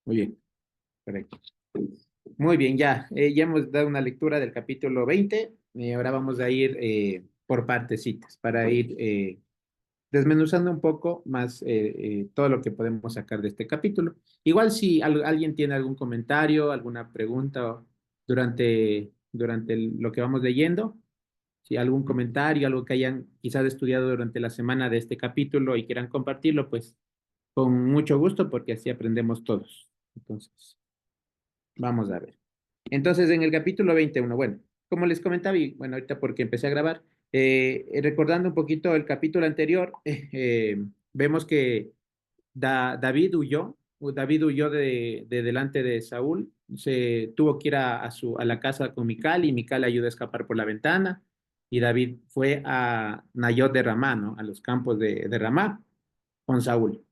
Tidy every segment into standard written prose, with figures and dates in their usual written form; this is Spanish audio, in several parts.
Muy bien, correcto. Muy bien, ya hemos dado una lectura del capítulo 20 y ahora vamos a ir por partecitas para ir desmenuzando un poco más todo lo que podemos sacar de este capítulo. Igual si alguien tiene algún comentario, alguna pregunta durante lo que vamos leyendo, si algún comentario, algo que hayan quizás estudiado durante la semana de este capítulo y quieran compartirlo, pues con mucho gusto porque así aprendemos todos. Entonces, vamos a ver. Entonces, en el capítulo 21, bueno, como les comentaba, y bueno, ahorita porque empecé a grabar, recordando un poquito el capítulo anterior, vemos que David huyó de delante de Saúl, se tuvo que ir a la casa con Mical y Mical le ayudó a escapar por la ventana y David fue a Nayot de Ramá, ¿no? A los campos de Ramá con Saúl.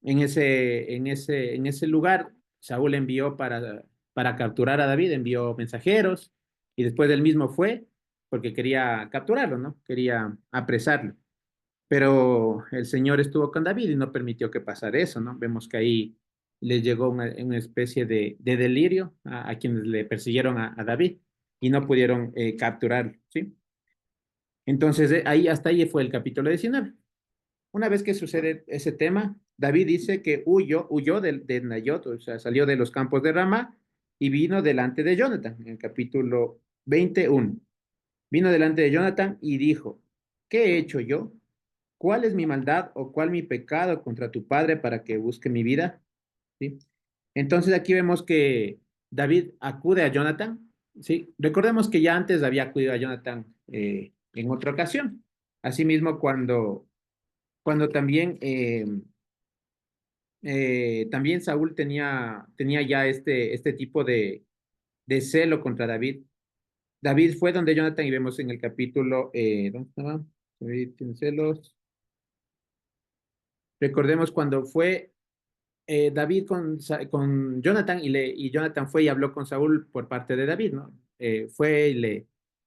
En ese lugar, Saúl envió para capturar a David, envió mensajeros y después él mismo fue porque quería capturarlo, ¿no? Quería apresarlo. Pero el Señor estuvo con David y no permitió que pasara eso, ¿no? Vemos que ahí les llegó una especie de delirio a quienes le persiguieron a David y no pudieron capturarlo, ¿sí? Entonces, ahí hasta ahí fue el capítulo 19. Una vez que sucede ese tema, David dice que huyó de Nayot, o sea, salió de los campos de Ramá y vino delante de Jonathan, en el capítulo 21. Vino delante de Jonathan y dijo, ¿qué he hecho yo? ¿Cuál es mi maldad o cuál mi pecado contra tu padre para que busque mi vida? ¿Sí? Entonces aquí vemos que David acude a Jonathan, ¿sí? Recordemos que ya antes había acudido a Jonathan en otra ocasión. Asimismo, cuando también Saúl tenía ya este tipo de celo contra David. David fue donde Jonathan y vemos en el capítulo, ¿dónde estaba? David tiene celos. Recordemos cuando fue David con Jonathan y Jonathan fue y habló con Saúl por parte de David, ¿no? Fue y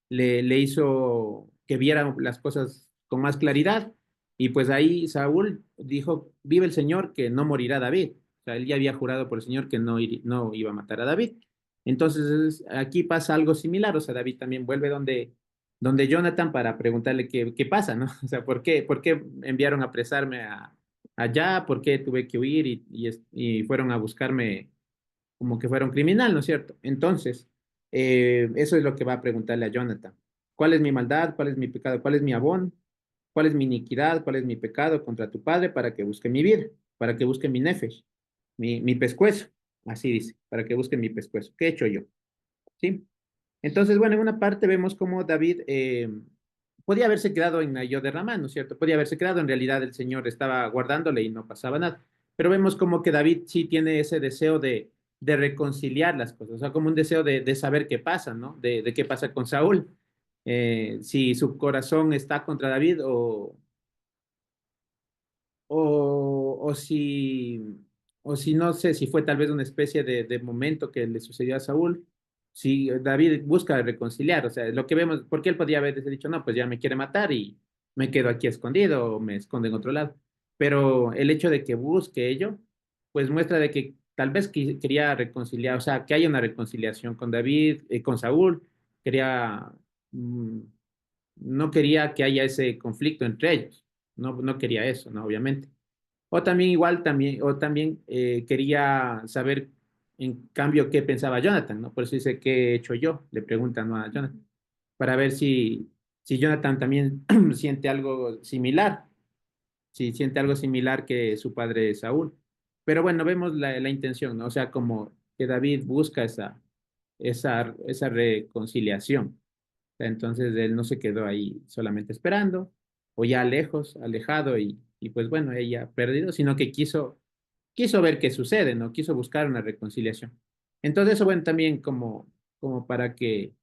le hizo que viera las cosas con más claridad y pues ahí Saúl dijo, vive el Señor que no morirá David. O sea, él ya había jurado por el Señor que no iba a matar a David. Entonces aquí pasa algo similar, o sea, David también vuelve donde Jonathan para preguntarle qué pasa, ¿no? O sea, ¿por qué enviaron a apresarme allá? ¿Por qué tuve que huir y fueron a buscarme como que fuera un criminal, ¿no es cierto? Entonces, eso es lo que va a preguntarle a Jonathan. ¿Cuál es mi maldad? ¿Cuál es mi pecado? ¿Cuál es mi abón? ¿Cuál es mi iniquidad? ¿Cuál es mi pecado contra tu padre para que busque mi vida? Para que busque mi nefesh, mi pescuezo. Así dice, para que busque mi pescuezo. ¿Qué he hecho yo? ¿Sí? Entonces, bueno, en una parte vemos cómo David podía haberse quedado en Nayo de Ramá, ¿no es cierto? Podía haberse quedado, en realidad el Señor estaba guardándole y no pasaba nada. Pero vemos como que David sí tiene ese deseo de reconciliar las cosas, o sea, como un deseo de saber qué pasa, ¿no? De qué pasa con Saúl. Si su corazón está contra David o si no sé, si fue tal vez una especie de momento que le sucedió a Saúl, si David busca reconciliar, o sea, lo que vemos, porque él podía haber dicho, no, pues ya me quiere matar y me quedo aquí escondido o me escondo en otro lado. Pero el hecho de que busque ello, pues muestra de que tal vez quería reconciliar, o sea, que haya una reconciliación con David, con Saúl, quería, mm, no quería que haya ese conflicto entre ellos, no quería eso, ¿no? Obviamente. O también quería saber en cambio qué pensaba Jonathan, ¿no? Por eso dice, ¿qué he hecho yo? Le preguntan, ¿no? A Jonathan, para ver si Jonathan también siente algo similar, si siente algo similar que su padre Saúl. Pero bueno, vemos la intención, ¿no? O sea, como que David busca esa reconciliación. Entonces él no se quedó ahí solamente esperando, o ya lejos, alejado, y pues bueno, ella perdido, sino que quiso ver qué sucede, ¿no? Quiso buscar una reconciliación. Entonces eso, bueno, también como para que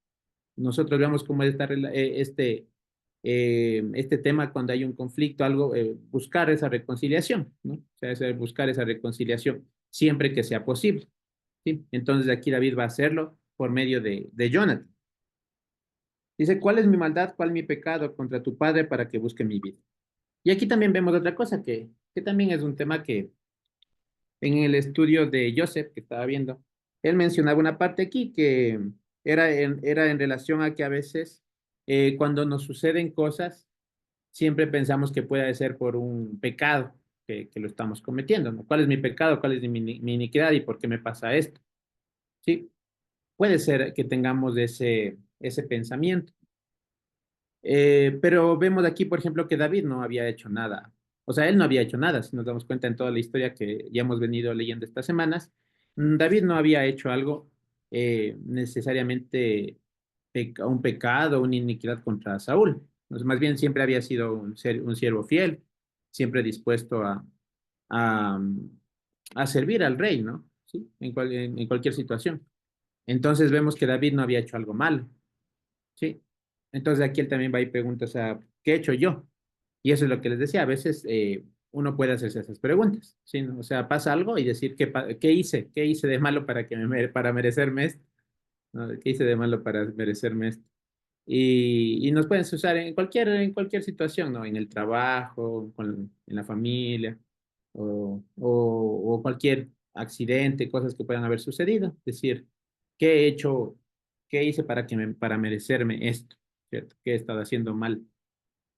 nosotros veamos cómo es este tema cuando hay un conflicto, algo, buscar esa reconciliación, ¿no? O sea, buscar esa reconciliación siempre que sea posible, ¿sí? Entonces aquí David va a hacerlo por medio de Jonathan. Dice, ¿cuál es mi maldad? ¿Cuál mi pecado contra tu padre para que busque mi vida? Y aquí también vemos otra cosa que también es un tema en el estudio de Joseph que estaba viendo, él mencionaba una parte aquí que era en relación a que a veces cuando nos suceden cosas, siempre pensamos que puede ser por un pecado que lo estamos cometiendo, ¿no? ¿Cuál es mi pecado? ¿Cuál es mi iniquidad? ¿Y por qué me pasa esto? Sí, puede ser que tengamos ese pensamiento. Pero vemos aquí, por ejemplo, que David no había hecho nada. O sea, él no había hecho nada, si nos damos cuenta en toda la historia que ya hemos venido leyendo estas semanas. David no había hecho algo necesariamente un pecado, una iniquidad contra Saúl. Pues más bien siempre había sido un siervo fiel, siempre dispuesto a, a servir al rey, ¿no? ¿Sí? En cualquier situación. Entonces vemos que David no había hecho algo malo. Sí. Entonces aquí él también va y pregunta, o sea, ¿qué he hecho yo? Y eso es lo que les decía, a veces uno puede hacerse esas preguntas, ¿sí? ¿No? O sea, pasa algo y decir, ¿qué hice? ¿Qué hice de malo para, para merecerme esto? ¿No? ¿Qué hice de malo para merecerme esto? Y nos pueden usar en cualquier situación, ¿no? En el trabajo, en la familia, o cualquier accidente, cosas que puedan haber sucedido. Es decir, ¿qué he hecho, qué hice para para merecerme esto? ¿Cierto? ¿Qué he estado haciendo mal?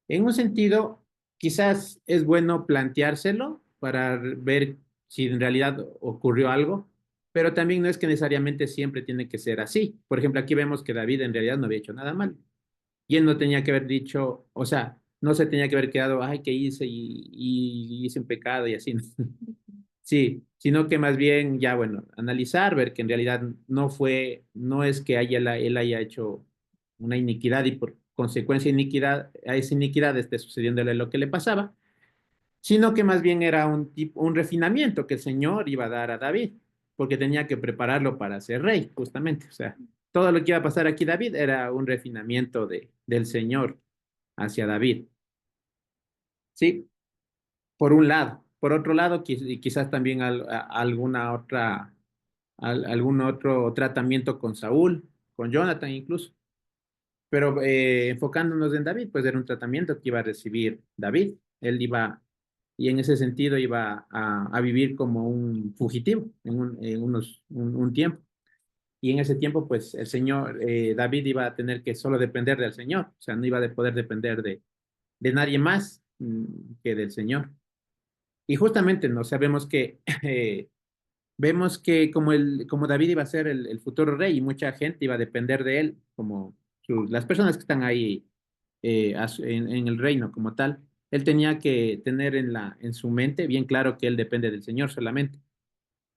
En un sentido, quizás es bueno planteárselo para ver si en realidad ocurrió algo, pero también no es que necesariamente siempre tiene que ser así. Por ejemplo, aquí vemos que David en realidad no había hecho nada mal. Y él no tenía que haber dicho, o sea, no se tenía que haber quedado, ay, ¿qué hice? Y hice un pecado y así, ¿no? Sí, sino que más bien ya, bueno, analizar, ver que en realidad no es que él haya hecho una iniquidad y por consecuencia iniquidad, a esa iniquidad esté sucediéndole lo que le pasaba, sino que más bien era un refinamiento que el Señor iba a dar a David, porque tenía que prepararlo para ser rey, justamente. O sea, todo lo que iba a pasar aquí David era un refinamiento del Señor hacia David. Sí, por un lado. Por otro lado, quizás también alguna otra, algún otro tratamiento con Saúl, con Jonathan incluso. Pero enfocándonos en David, pues era un tratamiento que iba a recibir David. Él iba, y en ese sentido iba a vivir como un fugitivo un tiempo. Y en ese tiempo, pues el Señor, David iba a tener que solo depender del Señor, o sea, no iba a poder depender de nadie más que del Señor. Y justamente no sabemos que vemos que como David iba a ser el futuro rey y mucha gente iba a depender de él, como las personas que están ahí en el reino como tal, él tenía que tener en su mente bien claro que él depende del Señor solamente,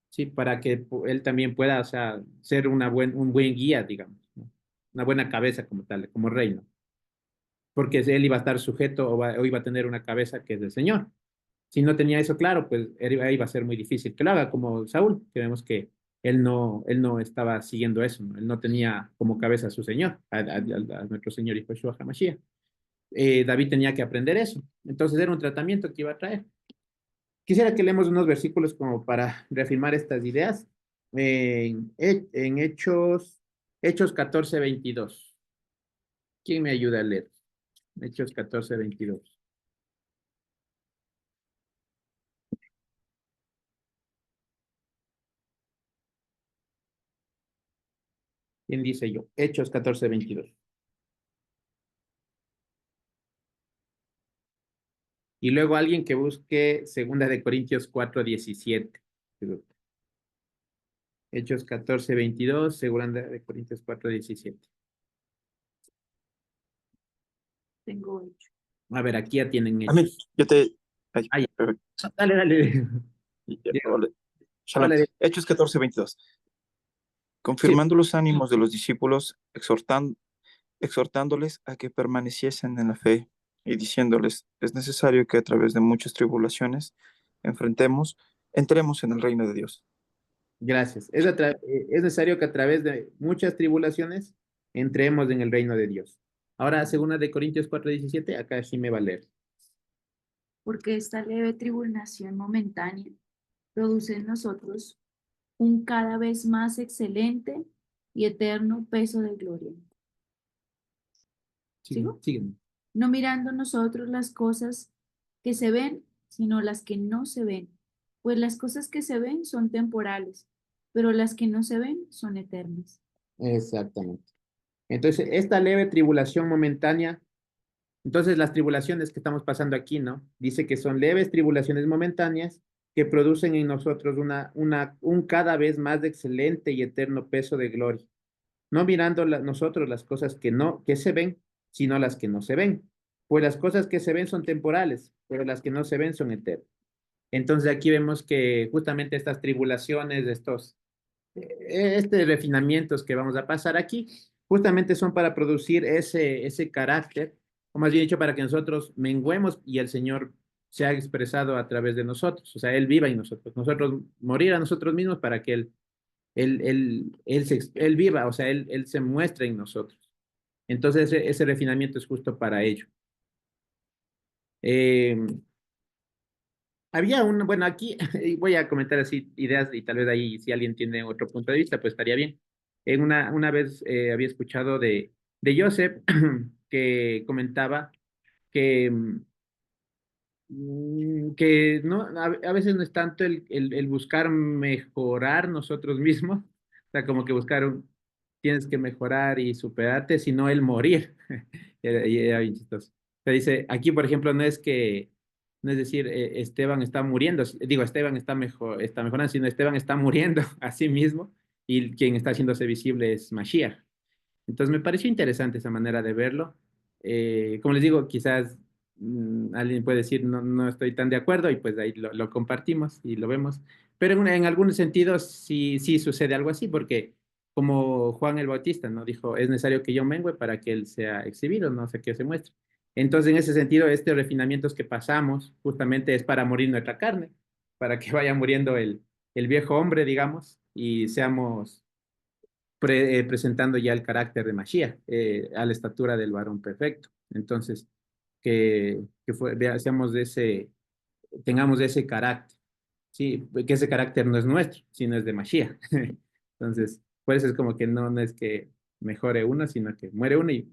¿sí? Para que él también pueda, o sea, ser un buen guía, digamos, ¿no? Una buena cabeza como tal, como reino, porque él iba a estar sujeto o iba a tener una cabeza que es del Señor. Si no tenía eso claro, pues iba a ser muy difícil que lo haga, como Saúl, que vemos que él no estaba siguiendo eso, ¿no? Él no tenía como cabeza a su Señor, a nuestro Señor y Joshua HaMashiach. David tenía que aprender eso. Entonces era un tratamiento que iba a traer. Quisiera que leemos unos versículos como para reafirmar estas ideas. En Hechos 14:22. ¿Quién me ayuda a leer? Hechos 14:22. ¿Quién dice yo? Hechos 14:22. Y luego alguien que busque Segunda de Corintios 4:17. Hechos 14:22, Segunda de Corintios 4:17. Tengo 8. A ver, aquí ya tienen Amén. hechos. Yo te. Ay, Ay, perfecto. dale, dale. Diego, Vale. Shalom. hola, Hechos 14:22. sí, Confirmando los ánimos de los discípulos, exhortándoles a que permaneciesen en la fe y diciéndoles, es necesario que a través de muchas tribulaciones entremos en el reino de Dios. gracias. Es necesario que a través de muchas tribulaciones entremos en el reino de Dios. Ahora, Segunda de Corintios 4:17, acá sí me va a leer. Porque esta leve tribulación momentánea produce en nosotros un cada vez más excelente y eterno peso de gloria. Siguen, ¿Sigo? siguen. No mirando nosotros las cosas que se ven, sino las que no se ven, Pues las cosas que se ven son temporales, pero las que no se ven son eternas. Exactamente. Entonces, esta leve tribulación momentánea, entonces las tribulaciones que estamos pasando aquí, ¿no? Dice que son leves tribulaciones momentáneas que producen en nosotros un cada vez más excelente y eterno peso de gloria, no mirando nosotros las cosas que se ven, sino las que no se ven. Pues las cosas que se ven son temporales, pero las que no se ven son eternas. Entonces aquí vemos que justamente estas tribulaciones, refinamientos que vamos a pasar aquí, justamente son para producir ese carácter, o más bien dicho, para que nosotros menguemos y el Señor se ha expresado a través de nosotros, o sea, Él viva en nosotros, nosotros morir a nosotros mismos para que Él viva, o sea, Él se muestre en nosotros. Entonces, ese refinamiento es justo para ello. Eh, bueno, aquí voy a comentar así ideas y tal vez ahí si alguien tiene otro punto de vista, pues estaría bien. Una vez había escuchado de Joseph que comentaba que, que no, a veces no es tanto el buscar mejorar nosotros mismos, o sea, como que tienes que mejorar y superarte, sino el morir. Y era bien chistoso. Te dice, aquí, por ejemplo, no es decir, Esteban está muriendo, digo, Esteban está mejorando, sino Esteban está muriendo a sí mismo y quien está haciéndose visible es Mashiach. Entonces me pareció interesante esa manera de verlo. Como les digo, quizás alguien puede decir no, no estoy tan de acuerdo y pues ahí lo compartimos y lo vemos. Pero en algunos sentidos sí, sí sucede algo así, porque como Juan el Bautista, ¿no? Dijo, es necesario que yo mengue para que él sea exhibido, no sé qué se muestre. Entonces, en ese sentido, estos refinamientos que pasamos justamente es para morir nuestra carne, para que vaya muriendo el viejo hombre, digamos, y seamos presentando ya el carácter de Mashiach, a la estatura del varón perfecto. Entonces, seamos tengamos ese carácter, ¿sí? Que ese carácter no es nuestro, sino es de Mashiach. Entonces, por eso es como que no es que mejore uno, sino que muere uno y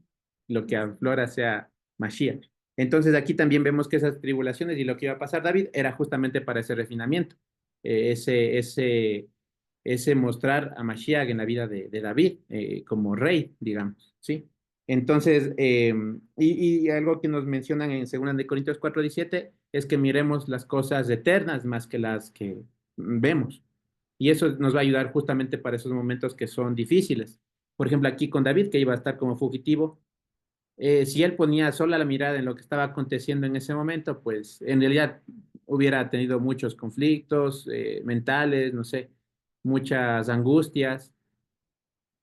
lo que aflora sea Mashiach. Entonces, aquí también vemos que esas tribulaciones y lo que iba a pasar David era justamente para ese refinamiento, eh, ese, ese, ese mostrar a Mashiach en la vida de David como rey, digamos, ¿sí? Entonces, y algo que nos mencionan en 2 de Corintios 4:17 es que miremos las cosas eternas más que las que vemos. Y eso nos va a ayudar justamente para esos momentos que son difíciles. Por ejemplo, aquí con David, que iba a estar como fugitivo, si él ponía sola la mirada en lo que estaba aconteciendo en ese momento, pues en realidad hubiera tenido muchos conflictos mentales, no sé, muchas angustias,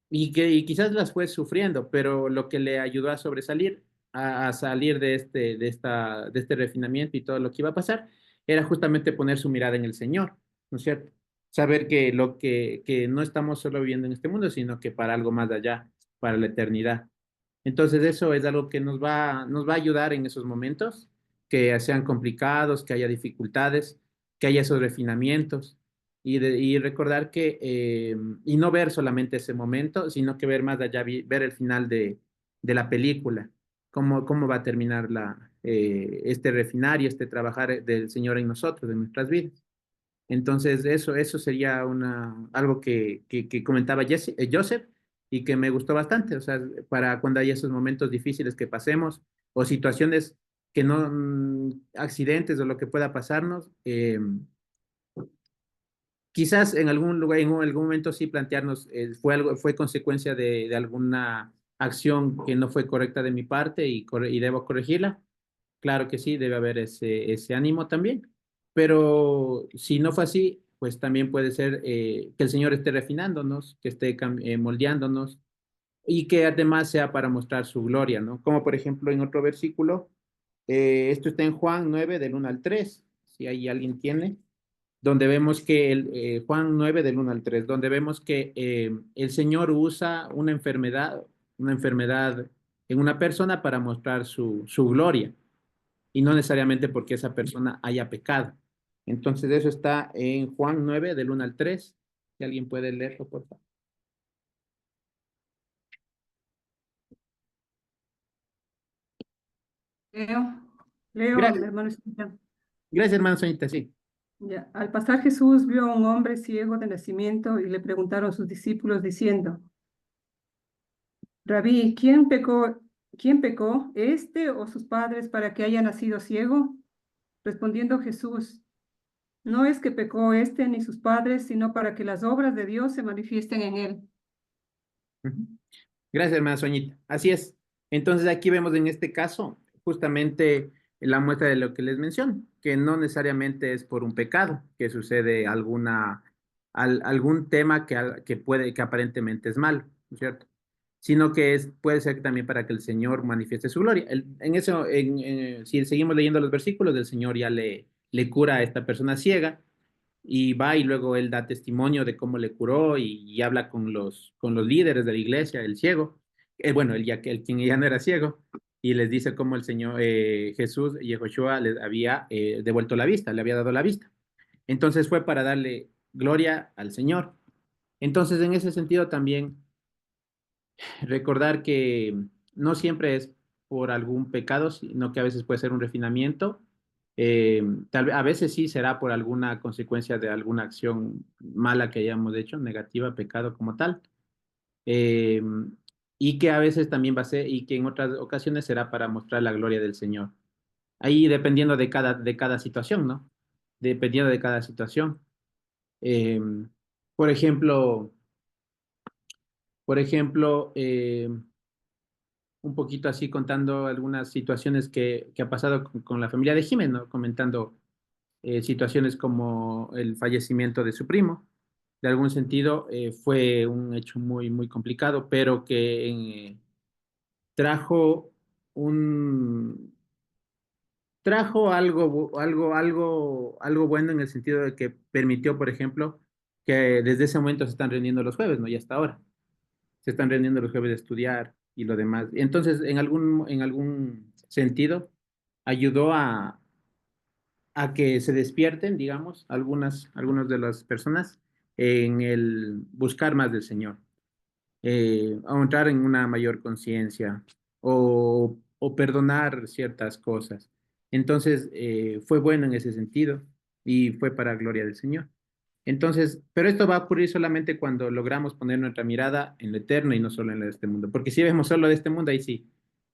y quizás las fue sufriendo, pero lo que le ayudó a sobresalir, a salir de este refinamiento y todo lo que iba a pasar, era justamente poner su mirada en el Señor, ¿no es cierto? Saber que no estamos solo viviendo en este mundo, sino que para algo más allá, para la eternidad. Entonces eso es algo que nos va a ayudar en esos momentos, que sean complicados, que haya dificultades, que haya esos refinamientos y recordar y no ver solamente ese momento, sino que ver más allá, ver el final de la película, cómo va a terminar este refinar y este trabajar del Señor en nosotros, en nuestras vidas. Entonces, eso sería algo que comentaba Joseph y que me gustó bastante, o sea, para cuando hay esos momentos difíciles que pasemos o situaciones que no, accidentes o lo que pueda pasarnos, quizás en algún lugar, en algún momento sí plantearnos, fue consecuencia de alguna acción que no fue correcta de mi parte y debo corregirla. Claro que sí, debe haber ese ánimo también, pero si no fue así, pues también puede ser que el Señor esté refinándonos, que esté moldeándonos y que además sea para mostrar su gloria, ¿no? Como por ejemplo en otro versículo, esto está en Juan 9 del 1 al 3, si ahí alguien tiene, donde vemos que Juan 9 del 1 al 3, donde vemos que el Señor usa una enfermedad en una persona para mostrar su gloria y no necesariamente porque esa persona haya pecado. Entonces eso está en Juan 9 del 1 al 3. Si alguien puede leerlo, por favor. Leo, Leo, Gracias, hermano Esteban. gracias hermano Soñita, sí. Ya. Al pasar Jesús vio a un hombre ciego de nacimiento y le preguntaron sus discípulos diciendo, Rabí, quién pecó, este o sus padres para que haya nacido ciego? Respondiendo Jesús, no es que pecó este ni sus padres, sino para que las obras de Dios se manifiesten en él. Ujú. Gracias, hermana Soñita. Así es. Entonces aquí vemos en este caso justamente la muestra de lo que les menciono, que no necesariamente es por un pecado que sucede algún tema que puede, que aparentemente es malo, ¿no es cierto? Sino que puede ser también para que el Señor manifieste su gloria. En eso, si seguimos leyendo los versículos, el Señor ya le cura a esta persona ciega y va y luego él da testimonio de cómo le curó y habla con los líderes de la iglesia, el ciego, bueno, el quien ya no era ciego, y les dice cómo el Señor Jesús y Yehoshua les había devuelto la vista, le había dado la vista. Entonces fue para darle gloria al Señor. Entonces, en ese sentido también recordar que no siempre es por algún pecado, sino que a veces puede ser un refinamiento. A veces sí será por alguna consecuencia de alguna acción mala que hayamos hecho, negativa, pecado como tal. Eh, y que a veces también va a ser, y que en otras ocasiones será para mostrar la gloria del Señor. Ahí dependiendo de cada situación, ¿no? Dependiendo de cada situación. Eh, por ejemplo, por ejemplo, un poquito así contando algunas situaciones que ha pasado con la familia de Jiménez, ¿no? Comentando situaciones como el fallecimiento de su primo. De algún sentido, fue un hecho muy, muy complicado, pero que trajo un, trajo algo bueno en el sentido de que permitió, por ejemplo, que desde ese momento se están reuniendo los jueves, ¿no? Y hasta ahora se están reuniendo los jueves de estudiar y lo demás. Entonces, en algún sentido, ayudó a que se despierten, digamos, algunas de las personas en el buscar más del Señor, a entrar en una mayor conciencia o perdonar ciertas cosas. Entonces, fue bueno en ese sentido y fue para gloria del Señor. Entonces, pero esto va a ocurrir solamente cuando logramos poner nuestra mirada en lo eterno y no solo en lo de este mundo. Porque si vemos solo de este mundo, ahí sí,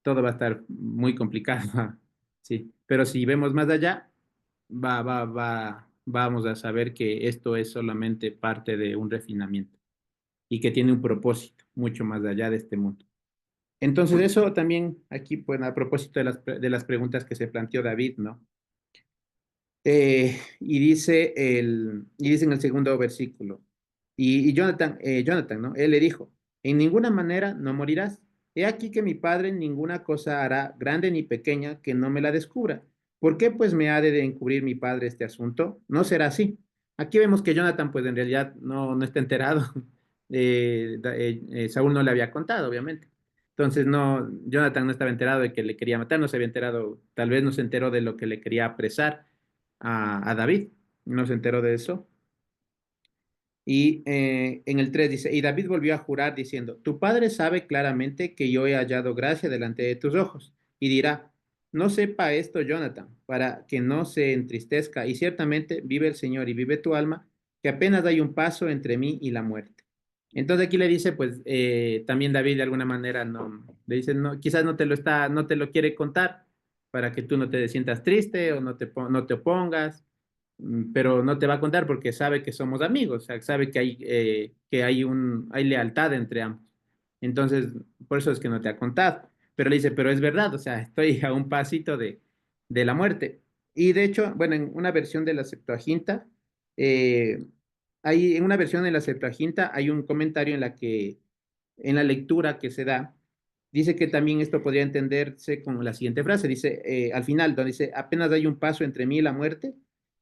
todo va a estar muy complicado. Sí, pero si vemos más allá, vamos a saber que esto es solamente parte de un refinamiento y que tiene un propósito mucho más allá de este mundo. Entonces, eso también aquí, pues, a propósito de las preguntas que se planteó David, ¿no? Y dice en el segundo versículo, y Jonathan, ¿no? Él le dijo, en ninguna manera no morirás. He aquí que mi padre en ninguna cosa hará, grande ni pequeña, que no me la descubra. ¿Por qué pues me ha de encubrir mi padre este asunto? No será así. Aquí vemos que Jonathan, pues en realidad no está enterado. Saúl no le había contado, obviamente. Entonces, no, Jonathan no estaba enterado de que le quería matar, no se había enterado, tal vez no se enteró de lo que le quería apresar a David, no se enteró de eso. Y en el 3 dice, y David volvió a jurar diciendo, tu padre sabe claramente que yo he hallado gracia delante de tus ojos, y dirá, no sepa esto Jonathan, para que no se entristezca, y ciertamente vive el Señor y vive tu alma, que apenas hay un paso entre mí y la muerte. Entonces aquí le dice, pues también David de alguna manera no, le dice, no, quizás no te lo quiere contar para que tú no te sientas triste o no te opongas, pero no te va a contar porque sabe que somos amigos, o sea, sabe que hay lealtad entre ambos. Entonces, por eso es que no te ha contado. Pero le dice, pero es verdad, o sea, estoy a un pasito de la muerte. Y de hecho, bueno, en una versión de la Septuaginta, eh, en una versión de la Septuaginta hay un comentario en la lectura que se da, dice que también esto podría entenderse con la siguiente frase, dice, al final, donde dice, apenas hay un paso entre mí y la muerte,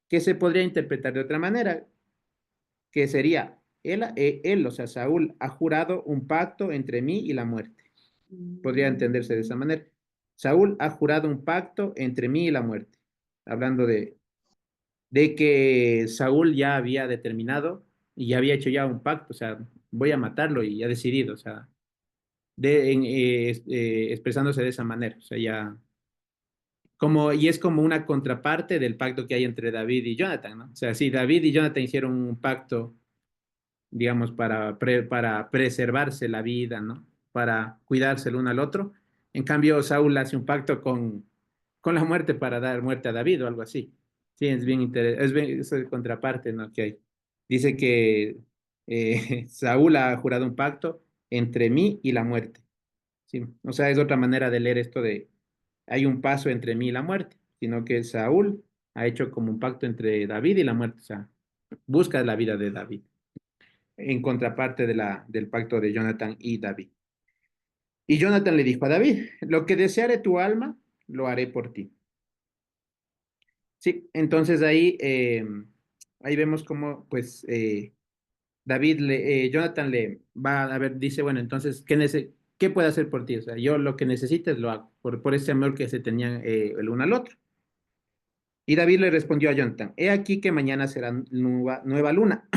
que se podría interpretar de otra manera, que sería, él, o sea, Saúl, ha jurado un pacto entre mí y la muerte. Podría entenderse de esa manera. Saúl ha jurado un pacto entre mí y la muerte, hablando de que Saúl ya había determinado y ya había hecho ya un pacto, o sea, voy a matarlo y ha decidido, o sea, expresándose de esa manera, o sea, ya y es como una contraparte del pacto que hay entre David y Jonathan, ¿no? O sea, sí, David y Jonathan hicieron un pacto, digamos, para preservarse la vida, ¿no? Para cuidarse el uno al otro. En cambio, Saúl hace un pacto con la muerte para dar muerte a David o algo así. Sí, es bien interesante, es el contraparte, ¿no? Que hay. Dice que Saúl ha jurado un pacto entre mí y la muerte. Sí, o sea, es otra manera de leer esto de hay un paso entre mí y la muerte, sino que Saúl ha hecho como un pacto entre David y la muerte, o sea, busca la vida de David, en contraparte del pacto de Jonathan y David. Y Jonathan le dijo a David, lo que deseare tu alma, lo haré por ti. Sí, entonces ahí vemos cómo, pues, Jonathan le va a ver, dice, bueno, entonces, ¿qué puedo hacer por ti? O sea, yo lo que necesites lo hago, por ese amor que se tenían el uno al otro. Y David le respondió a Jonathan, he aquí que mañana será nueva luna,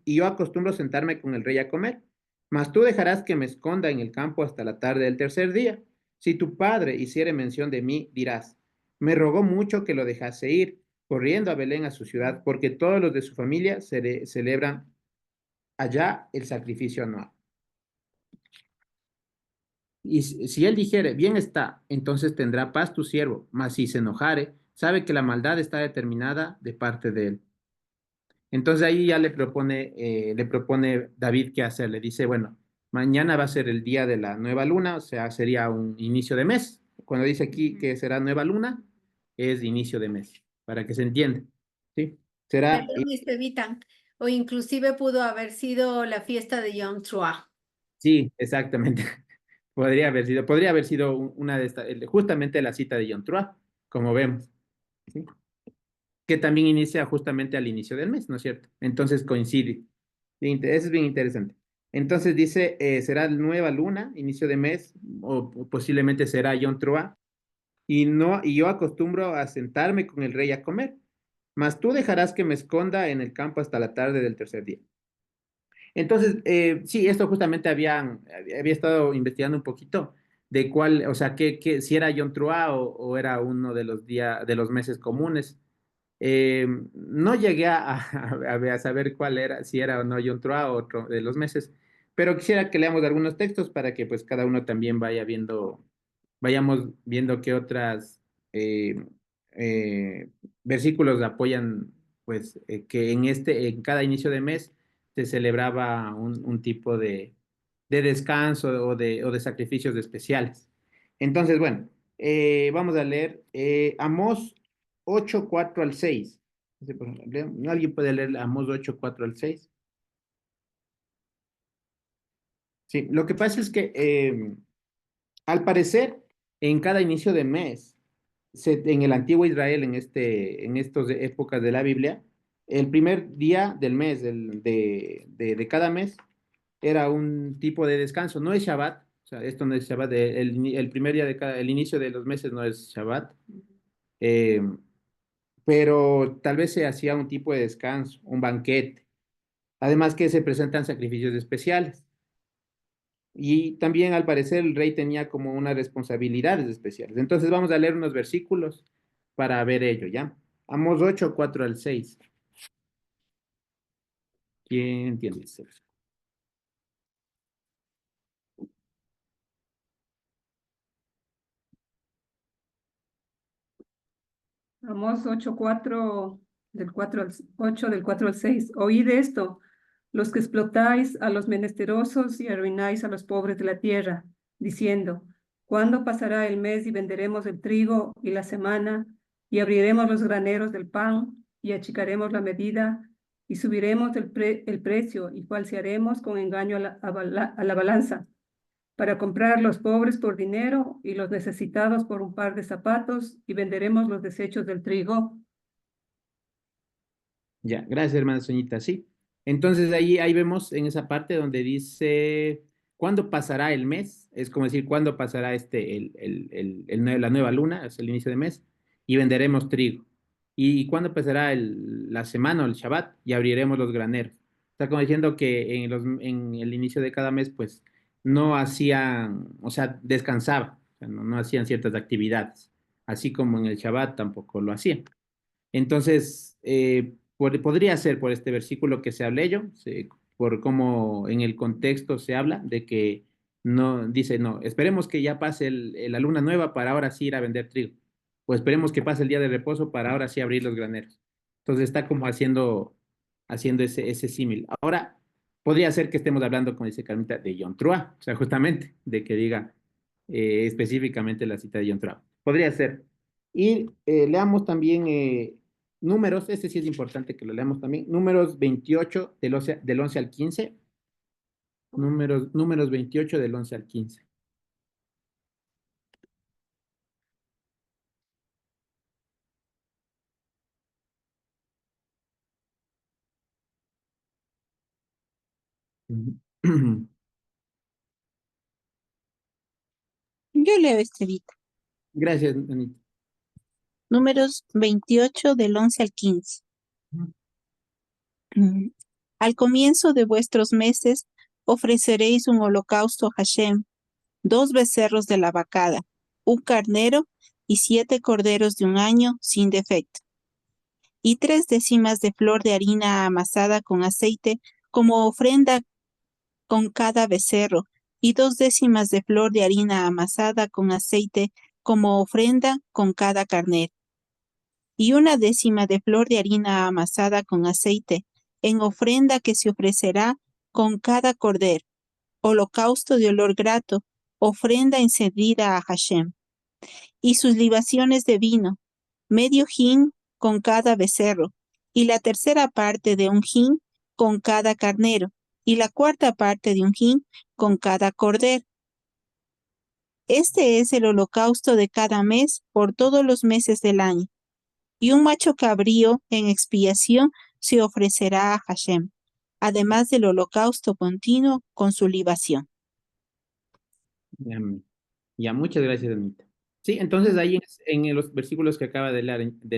y yo acostumbro sentarme con el rey a comer, mas tú dejarás que me esconda en el campo hasta la tarde del tercer día. Si tu padre hiciere mención de mí, dirás, me rogó mucho que lo dejase ir, corriendo a Belén a su ciudad, porque todos los de su familia celebran allá el sacrificio anual. Y si él dijere, bien está, entonces tendrá paz tu siervo, mas si se enojare, sabe que la maldad está determinada de parte de él. Entonces ahí ya le propone David qué hacer. Le dice, bueno, mañana va a ser el día de la nueva luna, o sea, sería un inicio de mes. Cuando dice aquí que será nueva luna, es inicio de mes, para que se entienda. ¿Sí? Será, Perdón, Estevita, o inclusive pudo haber sido la fiesta de Yom Teruah. sí, exactamente. Podría haber sido una de estas, justamente la cita de John Trua, como vemos. ¿Sí? Que también inicia justamente al inicio del mes, ¿no es cierto? Entonces coincide. Eso es bien interesante. Entonces dice, será nueva luna, inicio de mes, o posiblemente será Yom Teruah, y yo acostumbro a sentarme con el rey a comer, mas tú dejarás que me esconda en el campo hasta la tarde del tercer día. Entonces, sí, esto justamente había estado investigando un poquito de cuál, o sea, si era Yom Teruah o era uno de los de los meses comunes. No llegué a saber cuál era, si era o no Yom Teruah o otro de los meses, pero quisiera que leamos algunos textos para que pues cada uno también vayamos viendo qué otras eh, eh, versículos apoyan pues que en cada inicio de mes se celebraba un tipo de descanso o de sacrificios especiales. Entonces, bueno, vamos a leer Amós 8:4 al 6. ¿Alguien puede leer Amós 8:4 al 6? Sí, lo que pasa es que al parecer en cada inicio de mes, en el antiguo Israel, en estas épocas de la Biblia, el primer día del mes, de cada mes, era un tipo de descanso, no es Shabbat, o sea, esto no es Shabbat, el primer día el inicio de los meses no es Shabbat, eh, pero tal vez se hacía un tipo de descanso, un banquete, además que se presentan sacrificios especiales. Y también al parecer el rey tenía como unas responsabilidades especiales. Entonces vamos a leer unos versículos para ver ello, ¿ya? Amós 8:4 al 6. ¿Quién entiende ese versículo? Amós 8:4 del 4 al 8 del 4 al 6. Oíd esto, los que explotáis a los menesterosos y arruináis a los pobres de la tierra, diciendo, ¿cuándo pasará el mes y venderemos el trigo y la semana, y abriremos los graneros del pan, y achicaremos la medida, y subiremos el precio, y falsearemos con engaño a la balanza, para comprar los pobres por dinero y los necesitados por un par de zapatos, y venderemos los desechos del trigo? Ya, gracias, hermana Soñita. Sí. Entonces ahí vemos en esa parte donde dice, ¿cuándo pasará el mes? Es como decir, ¿cuándo pasará la nueva luna? Es el inicio de mes. Y venderemos trigo. ¿Y cuándo pasará la semana o el Shabbat? Y abriremos los graneros. Está como diciendo que en el inicio de cada mes, pues, no hacían, o sea, descansaban, o sea, no hacían ciertas actividades. así como en el Shabbat tampoco lo hacían. Entonces, podría ser por este versículo que se hablé yo, por cómo en el contexto se habla de que no, dice, no, esperemos que ya pase la luna nueva para ahora sí ir a vender trigo, o esperemos que pase el día de reposo para ahora sí abrir los graneros. Entonces está como haciendo ese símil. Ahora, podría ser que estemos hablando, como dice Carmita, de Yom Teruah, o sea, justamente, de que diga específicamente la cita de Yom Teruah. Podría ser. Y leamos también números, este sí es importante que lo leamos también, números 28 del 11 al 15, números 28 del 11 al 15. Yo leo este Vita. Gracias, Anita. Números 28 del 11 al 15. Mm. Al comienzo de vuestros meses ofreceréis un holocausto a Hashem, 2 becerros de la vacada, un carnero y 7 corderos de un año sin defecto, y 3 décimas de flor de harina amasada con aceite como ofrenda con cada becerro, y 2 décimas de flor de harina amasada con aceite como ofrenda con cada carnero, y 1 décima de flor de harina amasada con aceite en ofrenda que se ofrecerá con cada cordero, holocausto de olor grato, ofrenda encendida a Hashem, y sus libaciones de vino, medio hin con cada becerro, y la tercera parte de un hin con cada carnero, y la cuarta parte de un hin con cada cordero. Este es el holocausto de cada mes por todos los meses del año, y un macho cabrío en expiación se ofrecerá a Hashem, además del holocausto continuo con su libación. Ya, ya, muchas gracias, Anita. Sí, entonces ahí en los versículos que acaba de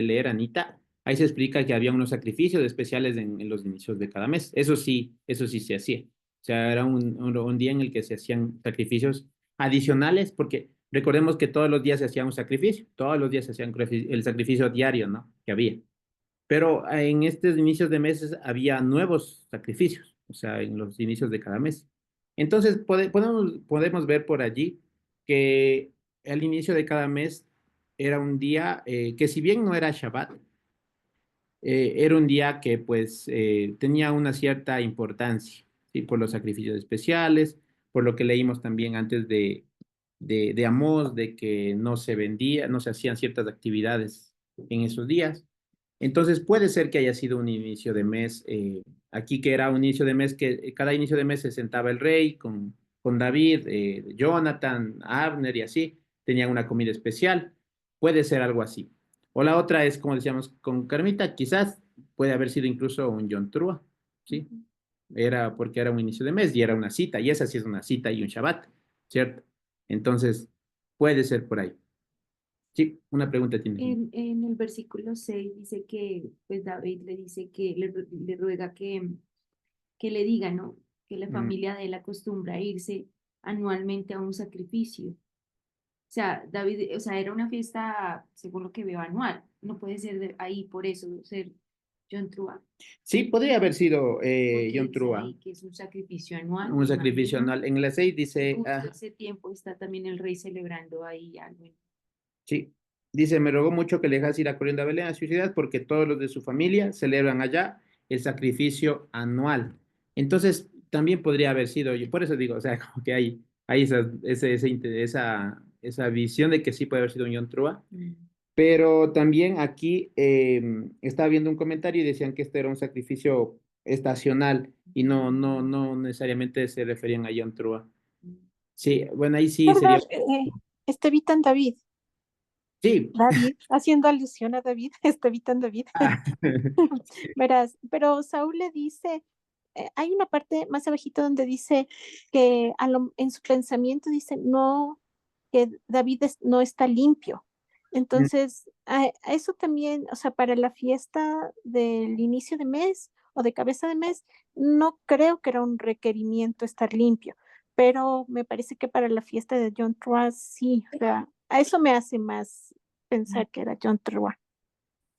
leer Anita, ahí se explica que había unos sacrificios especiales en los inicios de cada mes. Eso sí se hacía. O sea, era un día en el que se hacían sacrificios adicionales, porque recordemos que todos los días se hacía un sacrificio, todos los días se hacían el sacrificio diario, ¿no? Que había. Pero en estos inicios de meses había nuevos sacrificios, o sea, en los inicios de cada mes. Entonces, podemos ver por allí que al inicio de cada mes era un día que si bien no era Shabbat, era un día que pues tenía una cierta importancia, ¿sí? Por los sacrificios especiales, por lo que leímos también antes de Amós, de que no se vendía, no se hacían ciertas actividades en esos días. Entonces puede ser que haya sido un inicio de mes, aquí que era un inicio de mes que cada inicio de mes se sentaba el rey con David, Jonathan, Abner y así, tenían una comida especial, puede ser algo así. O la otra es, como decíamos con Carmita, quizás puede haber sido incluso un Yom Teruah, ¿sí? Era porque era un inicio de mes y era una cita, y esa sí es una cita y un Shabbat, ¿cierto? Entonces, puede ser por ahí. Sí, una pregunta tiene. En el versículo 6 dice que, pues David le dice que le ruega que le diga, ¿no? Que la Mm. familia de él acostumbra a irse anualmente a un sacrificio. O sea, David, o sea, era una fiesta, según lo que veo, anual. No puede ser ahí por eso, ser Yom Teruah, Sí, podría haber sido porque Yom dice Teruah, ahí que es un sacrificio anual, un me sacrificio imagino. anual. En la 6 dice, Justo ese tiempo está también el rey celebrando ahí algo. sí, dice, me rogó mucho que le dejase ir a corriendo a Belén a su ciudad porque todos los de su familia celebran allá el sacrificio anual. Entonces, también podría haber sido, yo por eso digo, o sea, como que hay esa visión de que sí puede haber sido un Yom Teruah. Pero también aquí estaba viendo un comentario y decían que este era un sacrificio estacional y no necesariamente se referían a Yom Teruah. Sí, bueno, ahí sí sería. Perdón, Estevitan David. Sí. David, haciendo alusión a David, Estevitan David. Ah, Verás, pero Saúl le dice, hay una parte más abajito donde dice que en su pensamiento dice no, que David no está limpio. Entonces, a eso también, o sea, para la fiesta del inicio de mes o de cabeza de mes, no creo que era un requerimiento estar limpio, pero me parece que para la fiesta de John Truss sí, o sea, a eso me hace más pensar que era John Truá.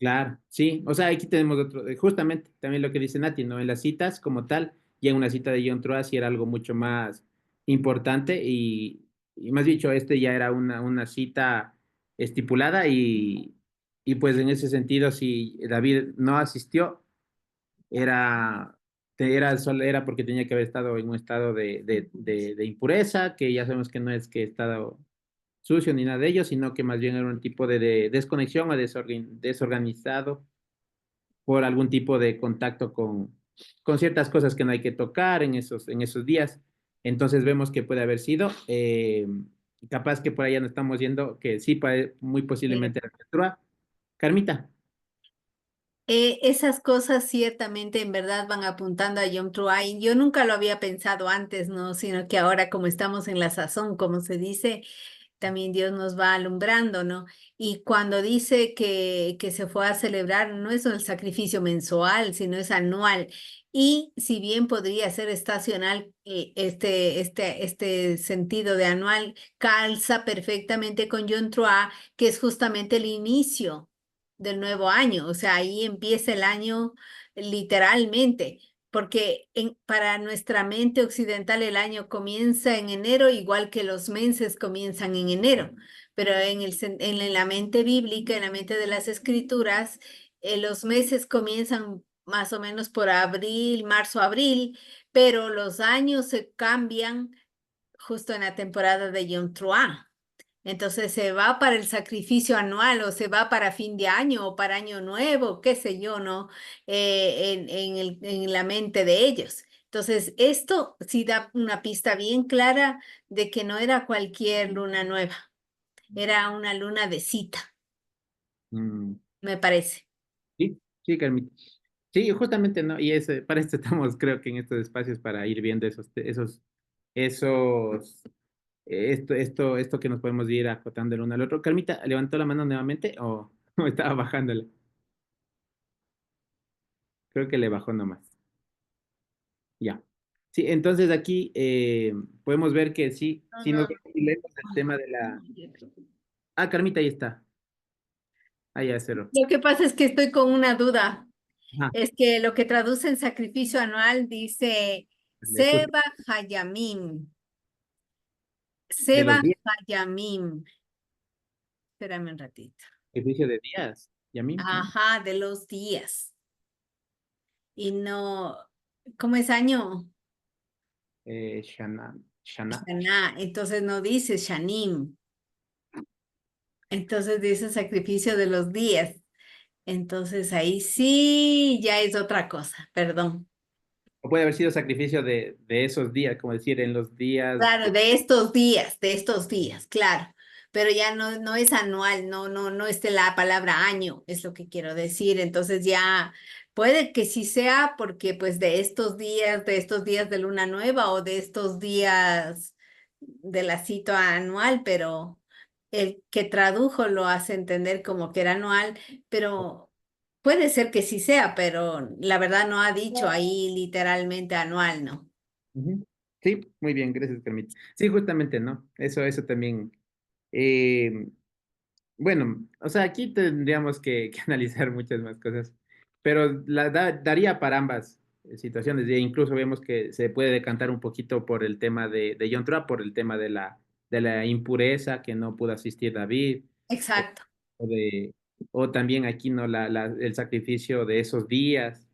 Claro, sí, o sea, aquí tenemos otro, justamente también lo que dice Nati, ¿no? En las citas como tal, y en una cita de John Truex sí era algo mucho más importante y más dicho, este ya era una cita estipulada y pues en ese sentido, si David no asistió, era, era porque tenía que haber estado en un estado de impureza, que ya sabemos que no es que estado sucio ni nada de ello, sino que más bien era un tipo de desconexión o desorganizado por algún tipo de contacto con ciertas cosas que no hay que tocar en esos días. Entonces vemos que puede haber sido, capaz que por allá nos estamos yendo, que sí, muy posiblemente la lectura. Carmita. Esas cosas ciertamente en verdad van apuntando a Yom Teruah. Y yo nunca lo había pensado antes, ¿no? Sino que ahora como estamos en la sazón, como se dice, también Dios nos va alumbrando, ¿no? Y cuando dice que se fue a celebrar, no es el sacrificio mensual, sino es anual. Y si bien podría ser estacional, este sentido de anual calza perfectamente con Yom Teruah, que es justamente el inicio del nuevo año. O sea, ahí empieza el año literalmente porque para nuestra mente occidental el año comienza en enero, igual que los meses comienzan en enero, pero en la mente bíblica, en la mente de las escrituras, los meses comienzan más o menos por abril, marzo, abril, pero los años se cambian justo en la temporada de Yom Teruah. Entonces se va para el sacrificio anual o se va para fin de año o para año nuevo, qué sé yo, ¿no? En la mente de ellos. Entonces, esto sí da una pista bien clara de que no era cualquier luna nueva, era una luna de cita, Mm, me parece. sí, sí, Carmita. Sí, justamente, ¿no? Y para esto estamos, creo que en estos espacios para ir viendo esos, esto que nos podemos ir acotando el uno al otro. Carmita, ¿levantó la mano nuevamente o, o estaba bajándola? Creo que le bajó nomás. Ya. Sí, entonces aquí podemos ver que sí, si nos leemos el tema de la... Ah, Carmita, ahí está. Ahí ya cerró. Lo que pasa es que estoy con una duda. Ajá, Es que lo que traduce en sacrificio anual dice justo Seba Hayamim. de Seba los días, Hayamim. Espérame un ratito. sacrificio de días. ¿Y a mí? ¿No? Ajá, de los días. Y no, ¿cómo es año? Shana, Shana. Shaná, entonces no dice Shanim, entonces dice sacrificio de los días. Entonces ahí sí ya es otra cosa, perdón. O puede haber sido sacrificio de esos días, como decir, en los días. Claro, de estos días, claro. Pero ya no es anual, no es de la palabra año, es lo que quiero decir. Entonces ya puede que sí sea porque pues de estos días de luna nueva o de estos días de la cita anual, pero el que tradujo lo hace entender como que era anual, pero puede ser que sí sea, pero la verdad no ha dicho ahí literalmente anual, ¿no? Ujú. Sí, muy bien, gracias, Carmita. Sí, justamente, ¿no? Eso también. eh, bueno, o sea, aquí tendríamos que analizar muchas más cosas, pero daría para ambas situaciones. E incluso vemos que se puede decantar un poquito por el tema de John Trapp, por el tema de la impureza, que no pudo asistir David, o, Exacto. o de, o también aquí, ¿no? El sacrificio de esos días,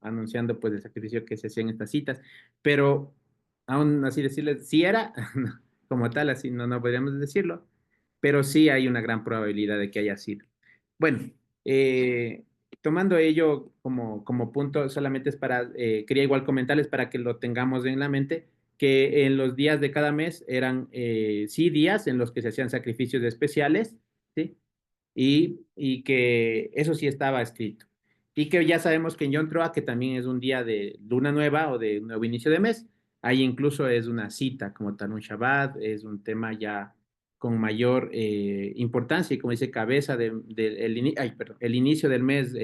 anunciando pues el sacrificio que se hacía en estas citas, pero aún así decirles, si era, como tal, así no podríamos decirlo, pero sí hay una gran probabilidad de que haya sido. Bueno, eh, tomando ello como punto, solamente quería igual comentarles para que lo tengamos en la mente, que en los días de cada mes eran, sí, días en los que se hacían sacrificios especiales, ¿sí? Y que eso sí estaba escrito. Y que ya sabemos que en Yom Teruah, que también es un día de luna nueva o de nuevo inicio de mes, ahí incluso es una cita como tal, un Shabbat, es un tema ya con mayor importancia y como dice cabeza el inicio del mes,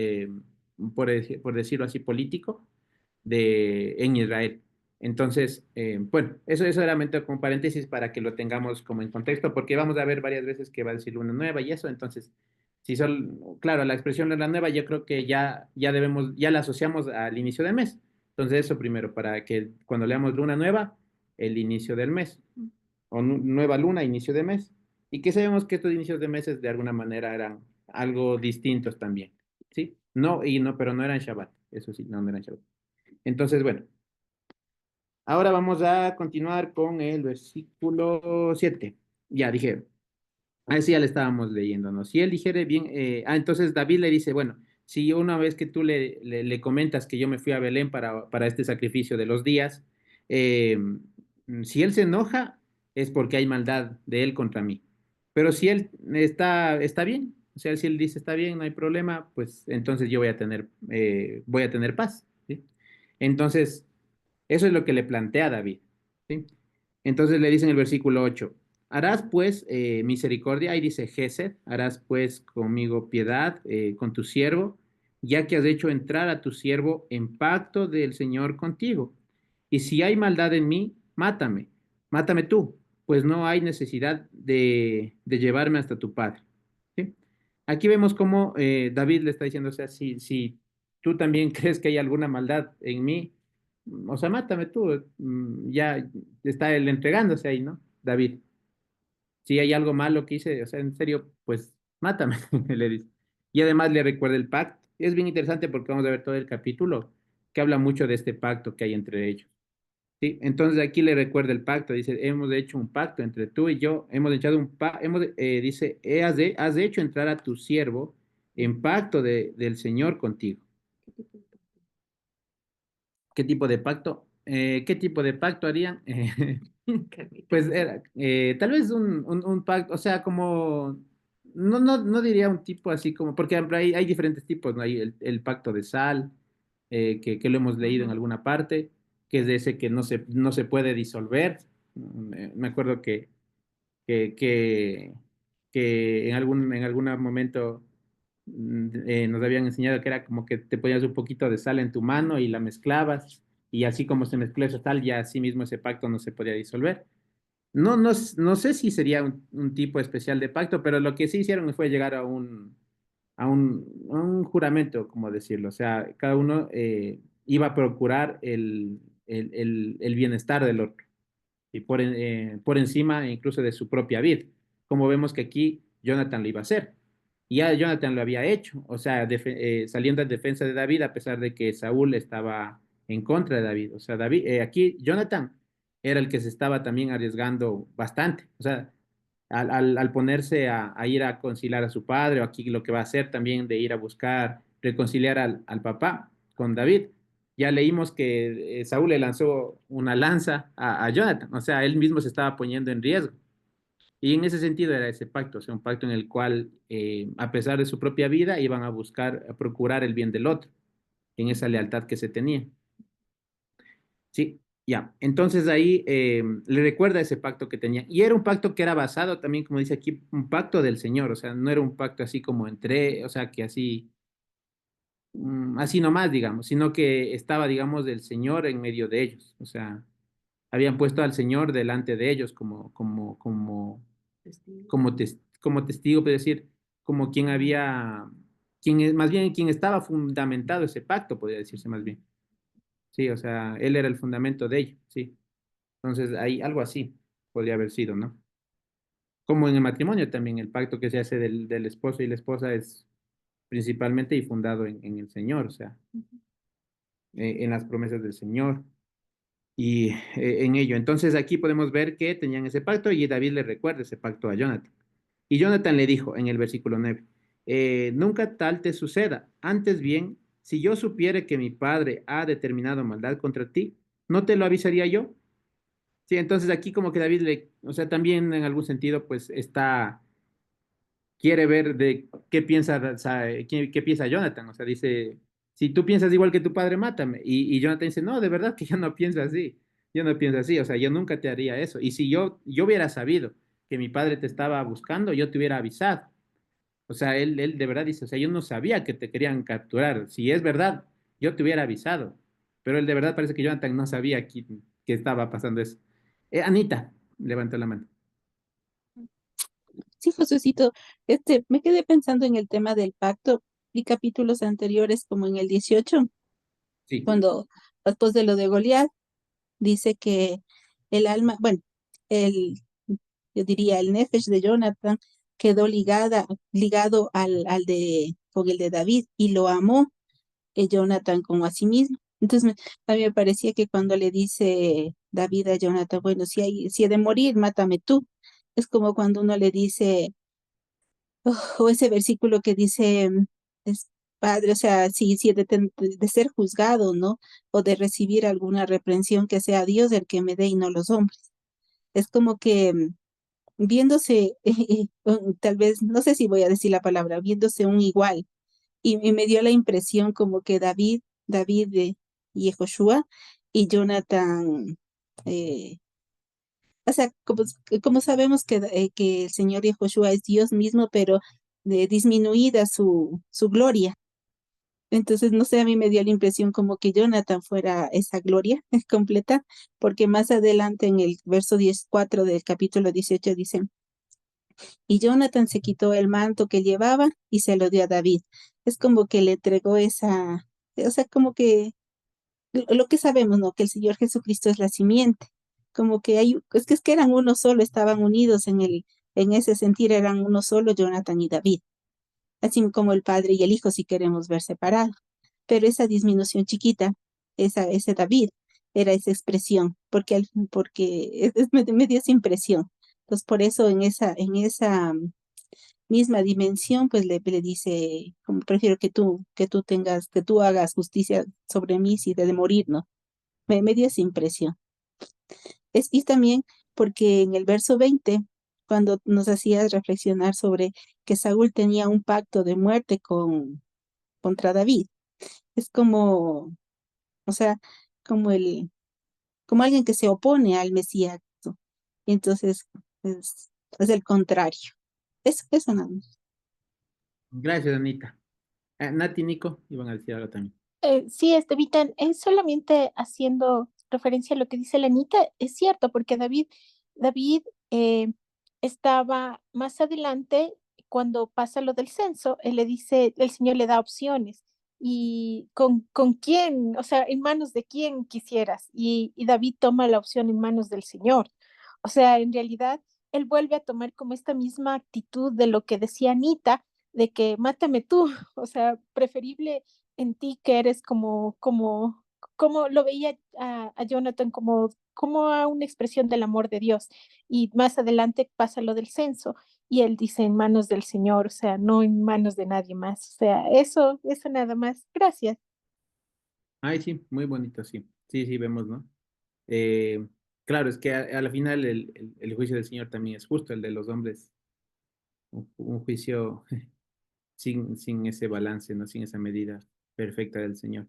por decirlo así, político en Israel. Entonces, bueno, eso era solamente como paréntesis para que lo tengamos como en contexto, porque vamos a ver varias veces que va a decir luna nueva y eso, entonces, si son, claro, la expresión luna nueva yo creo que ya la asociamos al inicio del mes. Entonces, eso primero, para que cuando leamos luna nueva, el inicio del mes, o nueva luna, inicio de mes, y que sabemos que estos inicios de meses de alguna manera eran algo distintos también, ¿sí? Pero no eran Shabbat, eso sí, no eran Shabbat. Entonces, bueno. Ahora vamos a continuar con el versículo 7. Ya dije, a ese ya le estábamos leyendo, ¿no? Si él dijere bien, entonces David le dice, bueno, si una vez que tú le comentas que yo me fui a Belén para este sacrificio de los días, eh, si él se enoja es porque hay maldad de él contra mí. Pero si él está bien, o sea, si él dice está bien, no hay problema, pues entonces yo voy a tener paz, ¿sí? Entonces, eso es lo que le plantea David, ¿sí? Entonces le dice en el versículo 8, harás pues misericordia, ahí dice Gesed, harás pues conmigo piedad con tu siervo, ya que has hecho entrar a tu siervo en pacto del Señor contigo. Y si hay maldad en mí, mátame tú, pues no hay necesidad de llevarme hasta tu padre. ¿Sí? Aquí vemos cómo David le está diciendo, o sea, si tú también crees que hay alguna maldad en mí, o sea, mátame tú, ya está él entregándose ahí, ¿no? David, si hay algo malo que hice, o sea, en serio, pues mátame, le dice. Y además le recuerda el pacto. Es bien interesante porque vamos a ver todo el capítulo que habla mucho de este pacto que hay entre ellos. ¿Sí? Entonces aquí le recuerda el pacto, dice, hemos hecho un pacto entre tú y yo, hemos echado un pacto, dice, has hecho entrar a tu siervo en pacto del Señor contigo. ¿Qué tipo de pacto? ¿Qué tipo de pacto harían? Pues era, tal vez un pacto, o sea, como, no diría un tipo así como, porque hay diferentes tipos, ¿no? Hay el pacto de sal, que lo hemos leído en Ujú. alguna parte, que es de ese que no se puede disolver. Me acuerdo que, que, que en algún momento nos habían enseñado que era como que te ponías un poquito de sal en tu mano y la mezclabas, y así como se mezcló esa sal, ya así mismo ese pacto no se podía disolver. No sé si sería un tipo especial de pacto, pero lo que sí hicieron fue llegar a un juramento, como decirlo. O sea, cada uno iba a procurar el bienestar del otro y por encima incluso de su propia vida, como vemos que aquí Jonathan lo iba a hacer. Y ya Jonathan lo había hecho, o sea, saliendo en defensa de David a pesar de que Saúl estaba en contra de David. O sea, aquí Jonathan era el que se estaba también arriesgando bastante. O sea, al ponerse a ir a conciliar a su padre, o aquí lo que va a hacer también de ir a buscar reconciliar al papá con David. Ya leímos que Saúl le lanzó una lanza a Jonathan, o sea, él mismo se estaba poniendo en riesgo. Y en ese sentido era ese pacto, o sea, un pacto en el cual, a pesar de su propia vida, iban a buscar, a procurar el bien del otro, en esa lealtad que se tenía. Sí, ya. Entonces ahí le recuerda ese pacto que tenía. Y era un pacto que era basado también, como dice aquí, un pacto del Señor. O sea, no era un pacto así como o sea, que así, así nomás, digamos, sino que estaba, digamos, del Señor en medio de ellos. O sea, habían puesto al Señor delante de ellos Testigo. como testigo, es decir, como más bien quien estaba fundamentado ese pacto, podría decirse más bien. Sí, o sea, él era el fundamento de ello, sí. Entonces, hay algo así podría haber sido, ¿no? Como en el matrimonio también, el pacto que se hace del esposo y la esposa es principalmente y fundado en el Señor, o sea, en las promesas del Señor y en ello. Entonces, aquí podemos ver que tenían ese pacto y David le recuerda ese pacto a Jonathan. Y Jonathan le dijo en el versículo 9, nunca tal te suceda, antes bien, si yo supiera que mi padre ha determinado maldad contra ti, ¿no te lo avisaría yo? Sí, entonces aquí como que o sea, también en algún sentido, pues quiere ver de qué piensa, o sea, qué piensa Jonathan. O sea, dice, si tú piensas igual que tu padre, mátame. Y Jonathan dice, no, de verdad que yo no pienso así. Yo no pienso así, o sea, yo nunca te haría eso. Y si yo hubiera sabido que mi padre te estaba buscando, yo te hubiera avisado. O sea, él de verdad dice, o sea, yo no sabía que te querían capturar. Si es verdad, yo te hubiera avisado. Pero él de verdad parece que Jonathan no sabía que estaba pasando eso. Anita levantó la mano. Sí, Josuecito, me quedé pensando en el tema del pacto y capítulos anteriores, como en el 18, Sí, cuando después de lo de Goliat, dice que el alma, bueno, el, yo diría, el nefesh de Jonathan quedó ligado con el de David y lo amó Jonathan como a sí mismo. Entonces, a mí me parecía que cuando le dice David a Jonathan, bueno, si he de morir, mátame tú. Es como cuando uno le dice, o ese versículo que dice, Padre, o sea, si he de ser juzgado, ¿no? O de recibir alguna reprensión, que sea Dios el que me dé y no los hombres. Es como que viéndose, tal vez, no sé si voy a decir la palabra, viéndose un igual. Y me dio la impresión como que David y Joshua y Jonathan, eh, o sea, como sabemos que el Señor Joshua es Dios mismo, pero disminuida su gloria. Entonces, no sé, a mí me dio la impresión como que Jonathan fuera esa gloria completa, porque más adelante en el verso 14 del capítulo 18 dice, y Jonathan se quitó el manto que llevaba y se lo dio a David. Es como que le entregó o sea, como que lo que sabemos, ¿no? Que el Señor Jesucristo es la simiente. Como que es que eran uno solo, estaban unidos en ese sentir, eran uno solo, Jonathan y David. Así como el Padre y el Hijo, si queremos ver separados. Pero esa disminución chiquita, ese David, era esa expresión, porque me dio esa impresión. Entonces, por eso en esa misma dimensión, pues le dice, como prefiero que tú hagas justicia sobre mí si de morir, ¿no? Me dio esa impresión. Y también porque en el verso 20, cuando nos hacías reflexionar sobre que Saúl tenía un pacto de muerte contra David, es como, o sea, como como alguien que se opone al Mesías, ¿no? Entonces, es el contrario. Eso nada más. gracias, Anita. Nati y Nico iban a decir algo también. Sí, Vitan, es solamente haciendo referencia a lo que dice Lenita, es cierto, porque David estaba más adelante, cuando pasa lo del censo, él le dice, el Señor le da opciones, y con quién, o sea, en manos de quién quisieras, y David toma la opción en manos del Señor. O sea, en realidad, él vuelve a tomar como esta misma actitud de lo que decía Anita, de que mátame tú, o sea, preferible en ti que eres como lo veía a Jonathan como a una expresión del amor de Dios. Y más adelante pasa lo del censo y él dice en manos del Señor, o sea, no en manos de nadie más. O sea, eso nada más. Gracias. Ay, sí, muy bonito, sí. Sí, sí, vemos, ¿no? Eh, claro, es que a la final el juicio del Señor también es justo, el de los hombres, un juicio sin ese balance, ¿no? Sin esa medida perfecta del Señor.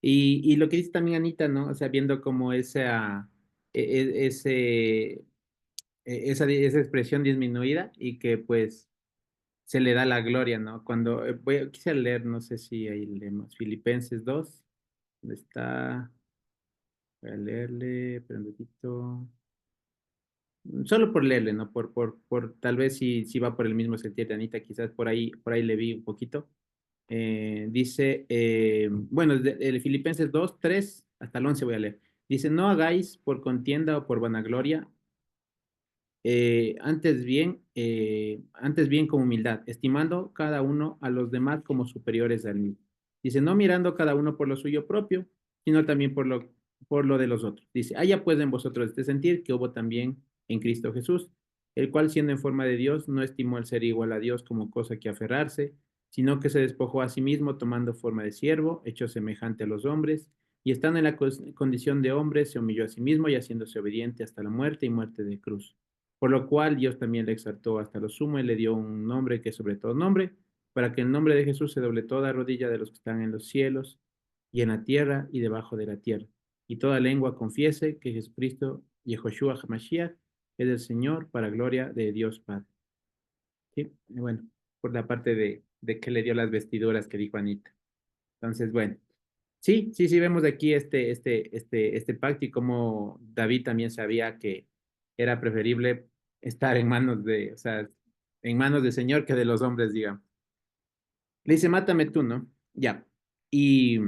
Y lo que dice también Anita, ¿no? O sea, viendo como esa expresión disminuida y que pues se le da la gloria, ¿no? Cuando quise leer, no sé si ahí leemos, Filipenses 2, ¿dónde está? Voy a leerle, espera un ratito. Solo por leerle, ¿no? Por tal vez si va por el mismo sentido de Anita, quizás por ahí le vi un poquito. Dice, bueno, el Filipenses 2 3 hasta el 11 voy a leer. Dice, no hagáis por contienda o por vanagloria, antes bien con humildad, estimando cada uno a los demás como superiores al mí. Dice, no mirando cada uno por lo suyo propio, sino también por lo de los otros. Dice, haya pues en vosotros este sentir que hubo también en Cristo Jesús, el cual siendo en forma de Dios, no estimó el ser igual a Dios como cosa que aferrarse, sino que se despojó a sí mismo tomando forma de siervo, hecho semejante a los hombres, y estando en la condición de hombre, se humilló a sí mismo y haciéndose obediente hasta la muerte y muerte de cruz. Por lo cual Dios también le exaltó hasta lo sumo y le dio un nombre que es sobre todo nombre, para que el nombre de Jesús se doble toda rodilla de los que están en los cielos y en la tierra y debajo de la tierra. Y toda lengua confiese que Jesucristo, Yehoshua HaMashiach, es el Señor para gloria de Dios Padre. ¿Sí? Y bueno, por la parte de que le dio las vestiduras que dijo Anita. Entonces, bueno. Sí, sí, sí, vemos aquí este pacto y cómo David también sabía que era preferible estar en manos de, o sea, en manos del Señor que de los hombres, digamos. Le dice, mátame tú, ¿no? Ya. Y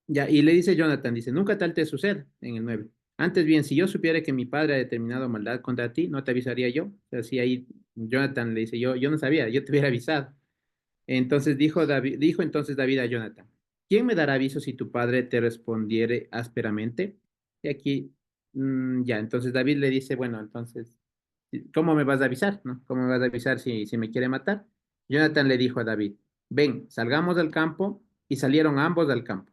ya, y le dice Jonathan, dice, nunca tal te suceda, en el 9. Antes bien, si yo supiera que mi padre ha determinado maldad contra ti, ¿no te avisaría yo? O sea, si ahí Jonathan le dice, yo no sabía, yo te hubiera avisado. Entonces dijo entonces David a Jonathan, ¿quién me dará aviso si tu padre te respondiere ásperamente? Y aquí, ya, entonces David le dice, bueno, entonces, ¿cómo me vas a avisar, no? ¿Cómo me vas a avisar si me quiere matar? Jonathan le dijo a David, ven, salgamos del campo, y salieron ambos al campo.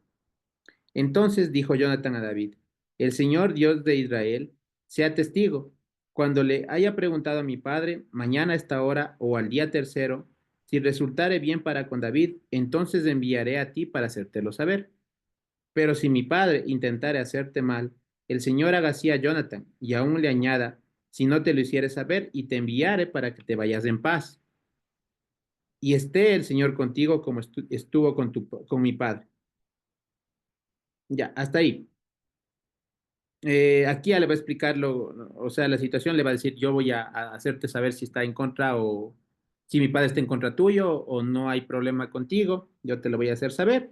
Entonces dijo Jonathan a David, el Señor Dios de Israel sea testigo, cuando le haya preguntado a mi padre, mañana a esta hora o al día tercero, si resultare bien para con David, entonces enviaré a ti para hacértelo saber. Pero si mi padre intentare hacerte mal, el Señor haga así a Jonathan, y aún le añada, si no te lo hiciere saber, y te enviare para que te vayas en paz. Y esté el Señor contigo como estuvo con mi padre. Ya, hasta ahí. Aquí ya le va a explicar o sea, la situación, le va a decir, yo voy a hacerte saber si está en contra o si mi padre está en contra tuyo o no hay problema contigo, yo te lo voy a hacer saber,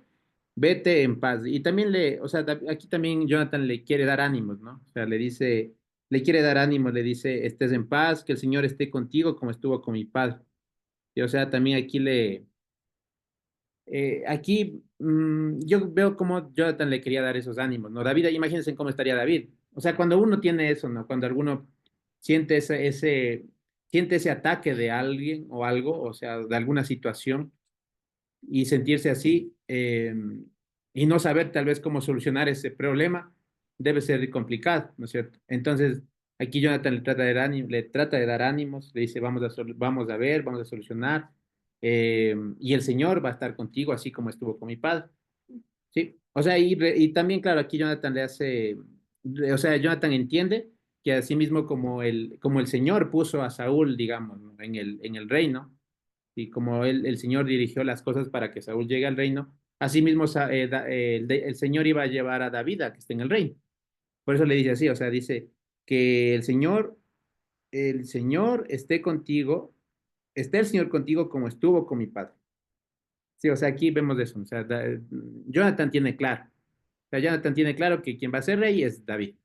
vete en paz. Y también o sea, aquí también Jonathan le quiere dar ánimos, ¿no? O sea, le dice, le quiere dar ánimos, le dice, estés en paz, que el Señor esté contigo como estuvo con mi padre. Y o sea, también aquí yo veo cómo Jonathan le quería dar esos ánimos, ¿no? David, imagínense cómo estaría David. O sea, cuando uno tiene eso, ¿no? Cuando alguno siente siente ese ataque de alguien o algo, o sea, de alguna situación, y sentirse así, y no saber tal vez cómo solucionar ese problema, debe ser complicado, ¿no es cierto? Entonces, aquí Jonathan le trata de dar ánimos, le dice, vamos a ver, vamos a solucionar, y el Señor va a estar contigo, así como estuvo con mi padre, ¿sí? O sea, y también, claro, aquí Jonathan o sea, Jonathan entiende que así mismo como el Señor puso a Saúl, digamos, ¿no? En el reino, y como el Señor dirigió las cosas para que Saúl llegue al reino, asimismo el Señor iba a llevar a David a que esté en el reino. Por eso le dice así, o sea, dice que el Señor esté contigo, esté el Señor contigo como estuvo con mi padre. Sí, o sea, aquí vemos eso, o sea, Jonathan tiene claro, o sea, Jonathan tiene claro que quien va a ser rey es David.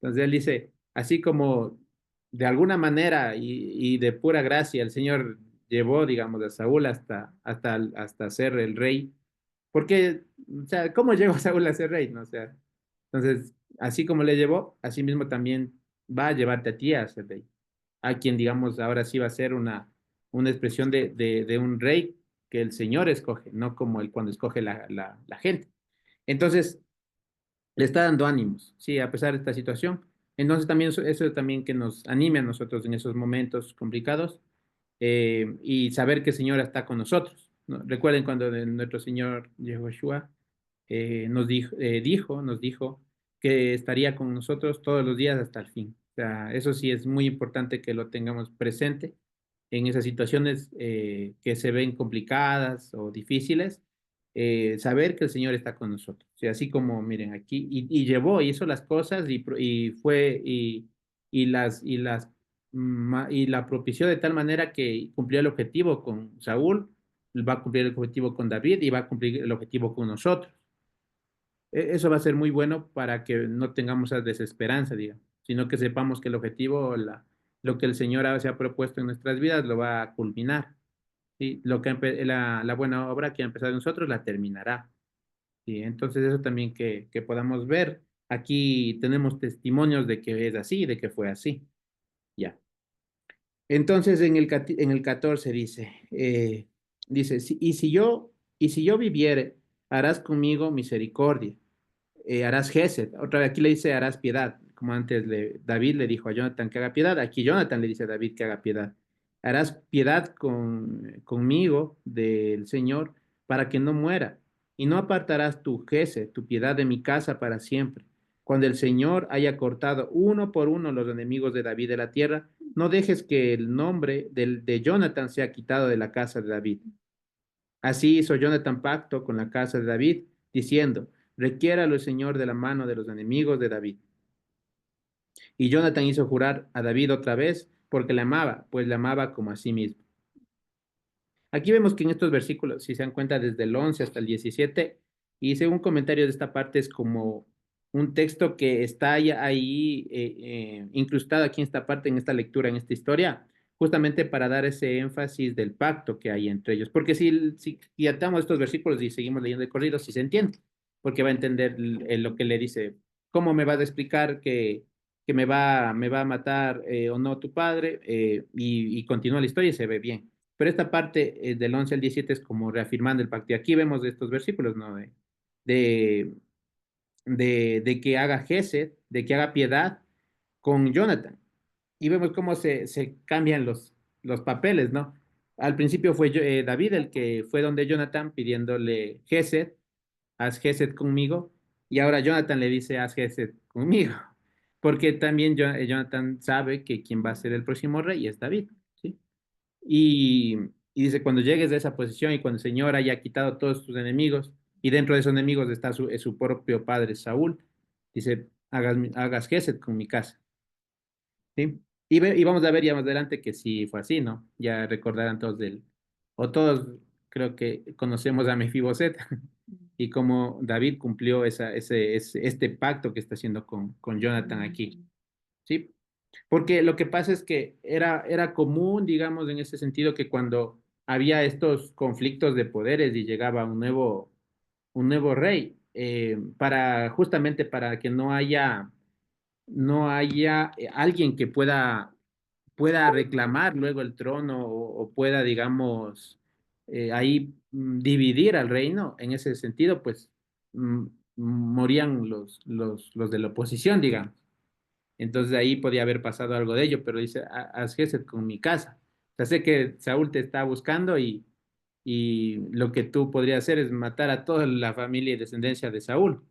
Entonces él dice, así como de alguna manera y de pura gracia el Señor llevó, digamos, a Saúl hasta ser el rey, porque, o sea, ¿cómo llegó Saúl a ser rey? ¿No? O sea, entonces, así como le llevó, así mismo también va a llevarte a ti a ser rey, a quien, digamos, ahora sí va a ser una expresión de un rey que el Señor escoge, no como el cuando escoge la gente. Entonces, le está dando ánimos, sí, a pesar de esta situación. Entonces también eso también que nos anime a nosotros en esos momentos complicados, y saber que el Señor está con nosotros, ¿no? Recuerden cuando nuestro Señor Yehoshua nos dijo que estaría con nosotros todos los días hasta el fin. O sea, eso sí es muy importante que lo tengamos presente en esas situaciones que se ven complicadas o difíciles, saber que el Señor está con nosotros. O sea, así como, miren, aquí, y llevó, hizo las cosas y fue, y la propició de tal manera que cumplió el objetivo con Saúl, va a cumplir el objetivo con David y va a cumplir el objetivo con nosotros. Eso va a ser muy bueno para que no tengamos esa desesperanza, digamos, sino que sepamos que el objetivo, lo que el Señor se ha propuesto en nuestras vidas, lo va a culminar. ¿Sí? La buena obra que ha empezado en nosotros la terminará. ¿Sí? Entonces, eso también que podamos ver. Aquí tenemos testimonios de que es así, de que fue así. Ya. Entonces, en el 14 dice, y si yo viviere, harás conmigo misericordia, harás gesed. Otra vez aquí le dice harás piedad, como antes David le dijo a Jonathan que haga piedad, aquí Jonathan le dice a David que haga piedad. Harás piedad conmigo del Señor para que no muera, y no apartarás tu gesed, tu piedad de mi casa para siempre. Cuando el Señor haya cortado uno por uno los enemigos de David de la tierra, no dejes que el nombre de Jonathan sea quitado de la casa de David. Así hizo Jonathan pacto con la casa de David, diciendo, requiéralo el Señor de la mano de los enemigos de David. Y Jonathan hizo jurar a David otra vez porque le amaba, pues le amaba como a sí mismo. Aquí vemos que en estos versículos, si se dan cuenta, desde el 11 hasta el 17, y según comentarios de esta parte, es como un texto que está ahí incrustado aquí en esta parte, en esta lectura, en esta historia, justamente para dar ese énfasis del pacto que hay entre ellos. Porque si atamos estos versículos y seguimos leyendo de corrido, sí se entiende, porque va a entender lo que le dice. ¿Cómo me vas a explicar que me va a matar o no tu padre? Y continúa la historia y se ve bien. Pero esta parte del 11 al 17 es como reafirmando el pacto. Y aquí vemos estos versículos, ¿no? De, de que haga gesed, de que haga piedad con Jonathan. Y vemos cómo se cambian los papeles, ¿no? Al principio fue David el que fue donde Jonathan pidiéndole gesed, haz gesed conmigo, y ahora Jonathan le dice, haz gesed conmigo, porque también Jonathan sabe que quien va a ser el próximo rey es David, ¿sí? Y dice, cuando llegues a esa posición y cuando el Señor haya quitado a todos tus enemigos, y dentro de esos enemigos está su propio padre Saúl, dice, hagas gesed con mi casa, ¿sí? Y vamos a ver ya más adelante que sí fue así, ¿no? Ya recordarán todos o todos creo que conocemos a Mefiboset y cómo David cumplió este pacto que está haciendo con Jonathan aquí, ¿sí? Porque lo que pasa es que era común, digamos, en ese sentido, que cuando había estos conflictos de poderes y llegaba un nuevo rey, justamente para que no haya alguien que pueda reclamar luego el trono o pueda, digamos, ahí dividir al reino, en ese sentido, pues mm, morían los de la oposición, digamos. Entonces ahí podía haber pasado algo de ello, pero dice, haz Gesed con mi casa. O sea, sé que Saúl te está buscando y lo que tú podrías hacer es matar a toda la familia y descendencia de Saúl,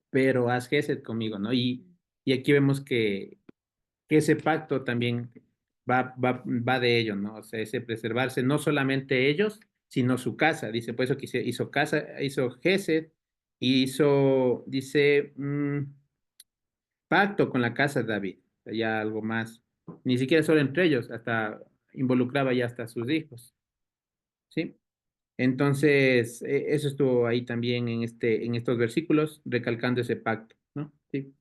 pero haz Gesed conmigo, ¿no? Y aquí vemos que ese pacto también va de ello, ¿no? O sea, ese preservarse, no solamente ellos, sino su casa. Dice, por eso que hizo casa, hizo Gesed, y dice, pacto con la casa de David, o sea, ya algo más, ni siquiera solo entre ellos, hasta involucraba ya hasta sus hijos, ¿sí? Entonces, eso estuvo ahí también en estos versículos, recalcando ese pacto, ¿no? Sí.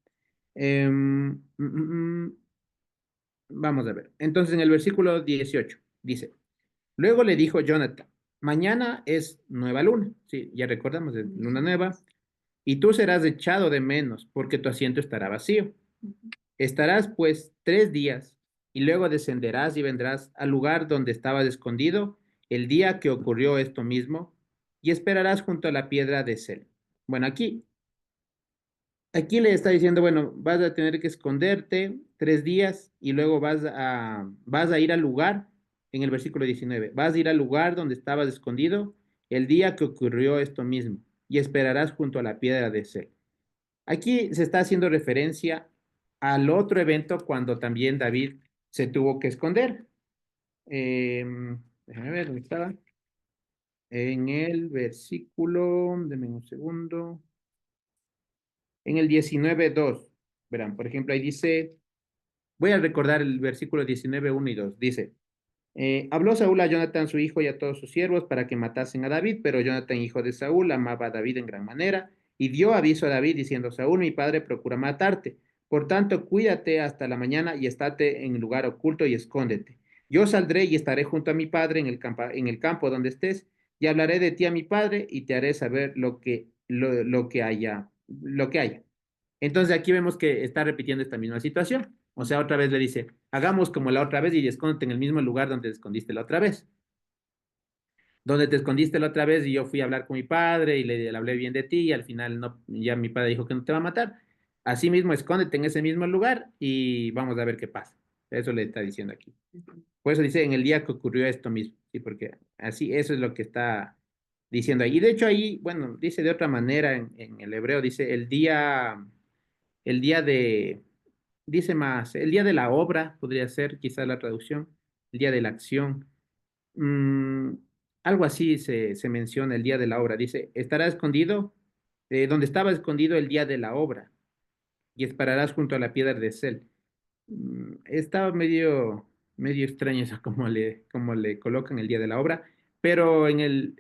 Vamos a ver. Entonces, en el versículo 18 dice, luego le dijo Jonathan, mañana es nueva luna, sí, ya recordamos, es luna nueva, y tú serás echado de menos, porque tu asiento estará vacío. Estarás pues 3 días y luego descenderás y vendrás al lugar donde estabas escondido el día que ocurrió esto mismo y esperarás junto a la piedra de Sel. Bueno, aquí le está diciendo, bueno, vas a tener que esconderte 3 días y luego vas a ir al lugar, en el versículo 19, vas a ir al lugar donde estabas escondido el día que ocurrió esto mismo y esperarás junto a la piedra de Sel. Aquí se está haciendo referencia al otro evento cuando también David se tuvo que esconder. Déjame ver dónde estaba. En el versículo, denme un segundo. En el 19:2, verán, por ejemplo, ahí dice, voy a recordar el versículo 19, 1 y 2. Dice, habló Saúl a Jonathan su hijo y a todos sus siervos para que matasen a David, pero Jonathan, hijo de Saúl, amaba a David en gran manera y dio aviso a David diciendo, Saúl, mi padre, procura matarte. Por tanto, cuídate hasta la mañana y estate en lugar oculto y escóndete. Yo saldré y estaré junto a mi padre en el campo donde estés y hablaré de ti a mi padre y te haré saber lo que haya. Entonces aquí vemos que está repitiendo esta misma situación. O sea, otra vez le dice, hagamos como la otra vez y escóndete en el mismo lugar donde te escondiste la otra vez. Donde te escondiste la otra vez y yo fui a hablar con mi padre y le hablé bien de ti y al final no, ya mi padre dijo que no te va a matar. Así mismo, escóndete en ese mismo lugar y vamos a ver qué pasa. Eso le está diciendo aquí. Por eso dice, en el día que ocurrió esto mismo, ¿sí? Porque así, eso es lo que está diciendo ahí. Y de hecho ahí, bueno, dice de otra manera en el hebreo, dice el día de, dice más, el día de la obra, podría ser quizás la traducción, el día de la acción. Mm, algo así se menciona el día de la obra. Dice, estará escondido donde estaba escondido el día de la obra y esperarás junto a la piedra de Cel. Estaba medio extraño eso como le colocan el día de la obra, pero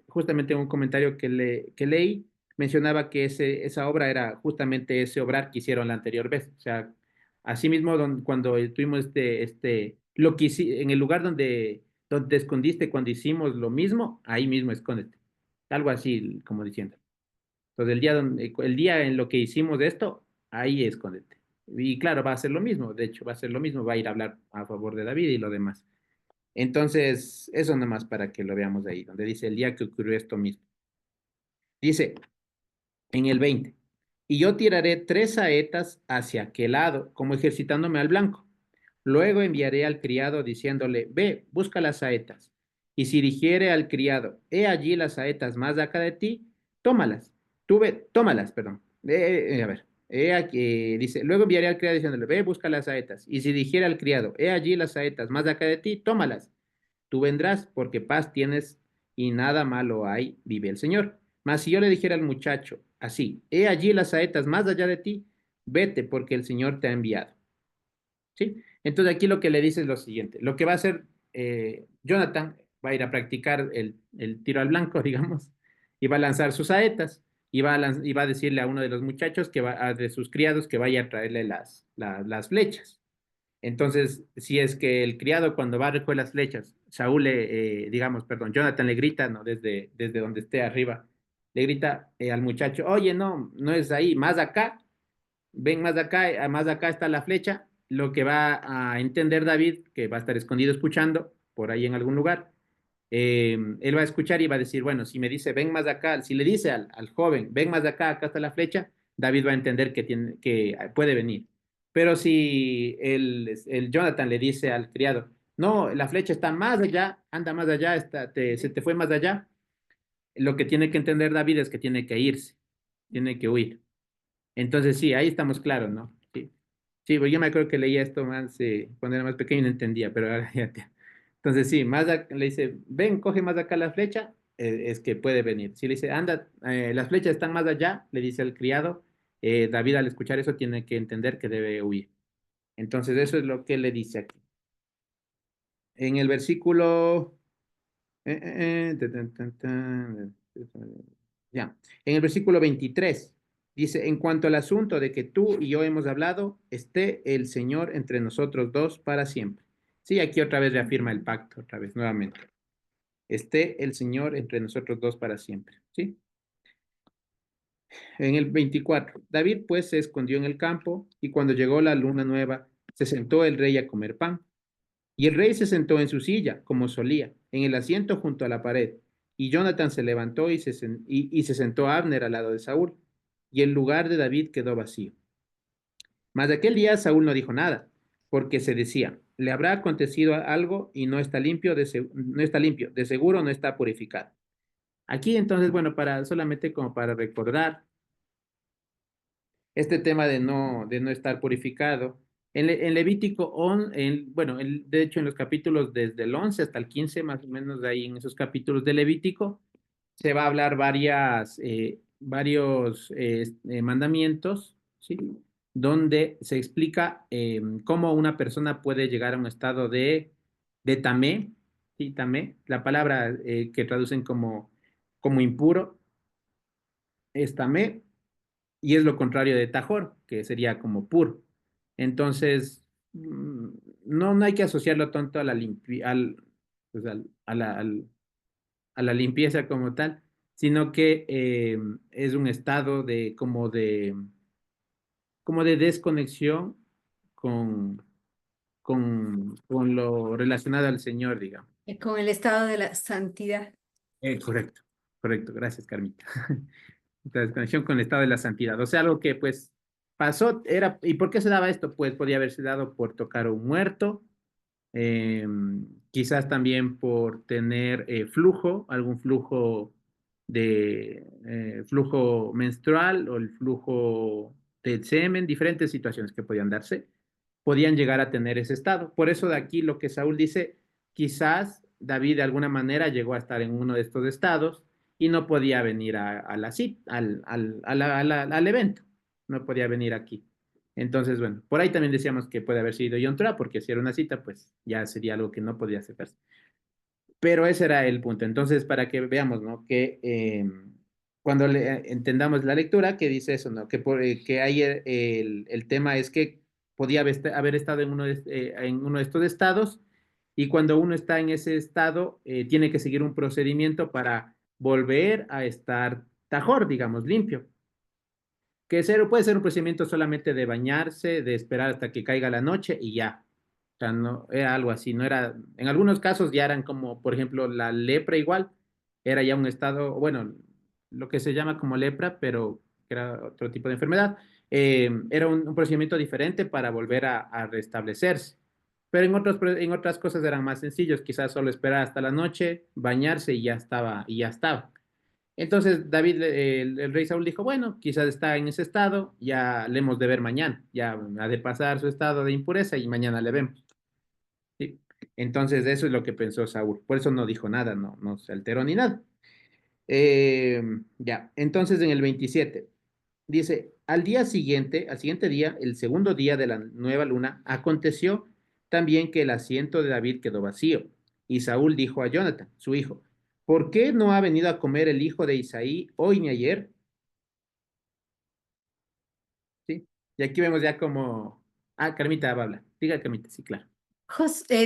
justamente en un comentario que leí, mencionaba que esa obra era justamente ese obrar que hicieron la anterior vez. O sea, asimismo, cuando tuvimos en el lugar donde te escondiste cuando hicimos lo mismo, ahí mismo escóndete. Algo así, como diciendo. Entonces, el día en lo que hicimos esto, ahí escóndete. Y claro, va a ser lo mismo, de hecho, va a ser lo mismo, va a ir a hablar a favor de David y lo demás. Entonces, eso nomás para que lo veamos ahí, donde dice el día que ocurrió esto mismo. Dice en el 20, y yo tiraré 3 saetas hacia aquel lado, como ejercitándome al blanco. Luego enviaré al criado diciéndole, ve, busca las saetas. Y si dijere al criado, he allí las saetas más de acá de ti, tómalas. Tómalas, perdón. A ver, he aquí, dice, luego enviaré al criado diciéndole, ve, busca las saetas. Y si dijere al criado, he allí las saetas más de acá de ti, tómalas. Tú vendrás, porque paz tienes y nada malo hay, vive el Señor. Mas si yo le dijera al muchacho, así, he allí las saetas más allá de ti, vete, porque el Señor te ha enviado. ¿Sí? Entonces aquí lo que le dice es lo siguiente, lo que va a hacer Jonathan va a ir a practicar el tiro al blanco, digamos, y va a lanzar sus saetas, y va a decirle a uno de los muchachos, de sus criados, que vaya a traerle las flechas. Entonces, si es que el criado cuando va a recoger las flechas, perdón, Jonathan le grita, ¿no? Desde donde esté arriba, le grita al muchacho, oye, no es ahí, más acá, ven más acá está la flecha, lo que va a entender David, que va a estar escondido escuchando por ahí en algún lugar, él va a escuchar y va a decir, bueno, si me dice, ven más acá, si le dice al joven, ven más acá, acá está la flecha, David va a entender que puede venir. Pero si el Jonathan le dice al criado, no, la flecha está más allá, anda más allá, se te fue más allá, lo que tiene que entender David es que tiene que irse, tiene que huir. Entonces, sí, ahí estamos claros, ¿no? Sí, sí, pues yo me acuerdo que leía esto más cuando era más pequeño y no entendía, pero ahora ya te... Entonces, sí, le dice, ven, coge más acá la flecha, es que puede venir. Si le dice, anda, las flechas están más allá, le dice al criado, David al escuchar eso tiene que entender que debe huir. Entonces, eso es lo que le dice aquí. En el versículo... Ya. En el versículo 23 dice, en cuanto al asunto de que tú y yo hemos hablado, esté el Señor entre nosotros dos para siempre. Sí, aquí otra vez reafirma el pacto, otra vez, nuevamente. Esté el Señor entre nosotros dos para siempre. ¿Sí? En el 24, David pues se escondió en el campo y cuando llegó la luna nueva, se sentó el rey a comer pan. Y el rey se sentó en su silla, como solía, en el asiento junto a la pared. Y Jonathan se levantó y se sentó Abner al lado de Saúl. Y el lugar de David quedó vacío. Mas de aquel día Saúl no dijo nada, porque se decía, le habrá acontecido algo y no está limpio, no está limpio, de seguro no está purificado. Aquí entonces, bueno, solamente como para recordar este tema de no estar purificado. En Levítico, de hecho en los capítulos desde el 11 hasta el 15, más o menos de ahí en esos capítulos de Levítico, se va a hablar varios mandamientos, ¿sí? Donde se explica cómo una persona puede llegar a un estado de tamé, ¿sí? Tamé, la palabra que traducen como impuro, es tamé, y es lo contrario de tajor, que sería como pur. Entonces, no hay que asociarlo tanto a la pues a la limpieza como tal, sino que es un estado como de desconexión con, con lo relacionado al Señor, digamos. Con el estado de la santidad. Correcto, gracias, Carmita. La desconexión con el estado de la santidad. O sea, algo que pues pasó, ¿y por qué se daba esto? Pues podía haberse dado por tocar a un muerto, eh, quizás también por tener algún flujo menstrual o el flujo del semen, diferentes situaciones que podían darse, podían llegar a tener ese estado. Por eso de aquí lo que Saúl dice, quizás David de alguna manera llegó a estar en uno de estos estados y no podía venir a la cita, al evento, no podía venir aquí. Entonces, bueno, por ahí también decíamos que puede haber sido John Tra, porque si era una cita, pues ya sería algo que no podía hacerse. Pero ese era el punto. Entonces, para que veamos, ¿no? Que cuando entendamos la lectura, que dice eso, ¿no? Que ahí el tema es que podía haber estado en uno de estos estados y cuando uno está en ese estado, tiene que seguir un procedimiento para volver a estar tajor, digamos, limpio. Puede ser un procedimiento solamente de bañarse, de esperar hasta que caiga la noche y ya. O sea, no era algo así, no era, en algunos casos ya eran como, por ejemplo, la lepra igual, era ya un estado, bueno, lo que se llama como lepra, pero que era otro tipo de enfermedad, era un procedimiento diferente para volver a restablecerse. Pero en otras cosas eran más sencillos, quizás solo esperar hasta la noche, bañarse y ya estaba, y ya estaba. Entonces David, el rey Saúl dijo, bueno, quizás está en ese estado, ya le hemos de ver mañana, ya ha de pasar su estado de impureza y mañana le vemos. ¿Sí? Entonces eso es lo que pensó Saúl, por eso no dijo nada, no se alteró ni nada. Ya, entonces en el 27 dice, al siguiente día, el segundo día de la nueva luna, aconteció también que el asiento de David quedó vacío. Y Saúl dijo a Jonathan, su hijo, ¿por qué no ha venido a comer el hijo de Isaí hoy ni ayer? ¿Sí? Y aquí vemos ya como... Ah, Carmita habla. Diga, Carmita, sí, claro.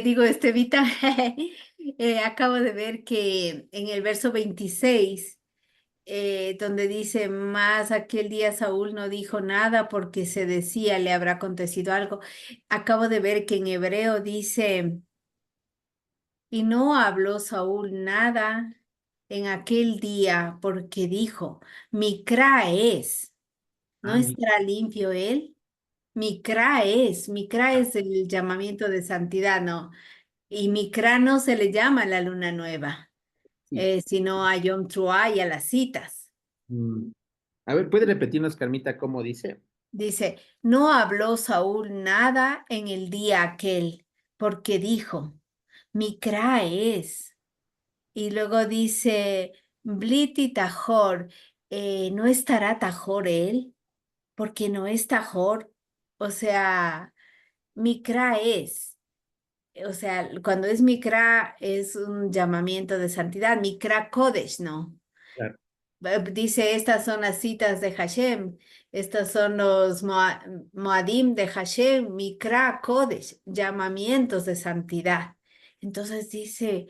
Digo, Estevita, acabo de ver que en el verso 26, donde dice, más aquel día Saúl no dijo nada porque se decía, le habrá acontecido algo. Acabo de ver que en hebreo dice, y no habló Saúl nada en aquel día porque dijo, Micra es, ¿no Ah, estará limpio él? Micra es el llamamiento de santidad, ¿no? Y Micra no se le llama a la luna nueva, sí. sino a Yom Teruah y a las citas. Mm. A ver, ¿puede repetirnos, Carmita, cómo dice? Dice, no habló Saúl nada en el día aquel, porque dijo, Micra es. Y luego dice, Bliti Tajor, ¿no estará Tajor él? Porque no es Tajor. O sea, Micra es. O sea, cuando es Mikra es un llamamiento de santidad, Mikra Kodesh, ¿no? Claro. Dice, estas son las citas de Hashem, estos son los Moadim de Hashem, Mikra Kodesh, llamamientos de santidad. Entonces dice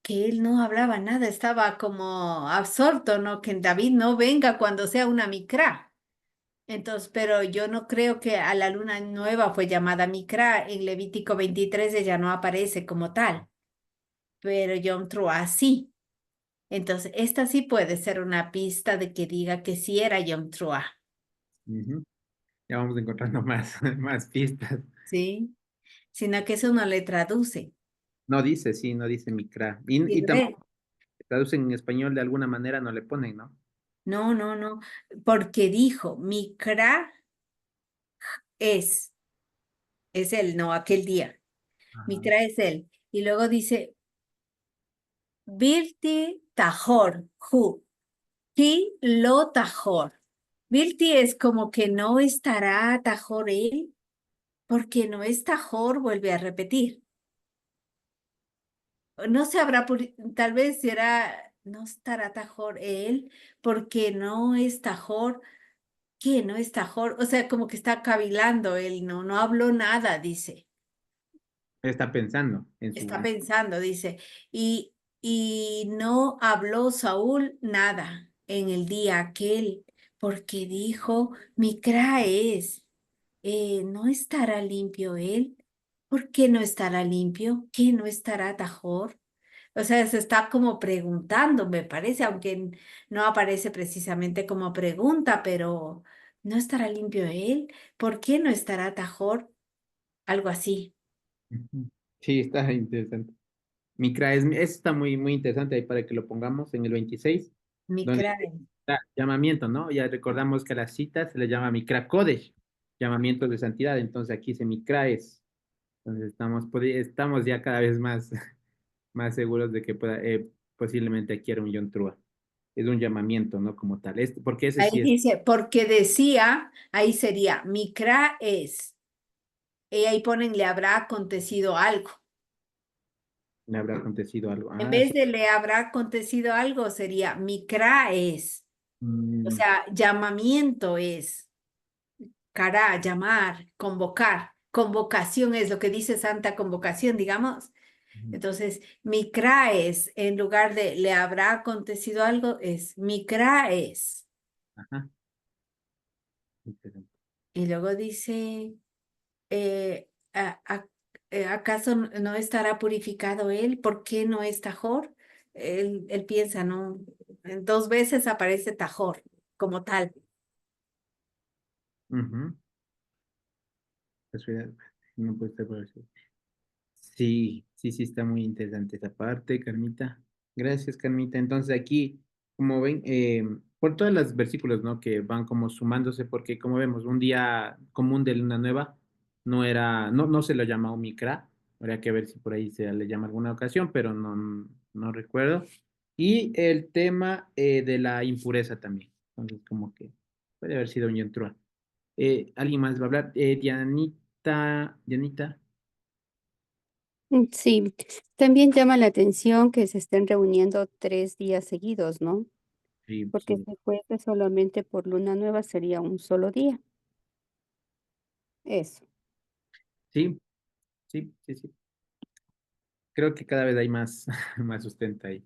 que él no hablaba nada, estaba como absorto, ¿no? Que David no venga cuando sea una Mikra. Entonces, pero yo no creo que a la luna nueva fue llamada Micra. En Levítico 23 ella no aparece como tal, pero Yom Teruah sí. Entonces, esta sí puede ser una pista de que diga que sí era Yom Teruah, Ujú. Ya vamos encontrando más, más pistas. ¿sí? Sino que eso no le traduce. No dice, sí, no dice Micra. Y Sirve. tampoco traducen en español de alguna manera, no le ponen, ¿no? No, no, no, porque dijo, Micra es él, no, aquel día. Ajá. Micra es él. Y luego dice, Birti Tahor, Hu. Sí, lo tajor. Vilti es como que no estará tajor él, porque no es tajor, vuelve a repetir. No se habrá, tal vez será, no estará tajor él, porque no es tajor. ¿Qué? No es tajor. O sea, como que está cavilando él, no habló nada, dice. Está pensando en Está su... pensando, dice, y no habló Saúl nada en el día aquel, porque dijo, Micra es, ¿no estará limpio él? ¿Por qué no estará limpio? ¿Qué no estará tajor? O sea, se está como preguntando, me parece, aunque no aparece precisamente como pregunta, pero ¿no estará limpio él? ¿Por qué no estará tajor? Algo así. Ujú. Sí, está interesante. Micra está muy interesante ahí para que lo pongamos en el 26 donde Micra. está llamamiento, ¿no? Ya recordamos que a las citas se le llama Micra Kodesh, llamamientos de santidad, entonces aquí se Micra es. Entonces estamos ya cada vez más, más seguros de que pueda, posiblemente adquiera un John Trua. Es un llamamiento, ¿no? Como tal. Porque ese Ahí sí es, dice, porque decía, ahí sería, Micra es. Y ahí ponen, le habrá acontecido algo. le habrá acontecido algo. En Ah, vez sí. de le habrá acontecido algo, sería Micra es. O Mm, sea, llamamiento es. Cara, llamar, convocar. Convocación es lo que dice Santa Convocación, digamos. ujú, Entonces, Micra es, en lugar de le habrá acontecido algo, es Micra es. ajá. Interesante. Y luego dice, eh, ¿acaso no estará purificado él? ¿Por qué no es Tajor? Él piensa, ¿no? Dos veces aparece Tajor como tal. Ujú. Casualidad, no puede estar por eso. Sí, sí, sí, está muy interesante esa parte, Carmita. Gracias, Carmita. Entonces aquí, como ven, por todos los versículos, ¿no? Que van como sumándose, porque como vemos, un día común de luna nueva no se lo llama Omicra. Habría que ver si por ahí se le llama alguna ocasión, pero no recuerdo. Y el tema de la impureza también. Entonces, como que puede haber sido un Yontrua. ¿Alguien más va a hablar? Dianita. Sí, también llama la atención que se estén reuniendo 3 días seguidos, ¿no? Sí, Porque sí, si fuese solamente por luna nueva sería un solo día. Eso. sí, sí, sí, sí. Creo que cada vez hay más, más sustento ahí.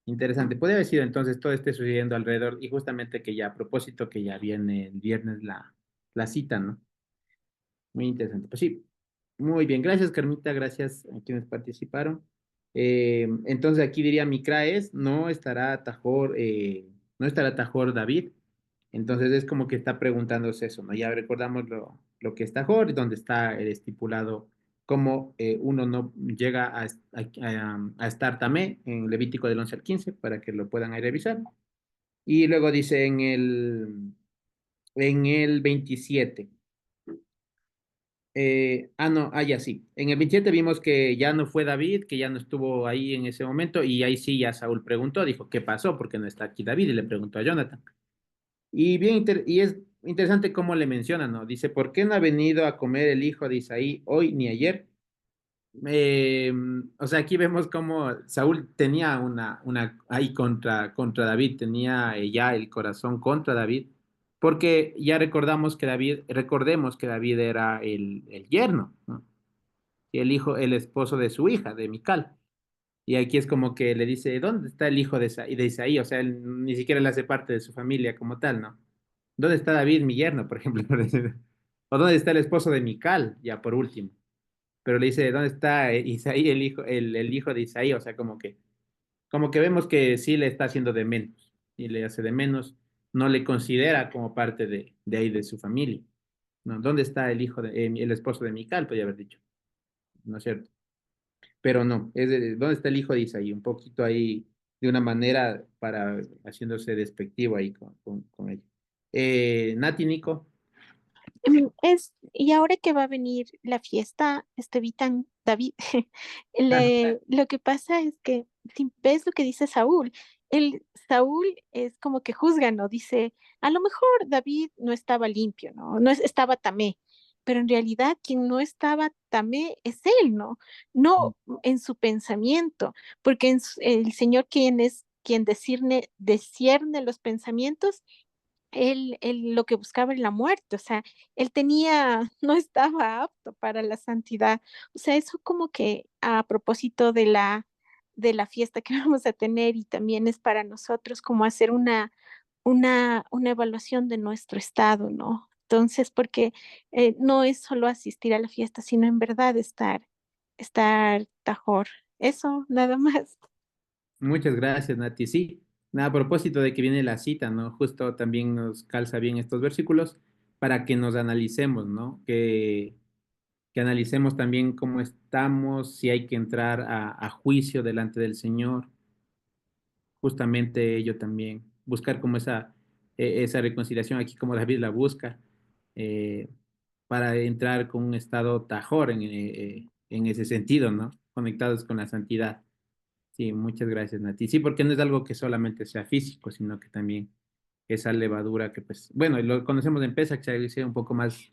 Interesante. Puede haber sido entonces todo esté sucediendo alrededor y justamente que ya a propósito que ya viene el viernes la cita, ¿no? Muy interesante. Pues sí, muy bien. Gracias, Carmita. Gracias a quienes participaron. Entonces aquí diría Micraes, no estará Tajor David. Entonces es como que está preguntándose eso, ¿no? Ya recordamos lo que es Tajor, donde está el estipulado cómo uno no llega a estar tamé en Levítico del 11 al 15 para que lo puedan ahí revisar. Y luego dice en el 27. No, ya sí. En el 27 vimos que ya no fue David, que ya no estuvo ahí en ese momento, y ahí sí ya Saúl preguntó, dijo, ¿qué pasó? Porque no está aquí David, y le preguntó a Jonathan. Y es interesante cómo le menciona, ¿no? Dice, ¿por qué no ha venido a comer el hijo de Isaí hoy ni ayer? Eh, o sea, aquí vemos cómo Saúl tenía ahí contra David, tenía ya el corazón contra David, porque ya recordemos que David era el yerno, ¿no? Y el esposo de su hija, de Mical. Y aquí es como que le dice, ¿dónde está el hijo de Isaí? O sea, él ni siquiera le hace parte de su familia como tal, ¿no? ¿Dónde está David, mi yerno, por ejemplo? ¿O dónde está el esposo de Mical? Ya por último. Pero le dice, ¿dónde está Isaí, el hijo de Isaí? O sea, como que vemos que sí le está haciendo de menos. Y le hace de menos, no le considera como parte de ahí de su familia. ¿No? ¿Dónde está el esposo de Mical? Podría haber dicho, ¿no es cierto? Pero no, ¿dónde está el hijo de Isaí? Un poquito ahí, de una manera para haciéndose despectivo ahí con ella. Nati, Nico. Y ahora que va a venir la fiesta, Estevitan, David, Claro. lo que pasa es que si ves lo que dice Saúl, Saúl es como que juzga, ¿no? Dice, a lo mejor David no estaba limpio, ¿no? Estaba tamé, pero en realidad quien no estaba tamé es él, ¿no? No en su pensamiento, porque el Señor quien discierne los pensamientos, él lo que buscaba era la muerte, o sea, no estaba apto para la santidad. O sea, eso como que a propósito de la fiesta que vamos a tener y también es para nosotros como hacer una evaluación de nuestro estado, ¿no? Entonces, porque no es solo asistir a la fiesta, sino en verdad estar tajor. Eso, nada más. Muchas gracias, Nati. Sí, a propósito de que viene la cita, ¿no? Justo también nos calza bien estos versículos para que nos analicemos, ¿no? Que analicemos también cómo estamos, si hay que entrar a juicio delante del Señor, justamente ello también, buscar como esa reconciliación aquí como David la busca, eh, para entrar con un estado tajor en ese sentido, ¿no? conectados con la santidad. Sí, muchas gracias, Nati. Sí, porque no es algo que solamente sea físico, sino que también esa levadura que, pues, bueno, lo conocemos en Pesach, que sea un poco más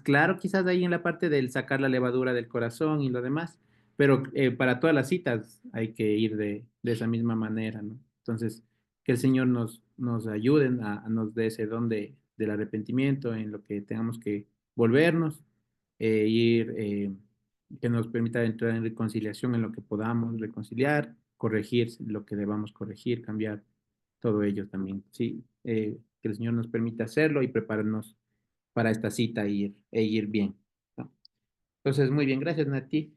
claro quizás ahí en la parte del sacar la levadura del corazón y lo demás, pero para todas las citas hay que ir de esa misma manera, ¿no? Entonces, que el Señor nos ayude nos dé ese don del arrepentimiento en lo que tengamos que volvernos, que nos permita entrar en reconciliación en lo que podamos reconciliar, corregir lo que debamos corregir, cambiar todo ello también, sí, que el Señor nos permita hacerlo y prepararnos para esta cita ir bien, ¿no? Entonces, muy bien, gracias, Nati.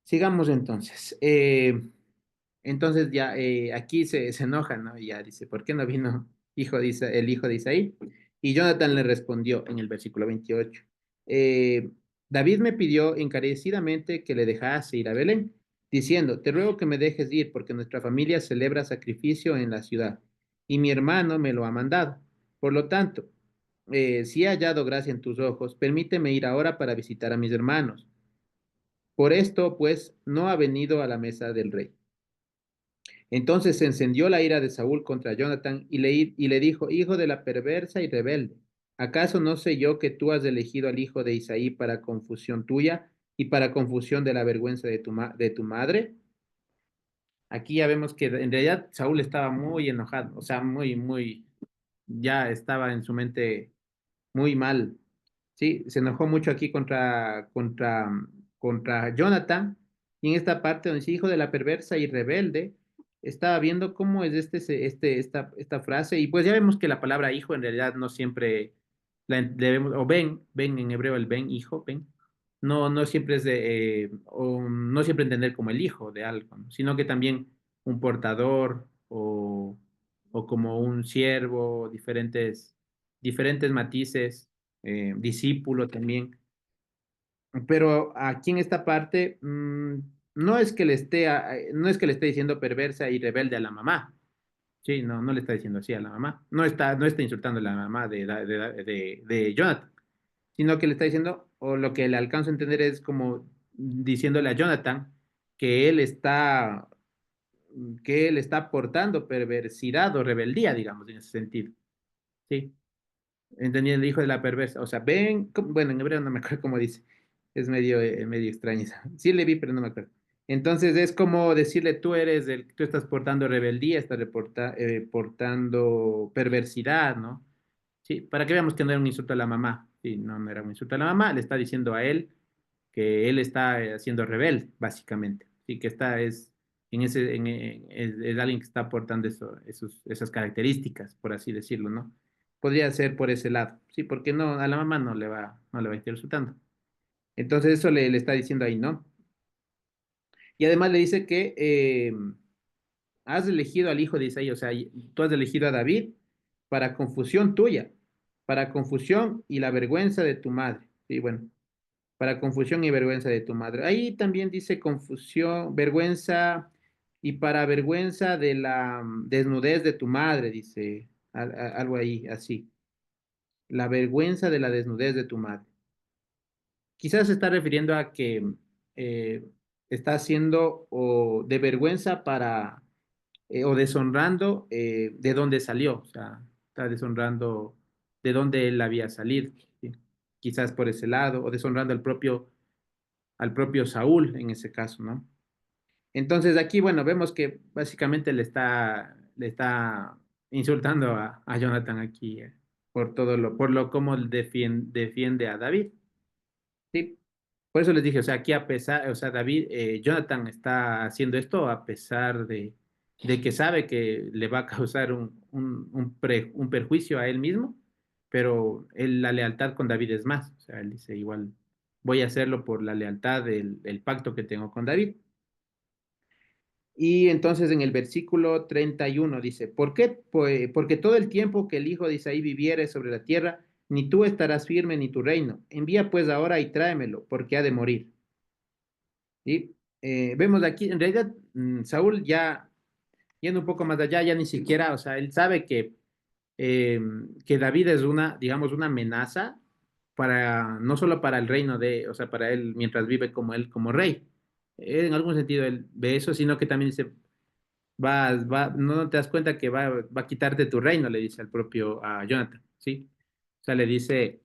Sigamos entonces. Entonces ya aquí se enoja, ¿no? Y ya dice, ¿por qué no vino el hijo de Isaí? Y Jonathan le respondió en el versículo 28. eh, David me pidió encarecidamente que le dejase ir a Belén, diciendo, te ruego que me dejes ir porque nuestra familia celebra sacrificio en la ciudad y mi hermano me lo ha mandado. Por lo tanto, si he hallado gracia en tus ojos, permíteme ir ahora para visitar a mis hermanos. Por esto, pues, no ha venido a la mesa del rey. Entonces se encendió la ira de Saúl contra Jonathan y le dijo, hijo de la perversa y rebelde, ¿acaso no sé yo que tú has elegido al hijo de Isaí para confusión tuya y para confusión de la vergüenza de tu madre? Aquí ya vemos que en realidad Saúl estaba muy enojado, o sea, ya estaba en su mente muy mal. Sí, se enojó mucho aquí contra Jonathan. Y en esta parte donde dice hijo de la perversa y rebelde, estaba viendo cómo es esta frase. Y pues ya vemos que la palabra hijo en realidad no siempre debemos, o ven en hebreo el ven, hijo, ven. No siempre o no siempre entender como el hijo de algo, ¿no? Sino que también un portador o como un siervo, diferentes matices, discípulo también. Pero aquí en esta parte no es que le esté diciendo perversa y rebelde a la mamá. Sí, no le está diciendo así a la mamá. No está insultando a la mamá de Jonathan, sino que le está diciendo, o lo que le alcanzo a entender es como diciéndole a Jonathan que él está aportando perversidad o rebeldía, digamos, en ese sentido. Sí. Entendí el hijo de la perversa. O sea, bueno, en hebreo no me acuerdo cómo dice. Es medio extraño. Sí le vi, pero no me acuerdo. Entonces es como decirle, tú estás portando rebeldía, estás portando perversidad, ¿no? Sí, para que veamos que no era un insulto a la mamá. Sí, no era un insulto a la mamá, le está diciendo a él que él está siendo rebelde, básicamente. Sí, que es alguien que está aportando esas características, por así decirlo, ¿no? Podría ser por ese lado, sí, porque no, a la mamá no le va a estar resultando. Entonces eso le está diciendo ahí, ¿no? Y además le dice que has elegido al hijo de Isaí, o sea, tú has elegido a David para confusión tuya, para confusión y la vergüenza de tu madre. Sí, bueno, para confusión y vergüenza de tu madre. Ahí también dice confusión, vergüenza y para vergüenza de la desnudez de tu madre, dice algo ahí así. La vergüenza de la desnudez de tu madre. Quizás se está refiriendo a que eh, está haciendo o de vergüenza o deshonrando de dónde salió, o sea, está deshonrando de dónde él había salido, ¿sí? Quizás por ese lado, o deshonrando al propio Saúl en ese caso, ¿no? Entonces aquí, bueno, vemos que básicamente le está insultando a Jonathan aquí por lo cómo defiende a David. Sí, por eso les dije, o sea, aquí o sea, Jonathan está haciendo esto a pesar de que sabe que le va a causar un perjuicio a él mismo, pero la lealtad con David es más. O sea, él dice, igual voy a hacerlo por la lealtad del pacto que tengo con David. Y entonces en el versículo 31 dice, ¿por qué? Pues, porque todo el tiempo que el hijo de Isaí viviere sobre la tierra, ni tú estarás firme ni tu reino. Envía pues ahora y tráemelo, porque ha de morir. Y vemos aquí, en realidad, Saúl ya, yendo un poco más allá, ya ni siquiera, o sea, él sabe que David es digamos, una amenaza no solo para el reino o sea, para él mientras vive como él, como rey. En algún sentido él ve eso, sino que también dice, no te das cuenta que va a quitarte tu reino, le dice al propio a Jonathan, ¿sí? O sea, le dice,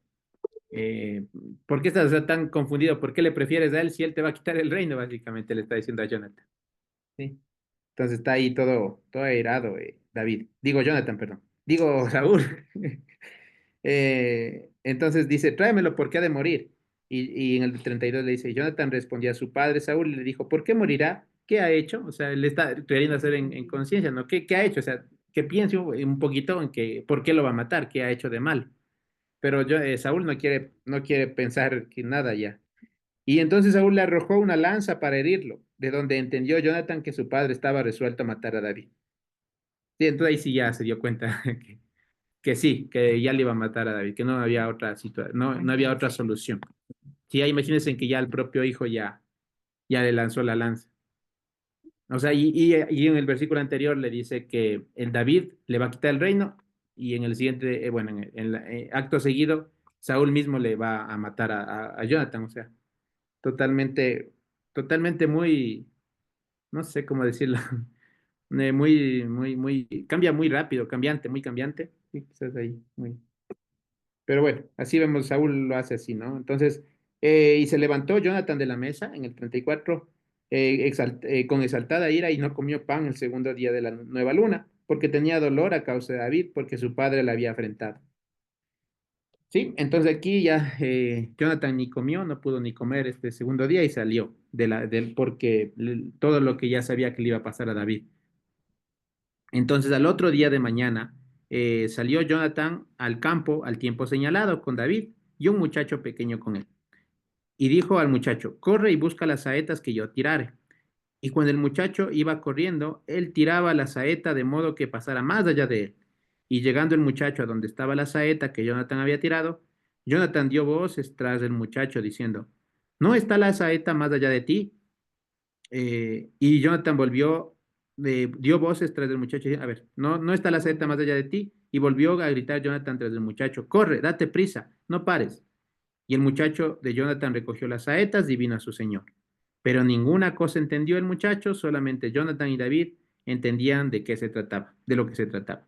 eh, ¿por qué estás tan confundido? ¿Por qué le prefieres a él si él te va a quitar el reino? Básicamente le está diciendo a Jonathan, ¿sí? Entonces está ahí todo airado, David. Digo Jonathan, perdón. Digo Saúl. Entonces dice, tráemelo porque ha de morir. Y en el 32 le dice, Jonathan respondió a su padre Saúl y le dijo, ¿por qué morirá? ¿Qué ha hecho? O sea, él está queriendo hacer en conciencia, ¿no? ¿Qué ha hecho? O sea, que piense un poquito en que, ¿por qué lo va a matar? ¿Qué ha hecho de mal? Pero Saúl no quiere pensar que nada ya. Y entonces Saúl le arrojó una lanza para herirlo, de donde entendió Jonathan que su padre estaba resuelto a matar a David. Sí, entonces ahí sí ya se dio cuenta que sí, que ya le iba a matar a David, que no había otra situación, no había otra solución. Sí, ya imagínense que ya el propio hijo ya le lanzó la lanza. O sea, y en el versículo anterior le dice que el David le va a quitar el reino y en el siguiente, bueno, acto seguido, Saúl mismo le va a matar a Jonathan. O sea, totalmente muy, no sé cómo decirlo, cambia muy rápido, muy cambiante. Sí, quizás ahí, muy. Pero bueno, así vemos, Saúl lo hace así, ¿no? Entonces, y se levantó Jonathan de la mesa en el 34, con exaltada ira y no comió pan el segundo día de la nueva luna, porque tenía dolor a causa de David, porque su padre le había afrentado. Sí, entonces aquí ya Jonathan ni comió, no pudo ni comer este segundo día y salió porque todo lo que ya sabía que le iba a pasar a David. Entonces al otro día de mañana salió Jonathan al campo al tiempo señalado con David y un muchacho pequeño con él. Y dijo al muchacho, corre y busca las saetas que yo tirare. Y cuando el muchacho iba corriendo, él tiraba la saeta de modo que pasara más allá de él. Y llegando el muchacho a donde estaba la saeta que Jonathan había tirado, Jonathan dio voces tras del muchacho diciendo, ¿no está la saeta más allá de ti? Y Jonathan dio voces tras del muchacho, a ver, no está la saeta más allá de ti, y volvió a gritar Jonathan tras del muchacho, corre, date prisa, no pares. Y el muchacho de Jonathan recogió las saetas y vino a su señor. Pero ninguna cosa entendió el muchacho, solamente Jonathan y David entendían de qué se trataba, de lo que se trataba.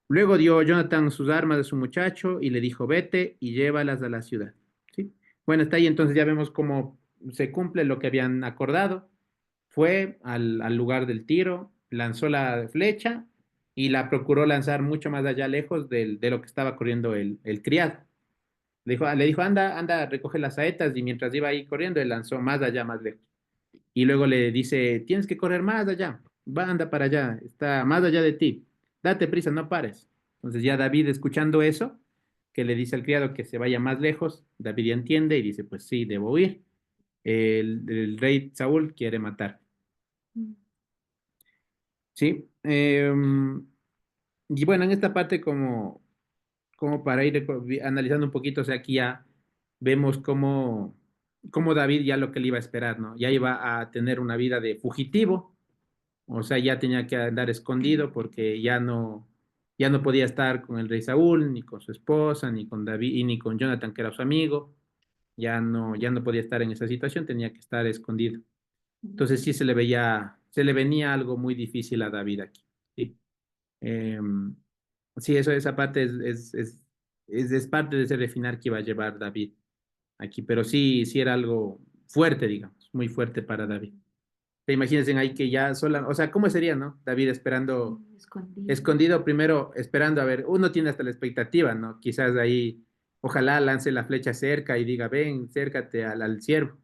Luego dio Jonathan sus armas a su muchacho y le dijo, vete y llévalas a la ciudad. ¿Sí? Bueno, está ahí, entonces ya vemos cómo se cumple lo que habían acordado. Fue al lugar del tiro, lanzó la flecha y la procuró lanzar mucho más allá, lejos de lo que estaba corriendo el criado. Le dijo, anda, recoge las saetas, y mientras iba ahí corriendo, él lanzó más allá, más lejos. Y luego le dice, tienes que correr más allá, anda para allá, está más allá de ti, date prisa, no pares. Entonces ya David, escuchando eso, que le dice al criado que se vaya más lejos, David ya entiende y dice, pues sí, debo ir. El rey Saúl quiere matar. ¿Sí? Y bueno, en esta parte como para ir analizando un poquito, o sea, aquí ya vemos cómo David ya lo que le iba a esperar, ¿no? Ya iba a tener una vida de fugitivo, o sea, ya tenía que andar escondido porque ya no podía estar con el rey Saúl, ni con su esposa, ni con David, y ni con Jonathan, que era su amigo. Ya no podía estar en esa situación, tenía que estar escondido. Entonces sí se le venía algo muy difícil a David aquí. ¿Sí? Em, sí, esa parte es parte de ese refinar que iba a llevar David aquí, pero sí era algo fuerte, digamos, muy fuerte para David. Te imagínense ahí que ya sola, o sea, ¿cómo sería, no? David esperando, escondido primero, esperando, a ver, uno tiene hasta la expectativa, ¿no? Quizás ahí, ojalá lance la flecha cerca y diga, ven, cércate al ciervo.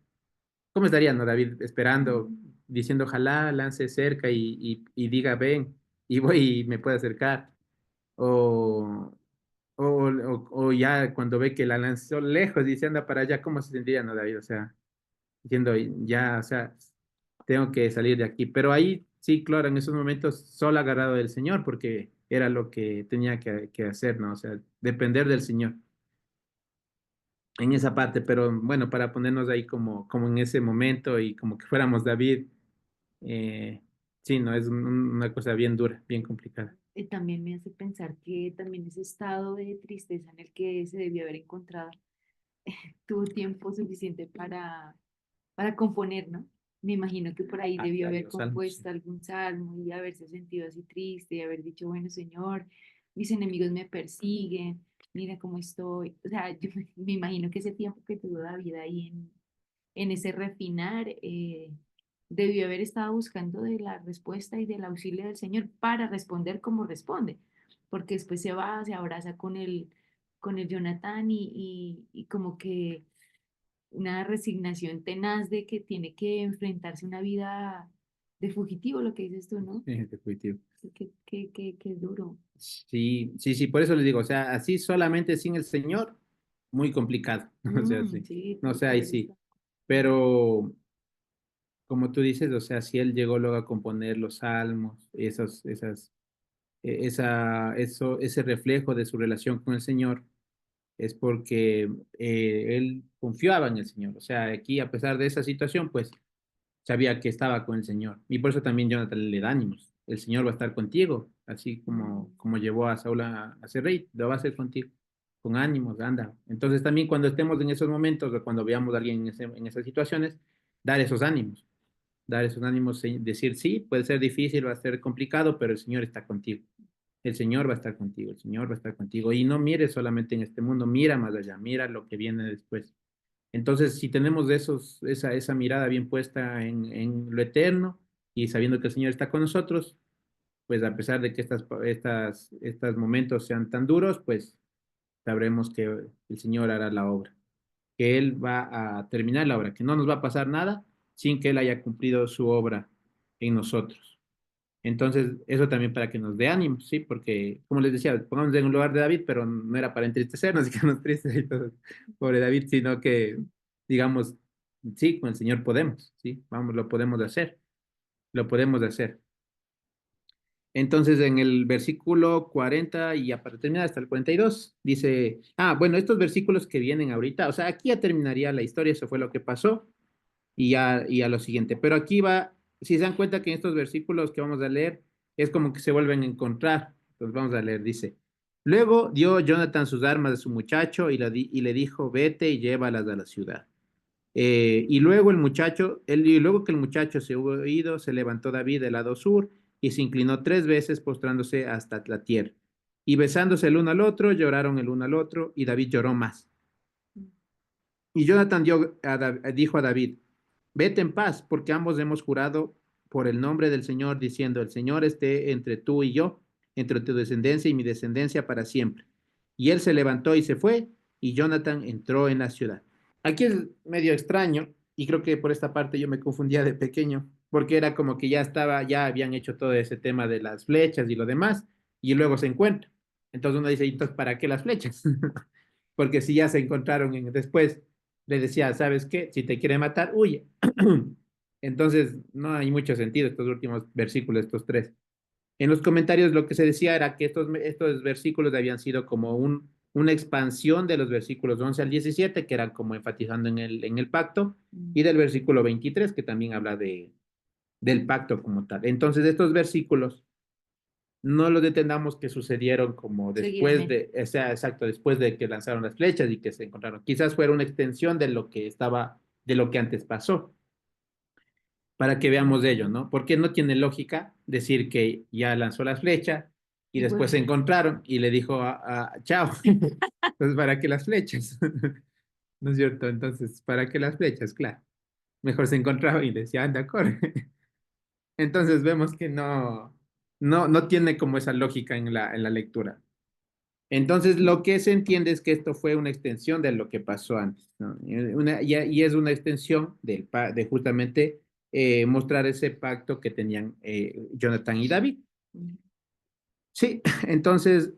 ¿Cómo estaría, no, David, esperando, diciendo, ojalá lance cerca y diga, ven, y voy y me puedo acercar? O, o ya cuando ve que la lanzó lejos, dice, anda para allá, ¿cómo se sentiría, no, David? O sea, diciendo, ya, o sea, tengo que salir de aquí. Pero ahí, sí, claro, en esos momentos, solo agarrado del Señor, porque era lo que tenía que hacer, ¿no? O sea, depender del Señor en esa parte. Pero bueno, para ponernos ahí como en ese momento y como que fuéramos David, sí, no, es una cosa bien dura, bien complicada. también me hace pensar que también ese estado de tristeza en el que se debió haber encontrado tuvo tiempo suficiente para componer, ¿no? Me imagino que por ahí debió haber Los salmos, sí. compuesto algún salmo y haberse sentido así triste y haber dicho, bueno, Señor, mis enemigos me persiguen, mira cómo estoy. O sea, yo me imagino que ese tiempo que tuvo David ahí en ese refinar, debió haber estado buscando de la respuesta y del auxilio del Señor para responder como responde, porque después se va, se abraza con el Jonathan y como que una resignación tenaz de que tiene que enfrentarse a una vida de fugitivo, lo que dices tú, ¿no? Sí, definitivo. Qué duro. Sí, sí, sí, por eso les digo, o sea, así solamente sin el Señor, muy complicado. O sea, sí. Sí, No tuvo sé, que ahí haber sí. estado. Pero como tú dices, o sea, si él llegó luego a componer los salmos, ese reflejo de su relación con el Señor, es porque él confiaba en el Señor. O sea, aquí, a pesar de esa situación, pues sabía que estaba con el Señor. Y por eso también Jonathan le da ánimos. El Señor va a estar contigo, así como llevó a Saúl a ser rey, lo va a hacer contigo, con ánimos, anda. Entonces también cuando estemos en esos momentos o cuando veamos a alguien en esas situaciones, dar esos ánimos, decir, sí, puede ser difícil, va a ser complicado, pero el Señor está contigo. El Señor va a estar contigo, el Señor va a estar contigo. Y no mires solamente en este mundo, mira más allá, mira lo que viene después. Entonces, si tenemos esa mirada bien puesta en lo eterno y sabiendo que el Señor está con nosotros, pues a pesar de que estos momentos sean tan duros, pues sabremos que el Señor hará la obra, que Él va a terminar la obra, que no nos va a pasar nada sin que Él haya cumplido su obra en nosotros. Entonces, eso también para que nos dé ánimo, ¿sí? Porque, como les decía, pongamos en un lugar de David, pero no era para entristecernos y quedarnos tristes y todo, pobre David, sino que, digamos, sí, con el Señor podemos, ¿sí? Vamos, lo podemos hacer. Entonces, en el versículo 40 y para terminar hasta el 42, dice, bueno, estos versículos que vienen ahorita, o sea, aquí ya terminaría la historia, eso fue lo que pasó, y a lo siguiente. Pero aquí va, si se dan cuenta que en estos versículos que vamos a leer, es como que se vuelven a encontrar. Entonces vamos a leer, dice, luego dio Jonathan sus armas a su muchacho y le dijo, vete y llévalas a la ciudad. Y luego y luego que el muchacho se hubo ido, se levantó David del lado sur y se inclinó 3 veces postrándose hasta la tierra. Y besándose el uno al otro, lloraron el uno al otro, y David lloró más. Y Jonathan dijo a David, vete en paz, porque ambos hemos jurado por el nombre del Señor, diciendo, el Señor esté entre tú y yo, entre tu descendencia y mi descendencia para siempre. Y él se levantó y se fue, y Jonathan entró en la ciudad. Aquí es medio extraño, y creo que por esta parte yo me confundía de pequeño, porque era como que ya habían hecho todo ese tema de las flechas y lo demás, y luego se encuentran. Entonces uno dice, entonces, ¿para qué las flechas? Porque si ya se encontraron después le decía, ¿sabes qué? Si te quiere matar, huye. Entonces, no hay mucho sentido estos últimos versículos, estos tres. En los comentarios lo que se decía era que estos versículos habían sido como una expansión de los versículos 11 al 17, que eran como enfatizando en el pacto, y del versículo 23, que también habla del pacto como tal. Entonces, estos versículos no lo detendamos que sucedieron como Seguidamente. o sea, exacto, después de que lanzaron las flechas y que se encontraron. Quizás fuera una extensión de lo que antes pasó, para que veamos de ello, ¿no? Porque no tiene lógica decir que ya lanzó las flechas y Y después se encontraron y le dijo chao. Entonces, ¿para qué las flechas? ¿No es cierto? Entonces, ¿para qué las flechas? Claro. Mejor se encontraba y le decía, anda, corre. Entonces vemos que no tiene como esa lógica en la lectura. Entonces, lo que se entiende es que esto fue una extensión de lo que pasó antes, ¿no? Y es una extensión de justamente mostrar ese pacto que tenían Jonathan y David. Sí, entonces,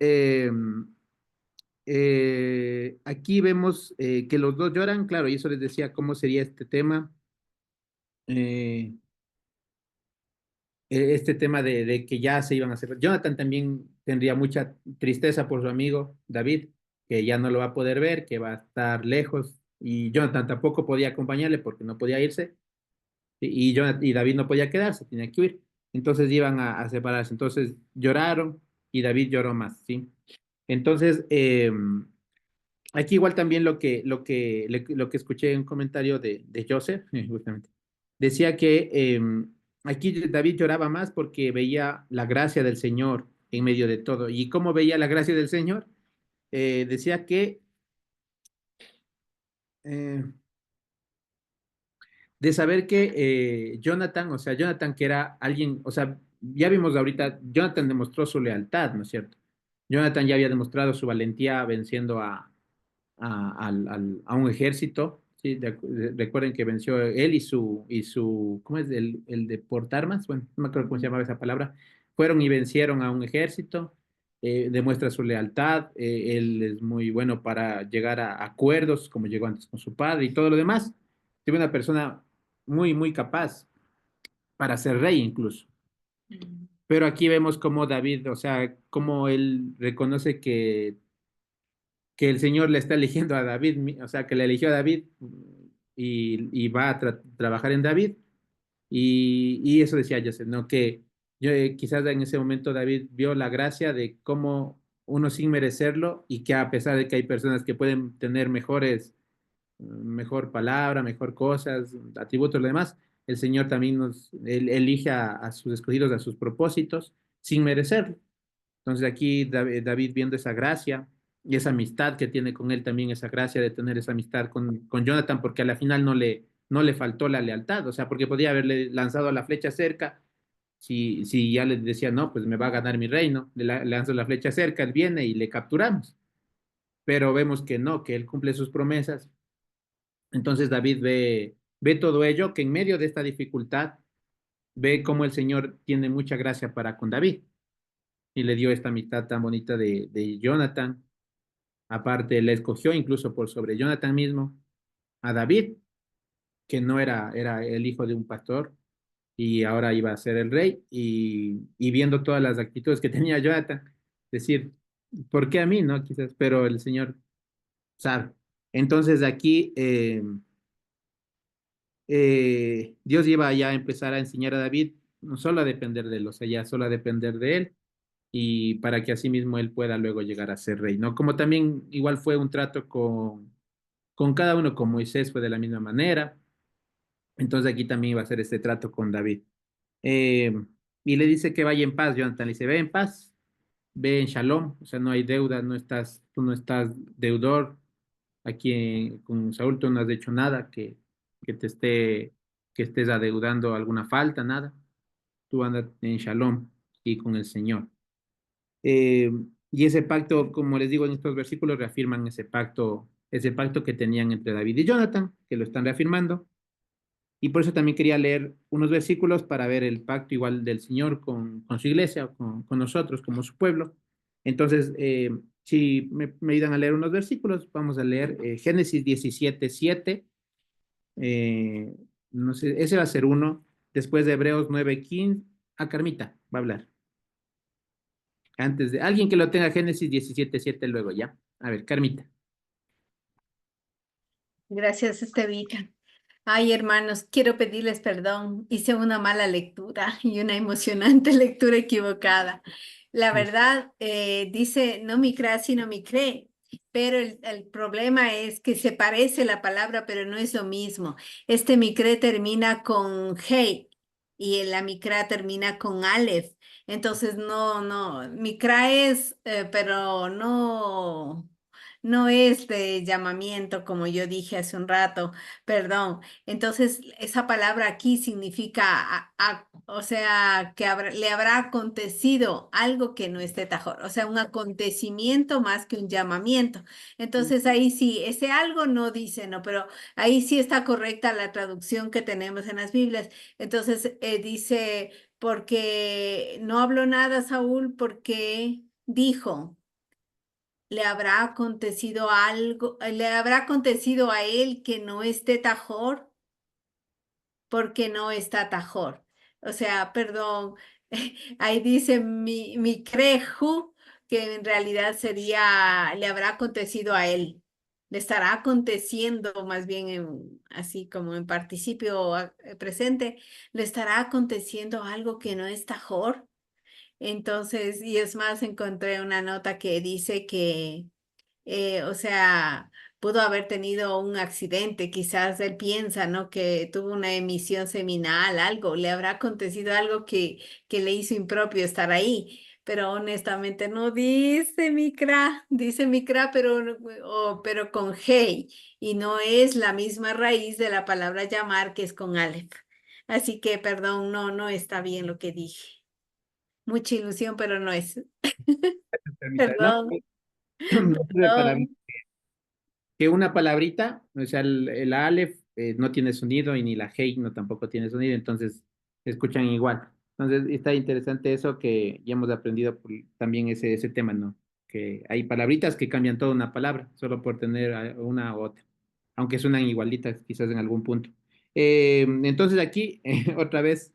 aquí vemos que los dos lloran, claro, y eso les decía cómo sería este tema. Eh, este tema de que ya se iban a hacer. Jonathan también tendría mucha tristeza por su amigo David, que ya no lo va a poder ver, que va a estar lejos, y Jonathan tampoco podía acompañarle porque no podía irse, y David no podía quedarse, tenía que huir. Entonces iban a separarse. Entonces lloraron, y David lloró más, ¿sí? Entonces, aquí igual también lo que escuché en un comentario de Joseph, justamente, decía que aquí David lloraba más porque veía la gracia del Señor en medio de todo. ¿Y cómo veía la gracia del Señor? Decía que eh, de saber que Jonathan, o sea, Jonathan que era alguien, o sea, ya vimos ahorita, Jonathan demostró su lealtad, ¿no es cierto? Jonathan ya había demostrado su valentía venciendo a un ejército, ¿sí? Recuerden que venció él ¿cómo es? El de portarmas, bueno, no me acuerdo cómo se llamaba esa palabra, fueron y vencieron a un ejército, demuestra su lealtad, él es muy bueno para llegar a acuerdos, como llegó antes con su padre y todo lo demás. Tiene una persona muy, muy capaz para ser rey incluso. Pero aquí vemos cómo David, o sea, cómo él reconoce que el Señor le está eligiendo a David, o sea, que le eligió a David y va a trabajar en David. Y eso decía Joseph, ¿no? Que yo, quizás en ese momento David vio la gracia de cómo uno sin merecerlo y que a pesar de que hay personas que pueden tener mejor palabra, mejor cosas, atributos, lo demás, el Señor también él elige a sus escogidos, a sus propósitos, sin merecerlo. Entonces aquí David viendo esa gracia y esa amistad que tiene con él también, esa gracia de tener esa amistad con Jonathan, porque a la final no le faltó la lealtad, o sea, porque podía haberle lanzado la flecha cerca, si ya le decía, no, pues me va a ganar mi reino, le lanzo la flecha cerca, él viene y le capturamos, pero vemos que no, que él cumple sus promesas. Entonces David ve todo ello, que en medio de esta dificultad, ve cómo el Señor tiene mucha gracia para con David y le dio esta amistad tan bonita de Jonathan. Aparte, le escogió incluso por sobre Jonathan mismo a David, que no era el hijo de un pastor y ahora iba a ser el rey. Y viendo todas las actitudes que tenía Jonathan, decir, ¿por qué a mí? No, quizás, pero el Señor sabe. Entonces aquí Dios iba ya a empezar a enseñar a David no solo a depender de él, o sea, ya solo a depender de él y para que así mismo él pueda luego llegar a ser rey, ¿no? Como también igual fue un trato con cada uno, con Moisés fue de la misma manera, entonces aquí también iba a ser este trato con David. Eh, y le dice que vaya en paz, Jonathan, le dice, ve en paz, ve en shalom, o sea, no hay deuda, tú no estás deudor, aquí con Saúl tú no has hecho nada que te esté, que estés adeudando alguna falta, nada, tú andas en shalom y con el Señor. Eh, y ese pacto, como les digo en estos versículos, reafirman ese pacto que tenían entre David y Jonathan, que lo están reafirmando. Y por eso también quería leer unos versículos para ver el pacto igual del Señor con su iglesia, con nosotros, como su pueblo. Entonces, si me ayudan a leer unos versículos, vamos a leer Génesis 17:7. eh, no sé, ese va a ser uno. Después de Hebreos 9:15. A Carmita va a hablar. Antes de alguien que lo tenga Génesis 17:7 luego ya. A ver, Carmita. Gracias, Estevita. Ay, hermanos, quiero pedirles perdón. Hice una mala lectura y una emocionante lectura equivocada. La verdad, dice, no mi crea, sino mi cree. Pero el problema es que se parece la palabra, pero no es lo mismo. Este micré termina con hey y la micra termina con aleph. Entonces, no, micra es, pero no es de llamamiento, como yo dije hace un rato, perdón. Entonces, esa palabra aquí significa, o sea, que le habrá acontecido algo que no esté tajor, o sea, un acontecimiento más que un llamamiento. Entonces, ahí sí, ese algo no dice, no, pero ahí sí está correcta la traducción que tenemos en las Biblias. Entonces, dice, porque no habló nada Saúl porque dijo le habrá acontecido algo, le habrá acontecido a él que no esté tajor, porque no está tajor. O sea, perdón, ahí dice mi creju, que en realidad sería, le habrá acontecido a él. Le estará aconteciendo, más bien así como en participio presente, le estará aconteciendo algo que no es tajor. Entonces, y es más, encontré una nota que dice que, o sea, pudo haber tenido un accidente, quizás él piensa, ¿no? Que tuvo una emisión seminal, algo, le habrá acontecido algo que le hizo impropio estar ahí. Pero honestamente no dice Micra, pero, pero con Hey, y no es la misma raíz de la palabra llamar que es con Aleph. Así que, perdón, no está bien lo que dije. Mucha ilusión, pero no es. Permítame, no, Perdón, sirve para perdón. que una palabrita, o sea, el Aleph no tiene sonido y ni la Hey no tampoco tiene sonido, entonces se escuchan igual. Entonces está interesante eso que ya hemos aprendido también ese tema, ¿no? Que hay palabritas que cambian toda una palabra, solo por tener una u otra, aunque suenan igualitas quizás en algún punto. Entonces aquí, otra vez,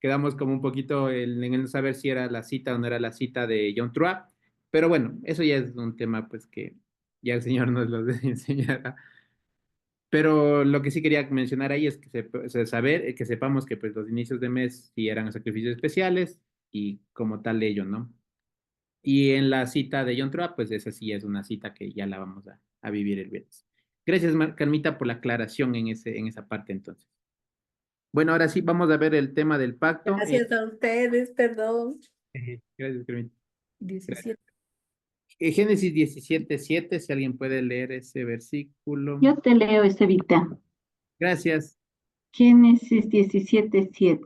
quedamos como un poquito en el no saber si era la cita o no era la cita de John Trua, pero bueno, eso ya es un tema pues que ya el Señor nos lo enseñará. Pero lo que sí quería mencionar ahí es que saber, que sepamos que pues los inicios de mes sí eran sacrificios especiales y como tal ello, ¿no? Y en la cita de John Trua, pues esa sí es una cita que ya la vamos a vivir el viernes. Gracias, Carmita, por la aclaración en esa parte entonces. Bueno, ahora sí vamos a ver el tema del pacto. Gracias a ustedes, perdón. Gracias, Carmita. 17. Génesis 17:7, si alguien puede leer ese versículo. Yo te leo, Estevita. Gracias. Génesis 17:7.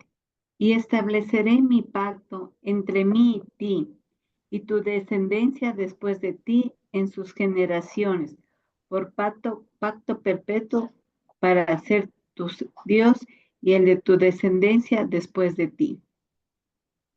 Y estableceré mi pacto entre mí y ti, y tu descendencia después de ti en sus generaciones, por pacto perpetuo para ser tu Dios y el de tu descendencia después de ti.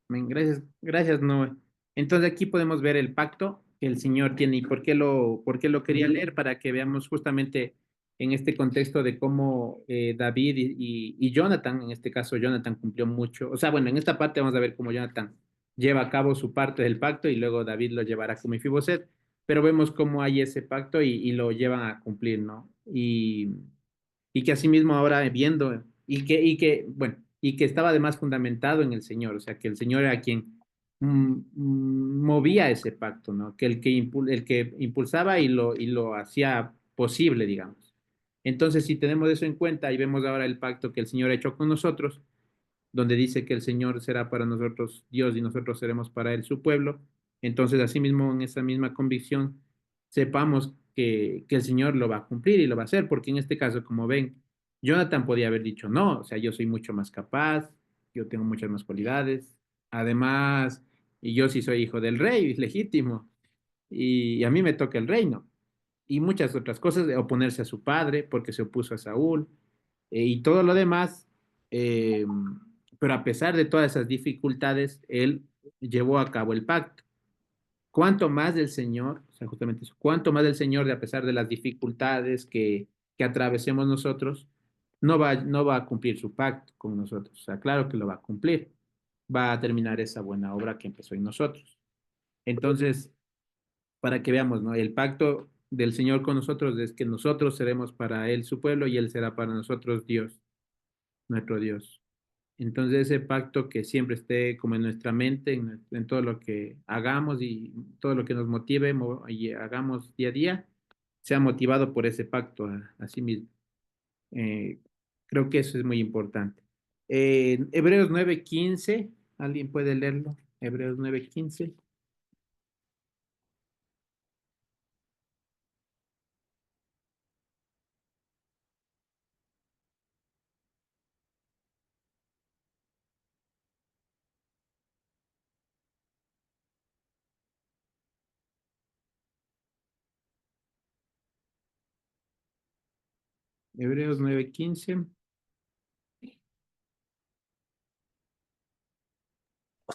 Amén. Gracias, gracias, Noé. Entonces aquí podemos ver el pacto que el Señor tiene y por qué lo quería leer para que veamos justamente en este contexto de cómo David y Jonathan, en este caso Jonathan cumplió mucho, o sea, bueno, en esta parte vamos a ver cómo Jonathan lleva a cabo su parte del pacto y luego David lo llevará como Mefiboset, pero vemos cómo hay ese pacto y lo llevan a cumplir, ¿no? Y que asimismo ahora viendo, bueno, y que estaba además fundamentado en el Señor, o sea, que el Señor era quien movía ese pacto, ¿no? Que el que impulsaba y lo hacía posible, digamos. Entonces, si tenemos eso en cuenta y vemos ahora el pacto que el Señor ha hecho con nosotros, donde dice que el Señor será para nosotros Dios y nosotros seremos para Él su pueblo. Entonces, asimismo, en esa misma convicción, sepamos que el Señor lo va a cumplir y lo va a hacer, porque en este caso, como ven, Jonathan podía haber dicho, no, o sea, yo soy mucho más capaz, yo tengo muchas más cualidades, además, y yo sí soy hijo del rey, legítimo, y a mí me toca el reino, y muchas otras cosas, de oponerse a su padre, porque se opuso a Saúl, y todo lo demás, eh, pero a pesar de todas esas dificultades, él llevó a cabo el pacto. Cuánto más del Señor, o sea, justamente eso, cuánto más del Señor, de a pesar de las dificultades que atravesemos nosotros, no va a cumplir su pacto con nosotros. O sea, claro que lo va a cumplir. Va a terminar esa buena obra que empezó en nosotros. Entonces, para que veamos, ¿no? El pacto del Señor con nosotros es que nosotros seremos para Él su pueblo y Él será para nosotros Dios, nuestro Dios. Entonces ese pacto que siempre esté como en nuestra mente, en todo lo que hagamos y todo lo que nos motive y hagamos día a día, sea motivado por ese pacto a sí mismo. Eh, Creo que eso es muy importante. Hebreos 9:15, ¿alguien puede leerlo? Hebreos 9:15. Hebreos 9:15.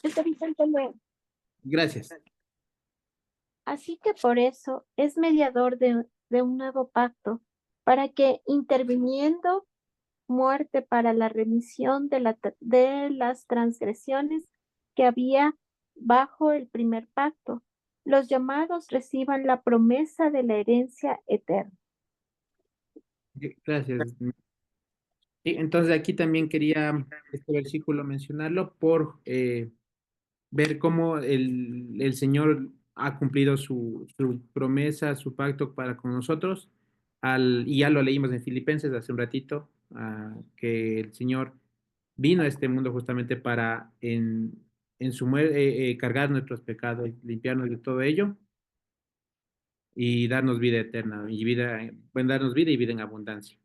Estevita, te leo. Gracias. Así que por eso es mediador de un nuevo pacto, para que interviniendo muerte para la remisión de las transgresiones que había bajo el primer pacto, los llamados reciban la promesa de la herencia eterna. Gracias. Sí, entonces aquí también quería este versículo mencionarlo ver cómo el Señor ha cumplido su promesa, su pacto para con nosotros, y ya lo leímos en Filipenses hace un ratito, que el Señor vino a este mundo justamente para en su muerte cargar nuestros pecados, limpiarnos de todo ello y darnos vida eterna, y bueno, darnos vida y vida en abundancia.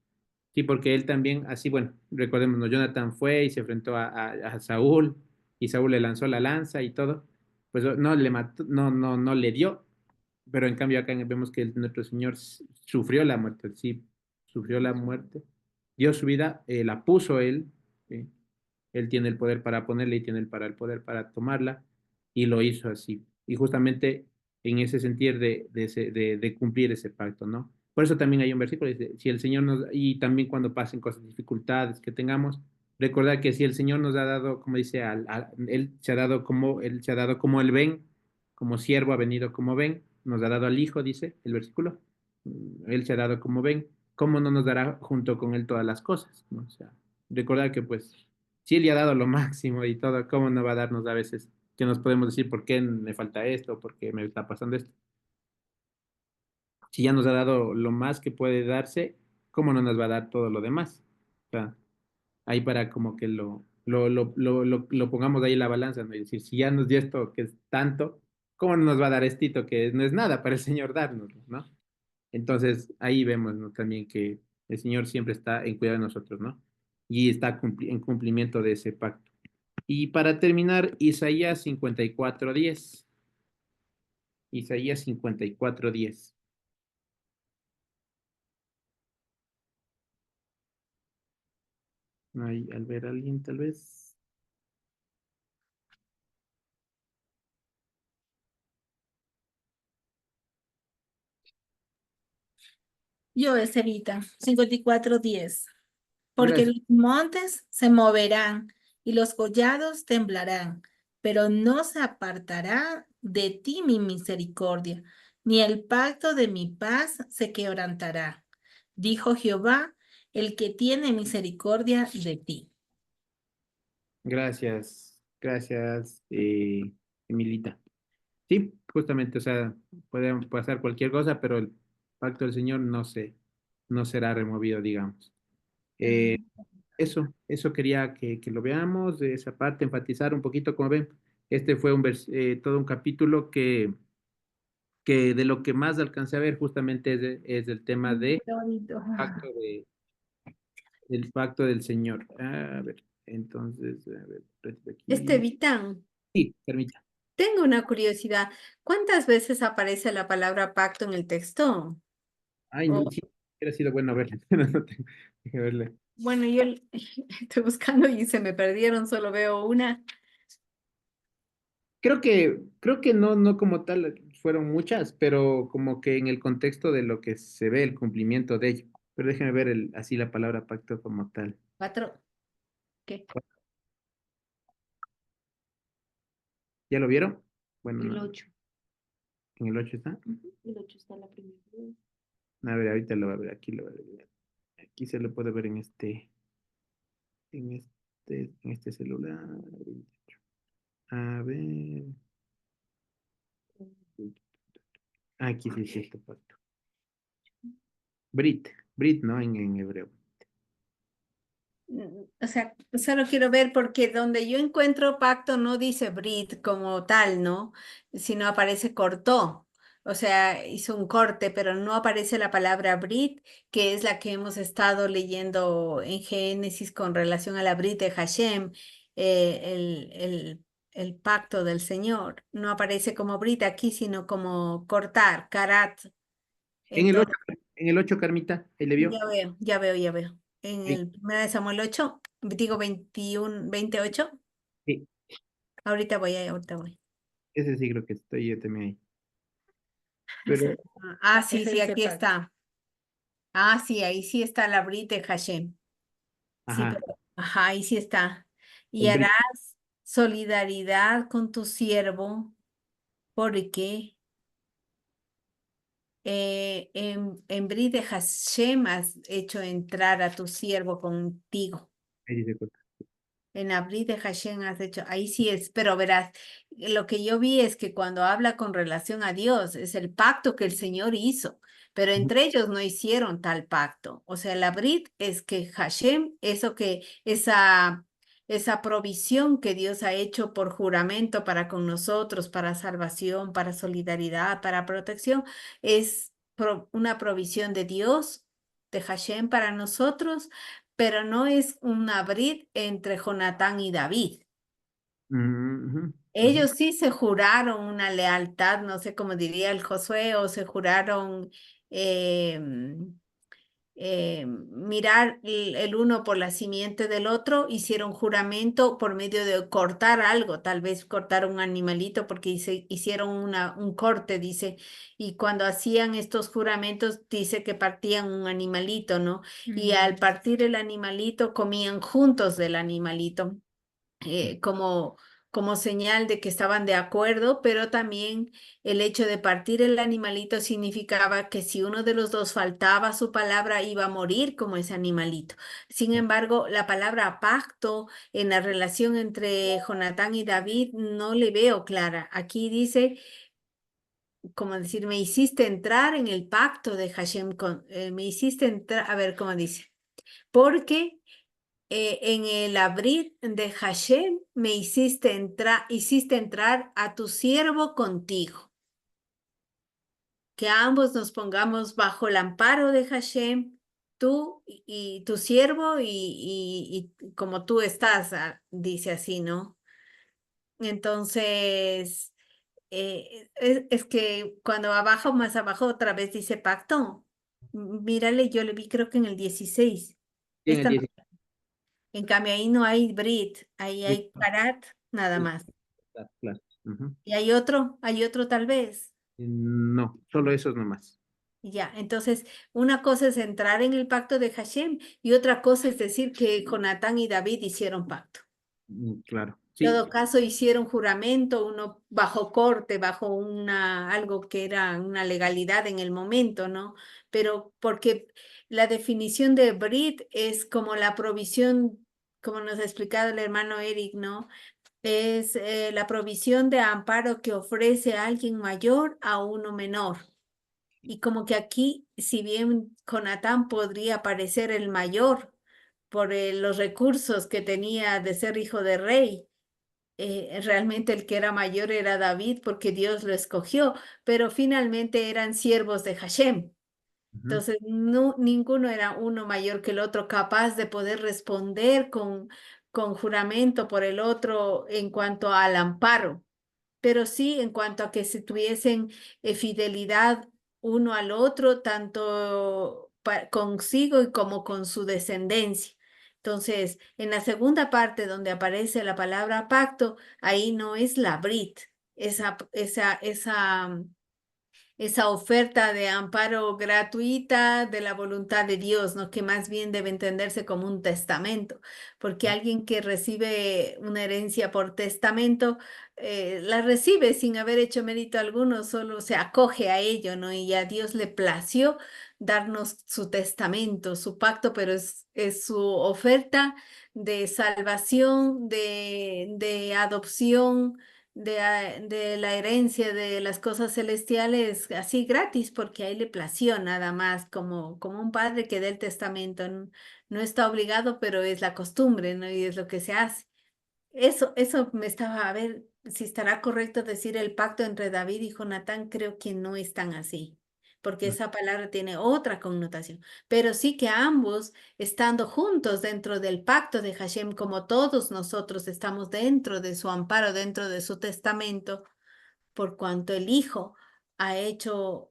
Sí, porque él también, así, bueno, recordémonos, Jonathan fue y se enfrentó a Saúl, y Saúl le lanzó la lanza y todo, pues no le mató, no le dio, pero en cambio acá vemos que nuestro Señor sufrió la muerte, sí, sufrió la muerte, dio su vida, la puso él, ¿sí? Él tiene el poder para ponerla y tiene el poder para tomarla, y lo hizo así. Y justamente en ese sentido de cumplir ese pacto, ¿no? Por eso también hay un versículo, dice, si el Señor nos, y también cuando pasen cosas, dificultades que tengamos, recordar que si el Señor nos ha dado, como dice, Él se ha dado como el ven, como siervo ha venido como ven, nos ha dado al Hijo, dice el versículo, Él se ha dado como ven, ¿cómo no nos dará junto con Él todas las cosas? ¿No? O sea, recordar que pues si Él ya ha dado lo máximo y todo, ¿cómo no va a darnos a veces que nos podemos decir por qué me falta esto, por qué me está pasando esto? Si ya nos ha dado lo más que puede darse, ¿cómo no nos va a dar todo lo demás? O sea, ahí para como que lo pongamos ahí en la balanza, ¿no? Y decir, si ya nos dio esto que es tanto, ¿cómo no nos va a dar estito que no es nada para el Señor darnos, ¿no? Entonces ahí vemos, ¿no? También que el Señor siempre está en cuidado de nosotros, ¿no? Y está en cumplimiento de ese pacto. Y para terminar, Isaías 54:10. Isaías 54:10. Ahí, al ver a alguien, tal vez. Yo, Estevita, 54:10. Porque Gracias. los montes se moverán y los collados temblarán, pero no se apartará de ti mi misericordia, ni el pacto de mi paz se quebrantará, dijo Jehová, el que tiene misericordia de ti. Gracias. Gracias, Emilita. Sí, justamente, o sea, puede pasar cualquier cosa, pero el pacto del Señor no será removido, digamos. Eh, eso quería que lo veamos, de esa parte, enfatizar un poquito, como ven, este fue todo un capítulo que de lo que más alcancé a ver justamente es el tema pacto del pacto del Señor. A ver, entonces, a ver, repito aquí. Estevita, Sí, permita. tengo una curiosidad. ¿Cuántas veces aparece la palabra pacto en el texto? Ay, Oh, sí, hubiera sido bueno verle, pero no tengo que verle. bueno, yo estoy buscando y se me perdieron, solo veo una. Creo que no como tal fueron muchas, pero como que en el contexto de lo que se ve el cumplimiento de ello. Pero déjeme ver así la palabra pacto como tal. Cuatro. ¿Qué? ¿Ya lo vieron? Bueno, El no, 8. en el 8 está. El 8 está la primera vez. A ver, ahorita lo va a ver, aquí lo va a ver. Aquí se lo puede ver en este celular. A ver. Aquí sí, sí, este pacto. Brit, ¿no? En hebreo. O sea, solo quiero ver porque donde yo encuentro pacto no dice Brit como tal, ¿no? Sino aparece cortó. O sea, hizo un corte, pero no aparece la palabra Brit, que es la que hemos estado leyendo en Génesis con relación a la Brit de Hashem, el pacto del Señor. No aparece como Brit aquí, sino como cortar, karat. En el 8, Entonces, en el 8, Carmita, ahí le vio. ya veo. En Sí, el 1 de Samuel 8, digo 21, 28. sí, Ahorita voy. ese sí creo que estoy yo también ahí. Pero, Ese- sí, sí, aquí está. Ah, sí, ahí sí está la Brit de Hashem. Sí, ajá, pero, ajá, ahí sí está. Y el Brit. harás solidaridad con tu siervo, porque en Brit de Hashem has hecho entrar a tu siervo contigo. Ahí dice, en Abrid de Hashem has hecho, ahí sí es, pero verás, lo que yo vi es que cuando habla con relación a Dios, es el pacto que el Señor hizo, pero entre ellos no hicieron tal pacto. O sea, el Abrid es que Hashem, esa provisión que Dios ha hecho por juramento para con nosotros, para salvación, para solidaridad, para protección, es una provisión de Dios, de Hashem para nosotros, pero no es un abrir entre Jonatán y David. Ujú, Ellos sí se juraron una lealtad, no sé cómo diría el Josué, o se juraron mirar el uno por la simiente del otro, hicieron juramento por medio de cortar algo, tal vez cortar un animalito porque hicieron un corte, dice, y cuando hacían estos juramentos, dice que partían un animalito, ¿no? Y al partir el animalito, comían juntos del animalito como señal de que estaban de acuerdo, pero también el hecho de partir el animalito significaba que si uno de los dos faltaba a su palabra, iba a morir como ese animalito. Sin embargo, la palabra pacto en la relación entre Jonatán y David no le veo clara. Aquí dice, como decir, me hiciste entrar en el pacto de Hashem, me hiciste entrar, a ver cómo dice, porque en el abrir de Hashem me hiciste entrar a tu siervo contigo. Que ambos nos pongamos bajo el amparo de Hashem, tú y tu siervo y como tú estás, dice así, ¿no? Entonces, es que cuando abajo, más abajo, otra vez dice pacto. Mírale, yo le vi creo que en el 16. sí, en el Esta no. 16. En cambio, ahí no hay Brit, ahí Sí, hay Karat, nada sí, más. claro, claro. Ujú. Y hay otro tal vez. No, solo esos nomás. Ya, entonces, una cosa es entrar en el pacto de Hashem y otra cosa es decir que Jonatán y David hicieron pacto. Claro, En sí. todo caso, hicieron juramento, uno bajo corte, bajo algo que era una legalidad en el momento, ¿no? Pero porque la definición de Brit es como la provisión, como nos ha explicado el hermano Eric, ¿no? Es la provisión de amparo que ofrece a alguien mayor a uno menor. Y como que aquí, si bien Jonatán podría parecer el mayor por los recursos que tenía de ser hijo de rey, realmente el que era mayor era David porque Dios lo escogió, pero finalmente eran siervos de Hashem. Ujú. Entonces, no, ninguno era uno mayor que el otro, capaz de poder responder con juramento por el otro en cuanto al amparo, pero sí en cuanto a que se tuviesen fidelidad uno al otro, tanto consigo y como con su descendencia. Entonces, en la segunda parte donde aparece la palabra pacto, ahí no es la brit, esa oferta de amparo gratuita de la voluntad de Dios, ¿no? Que más bien debe entenderse como un testamento, porque alguien que recibe una herencia por testamento, la recibe sin haber hecho mérito alguno, solo se acoge a ello, ¿no? Y a Dios le plació darnos su testamento, su pacto, pero es su oferta de salvación, de adopción de la herencia de las cosas celestiales así gratis, porque ahí le plació nada más, como un padre que dé el testamento. No está obligado, pero es la costumbre, ¿no? Y es lo que se hace. Eso me estaba a ver si estará correcto decir el pacto entre David y Jonatán, creo que no es tan así, porque esa palabra tiene otra connotación, pero sí que ambos, estando juntos dentro del pacto de Hashem, como todos nosotros estamos dentro de su amparo, dentro de su testamento, por cuanto el Hijo ha hecho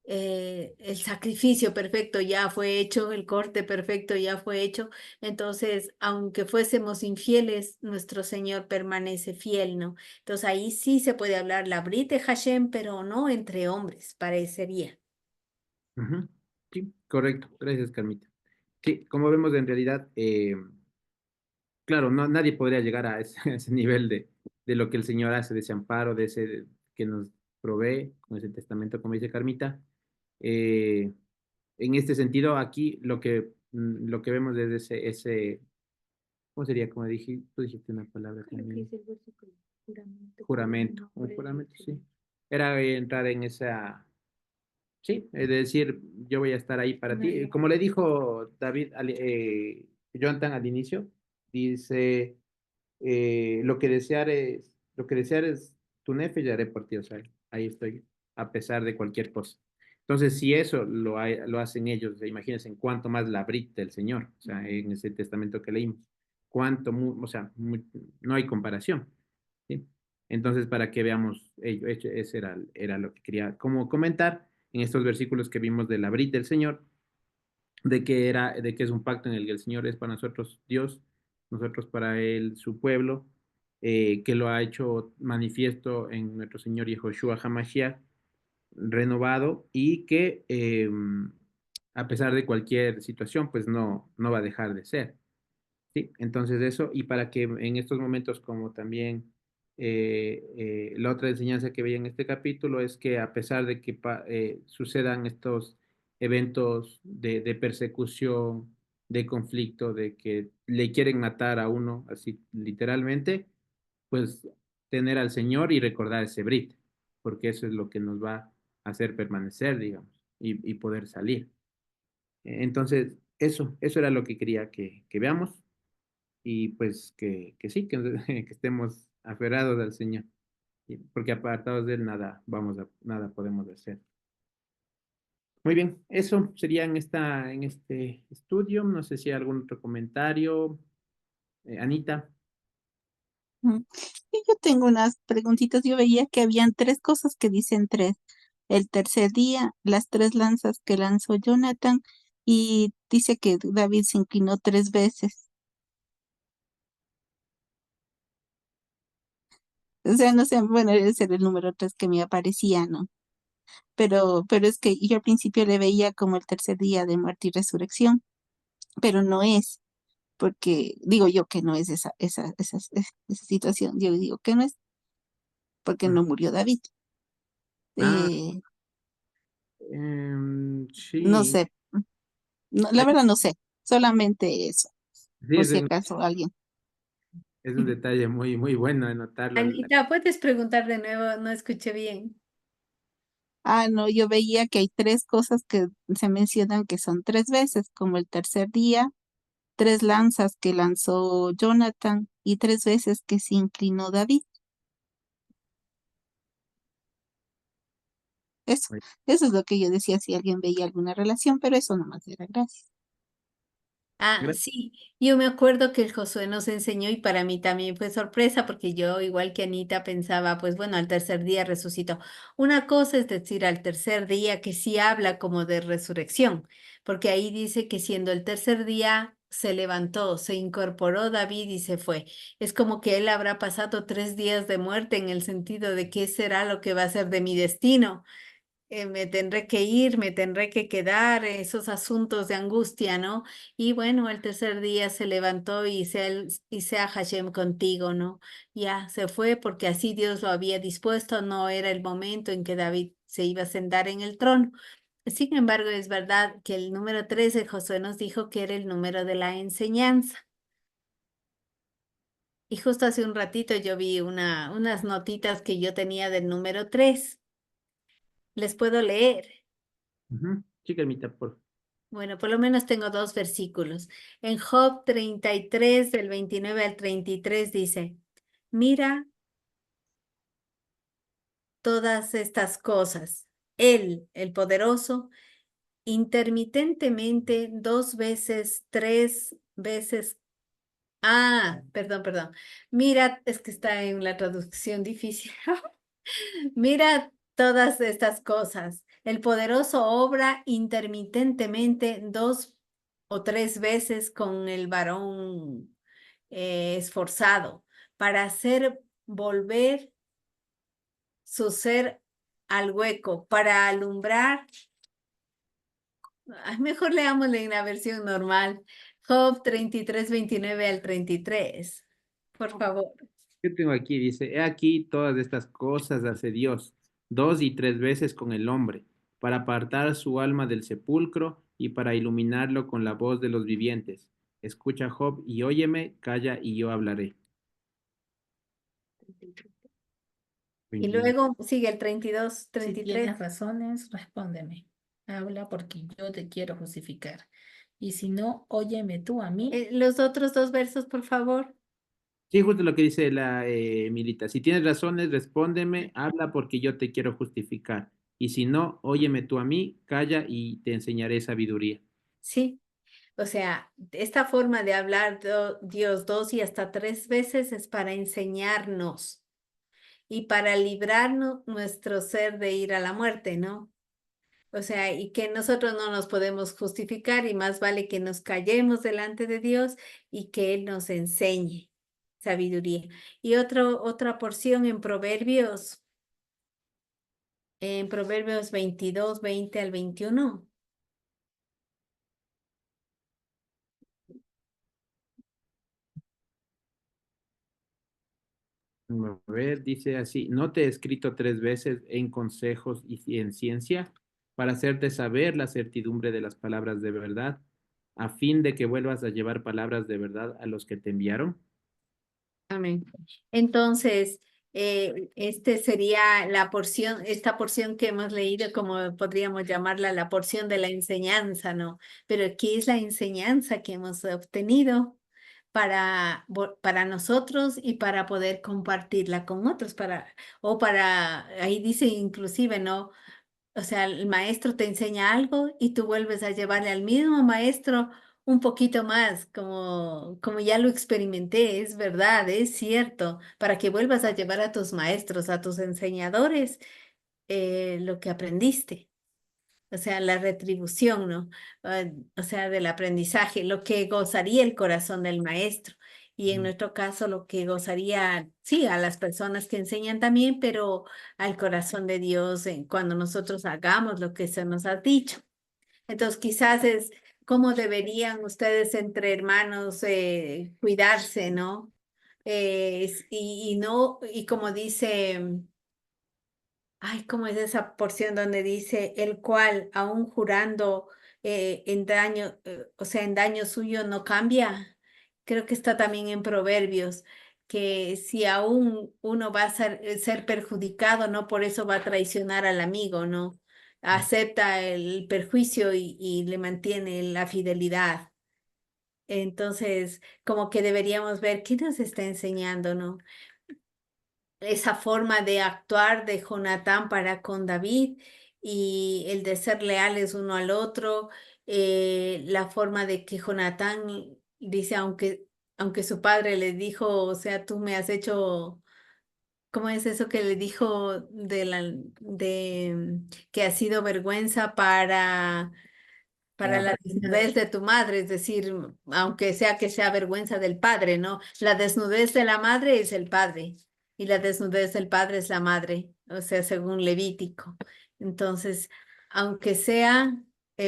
el sacrificio perfecto ya fue hecho, el corte perfecto ya fue hecho. Entonces, aunque fuésemos infieles, nuestro Señor permanece fiel, ¿no? Entonces ahí sí se puede hablar la Brit de Hashem, pero no entre hombres, parecería. Ujú. Sí, correcto. Gracias, Carmita. Sí, como vemos en realidad, claro, no, nadie podría llegar a ese, a ese nivel de lo que el Señor hace, de ese amparo, de ese que nos provee con ese testamento, como dice Carmita. Eh, en este sentido, aquí lo que vemos es ¿Cómo sería? Como dije, tú dijiste una palabra Creo que también. es el versículo. Juramento. Juramento, un juramento, sí. Era entrar en esa, sí, es decir, yo voy a estar ahí para ti. Como le dijo David, Jonathan al inicio, dice, lo que deseares tu nefe, yo haré por ti, o sea, ahí estoy, a pesar de cualquier cosa. Entonces, si eso lo hacen ellos, o sea, imagínense en cuánto más la brita del Señor, o sea, en ese testamento que leímos, o sea, no hay comparación, ¿sí? Entonces, para que veamos, ese era lo que quería como comentar en estos versículos que vimos de la brita del Señor, de que es un pacto en el que el Señor es para nosotros Dios, nosotros para Él su pueblo, que lo ha hecho manifiesto en nuestro Señor Yehoshua HaMashiach, renovado y que a pesar de cualquier situación, pues no va a dejar de ser. Sí, entonces eso, y para que en estos momentos, como también la otra enseñanza que veía en este capítulo, es que a pesar de que sucedan estos eventos de persecución, de conflicto, de que le quieren matar a uno, así literalmente, pues tener al Señor y recordar ese Brit, porque eso es lo que nos va a hacer permanecer, digamos, y poder salir. Entonces, eso era lo que quería que veamos y pues que sí, que estemos aferrados al Señor, porque apartados de Él nada podemos hacer. Muy bien, eso sería en este estudio. No sé si hay algún otro comentario. Anita. Mm. Y yo tengo unas preguntitas. Yo veía que habían tres cosas que dicen tres. El tercer día, las tres lanzas que lanzó Jonathan, y dice que David se inclinó tres veces. O sea, no sé, bueno, ese era el número tres que me aparecía, ¿no? Pero es que yo al principio le veía como el tercer día de muerte y resurrección, pero no es, porque digo yo que no es esa situación. Yo digo que no es, porque Mm. no murió David. Ah, Eh, no sí. sé, no, la verdad no sé, solamente eso, Sí, por si acaso alguien. es un detalle muy bueno de notarlo. Anita, ¿puedes preguntar de nuevo? No escuché bien. Ah, no, yo veía que hay tres cosas que se mencionan que son tres veces, como el tercer día, tres lanzas que lanzó Jonathan y tres veces que se inclinó David. Eso, eso es lo que yo decía si alguien veía alguna relación, pero eso nomás era gracias. Ah, sí, yo me acuerdo que el Josué nos enseñó y para mí también fue sorpresa porque yo, igual que Anita, pensaba, pues bueno, al tercer día resucitó. Una cosa es decir, al tercer día que sí habla como de resurrección, porque ahí dice que siendo el tercer día se levantó, se incorporó David y se fue. Es como que él habrá pasado 3 días de muerte en el sentido de qué será lo que va a ser de mi destino. Me tendré que ir, me tendré que quedar, esos asuntos de angustia, ¿no? Y bueno, el tercer día se levantó y sea Hashem contigo, ¿no? Ya se fue porque así Dios lo había dispuesto, no era el momento en que David se iba a sentar en el trono. Sin embargo, es verdad que el número 13, Josué nos dijo que era el número de la enseñanza. Y justo hace un ratito yo vi unas notitas que yo tenía del número 3. Les puedo leer. Sí, Carmita, por Bueno, por lo menos tengo 2 versículos. En Job 33, del 29 al 33 dice, mira todas estas cosas. Él, el poderoso, intermitentemente 2 veces, 3 veces. Ah, perdón. Mira, es que está en la traducción difícil. Mira todas estas cosas. El poderoso obra intermitentemente 2 o 3 veces con el varón esforzado para hacer volver su ser al hueco, para alumbrar. Mejor leámosle en la versión normal. Job 33, 29 al 33. Por favor. yo tengo aquí, dice, he aquí todas estas cosas hace Dios, 2 y 3 veces con el hombre, para apartar su alma del sepulcro y para iluminarlo con la voz de los vivientes, Escucha, Job, y óyeme, calla y yo hablaré. Y luego sigue el 32, Si 33. tienes razones, respóndeme. Habla porque yo te quiero justificar. Y si no, óyeme tú a mí. Los otros dos versos, por favor. Sí, justo lo que dice la Milita. Si tienes razones, respóndeme, habla porque yo te quiero justificar. Y si no, óyeme tú a mí, calla y te enseñaré sabiduría. Sí. O sea, esta forma de hablar Dios 2 y hasta 3 veces es para enseñarnos y para librarnos nuestro ser de ir a la muerte, ¿no? O sea, y que nosotros no nos podemos justificar y más vale que nos callemos delante de Dios y que Él nos enseñe sabiduría. Y otra porción en Proverbios 22, 20 al 21. A ver, dice así, ¿no te he escrito 3 veces en consejos y en ciencia para hacerte saber la certidumbre de las palabras de verdad, a fin de que vuelvas a llevar palabras de verdad a los que te enviaron? Amén. Entonces, este sería esta porción que hemos leído, como podríamos llamarla la porción de la enseñanza, ¿no? Pero ¿qué es la enseñanza que hemos obtenido para nosotros y para poder compartirla con otros? Ahí dice inclusive, ¿no? O sea, el maestro te enseña algo y tú vuelves a llevarle al mismo maestro un poquito más, como ya lo experimenté, es verdad, es cierto, para que vuelvas a llevar a tus maestros, a tus enseñadores, lo que aprendiste. O sea, la retribución, ¿no? O sea, del aprendizaje, lo que gozaría el corazón del maestro. Y en nuestro caso, lo que gozaría, sí, a las personas que enseñan también, pero al corazón de Dios cuando nosotros hagamos lo que se nos ha dicho. Entonces, quizás es cómo deberían ustedes entre hermanos cuidarse, ¿no? Y como dice. Ay, ¿cómo es esa porción donde dice el cual, aún jurando en daño, o sea, en daño suyo no cambia? Creo que está también en Proverbios, que si aún uno va a ser perjudicado, no por eso va a traicionar al amigo, ¿no? Acepta el perjuicio y le mantiene la fidelidad. Entonces, como que deberíamos ver qué nos está enseñando, ¿no? Esa forma de actuar de Jonatán para con David y el de ser leales uno al otro, la forma de que Jonatán dice, aunque su padre le dijo, o sea, tú me has hecho, ¿cómo es eso que le dijo que ha sido vergüenza para la desnudez de tu madre? Es decir, aunque sea que sea vergüenza del padre, ¿no? La desnudez de la madre es el padre y la desnudez del padre es la madre, o sea, según Levítico. Entonces, aunque sea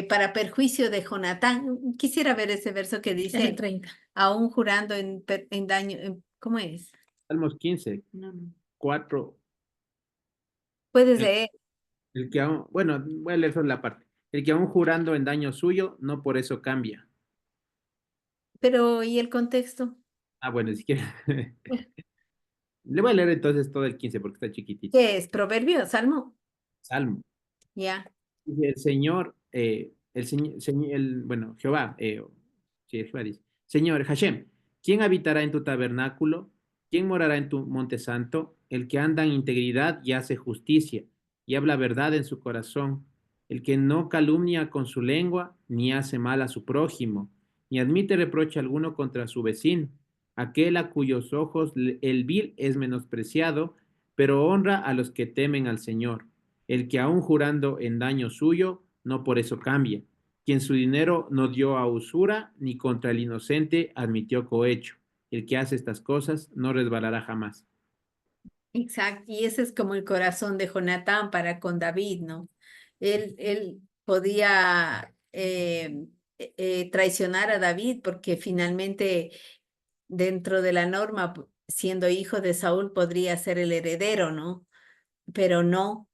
para perjuicio de Jonatán, quisiera ver ese verso que dice, 30. aún jurando en daño, ¿cómo es? Salmos 15, No, no. 4. Puedes El, leer. el que aún, bueno, voy a leer solo la parte. El que aún jurando en daño suyo, no por eso cambia. Pero, ¿y el contexto? Ah, bueno, si quieres. Le voy a leer entonces todo el 15 porque está chiquitito. ¿Qué es? ¿Proverbio? ¿Salmo? Salmo. Ya. Dice, el Señor, bueno, Jehová, sí, Jehová dice, Señor Hashem, ¿quién habitará en tu tabernáculo? ¿Quién morará en tu monte santo? El que anda en integridad y hace justicia y habla verdad en su corazón, el que no calumnia con su lengua, ni hace mal a su prójimo, ni admite reproche alguno contra su vecino, aquel a cuyos ojos el vil es menospreciado, pero honra a los que temen al Señor. El que aún jurando en daño suyo, no por eso cambia. Quien su dinero no dio a usura, ni contra el inocente admitió cohecho. El que hace estas cosas no resbalará jamás. Exacto, y ese es como el corazón de Jonatán para con David, ¿no? Él podía traicionar a David porque finalmente dentro de la norma, siendo hijo de Saúl, podría ser el heredero, ¿no? Pero no,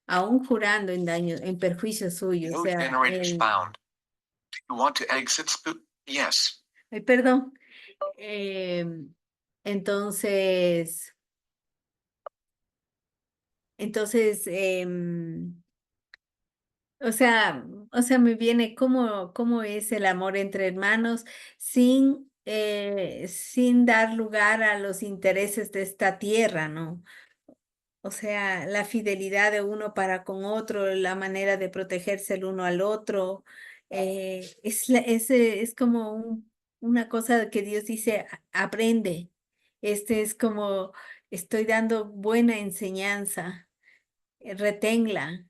aún jurando en daño, en perjuicio suyo. O sea, You want to exit Spoot? Yes. Ay, perdón. Entonces, entonces, o sea, me viene cómo es el amor entre hermanos sin dar lugar a los intereses de esta tierra, ¿no? O sea, la fidelidad de uno para con otro, la manera de protegerse el uno al otro, es como una cosa que Dios dice, aprende. Este es como, estoy dando buena enseñanza, reténla.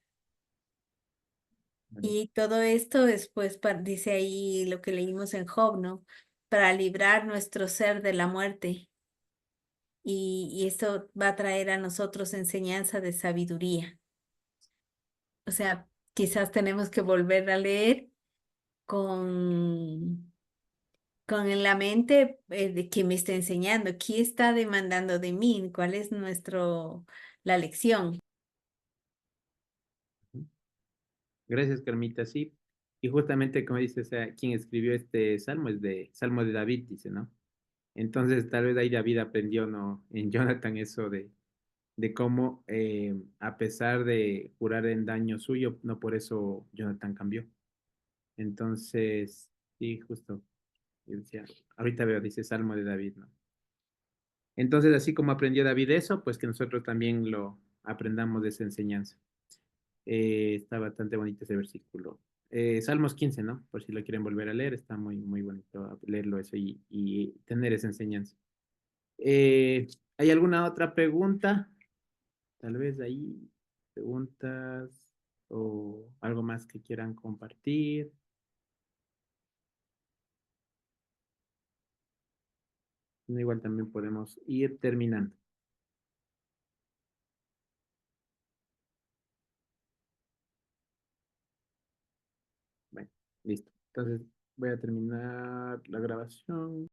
Y todo esto después dice ahí lo que leímos en Job, ¿no? Para librar nuestro ser de la muerte. Y esto va a traer a nosotros enseñanza de sabiduría. O sea, quizás tenemos que volver a leer con, con en la mente de qué me está enseñando, qué está demandando de mí, cuál es la lección. Gracias, Carmita. Sí, y justamente como dices, quien escribió este salmo es de Salmo de David, dice, ¿no? Entonces, tal vez ahí David aprendió, ¿no? En Jonathan eso de cómo, a pesar de jurar en daño suyo, no por eso Jonathan cambió. Entonces, sí, justo, yo decía, ahorita veo, dice Salmo de David, ¿no? Entonces, así como aprendió David eso, pues que nosotros también lo aprendamos de esa enseñanza. Está bastante bonito ese versículo. Salmos 15, ¿no? Por si lo quieren volver a leer, está muy, muy bonito leerlo eso y tener esa enseñanza. ¿Hay alguna otra pregunta? Tal vez ahí, preguntas o algo más que quieran compartir. Igual también podemos ir terminando. Bueno, listo. Entonces voy a terminar la grabación.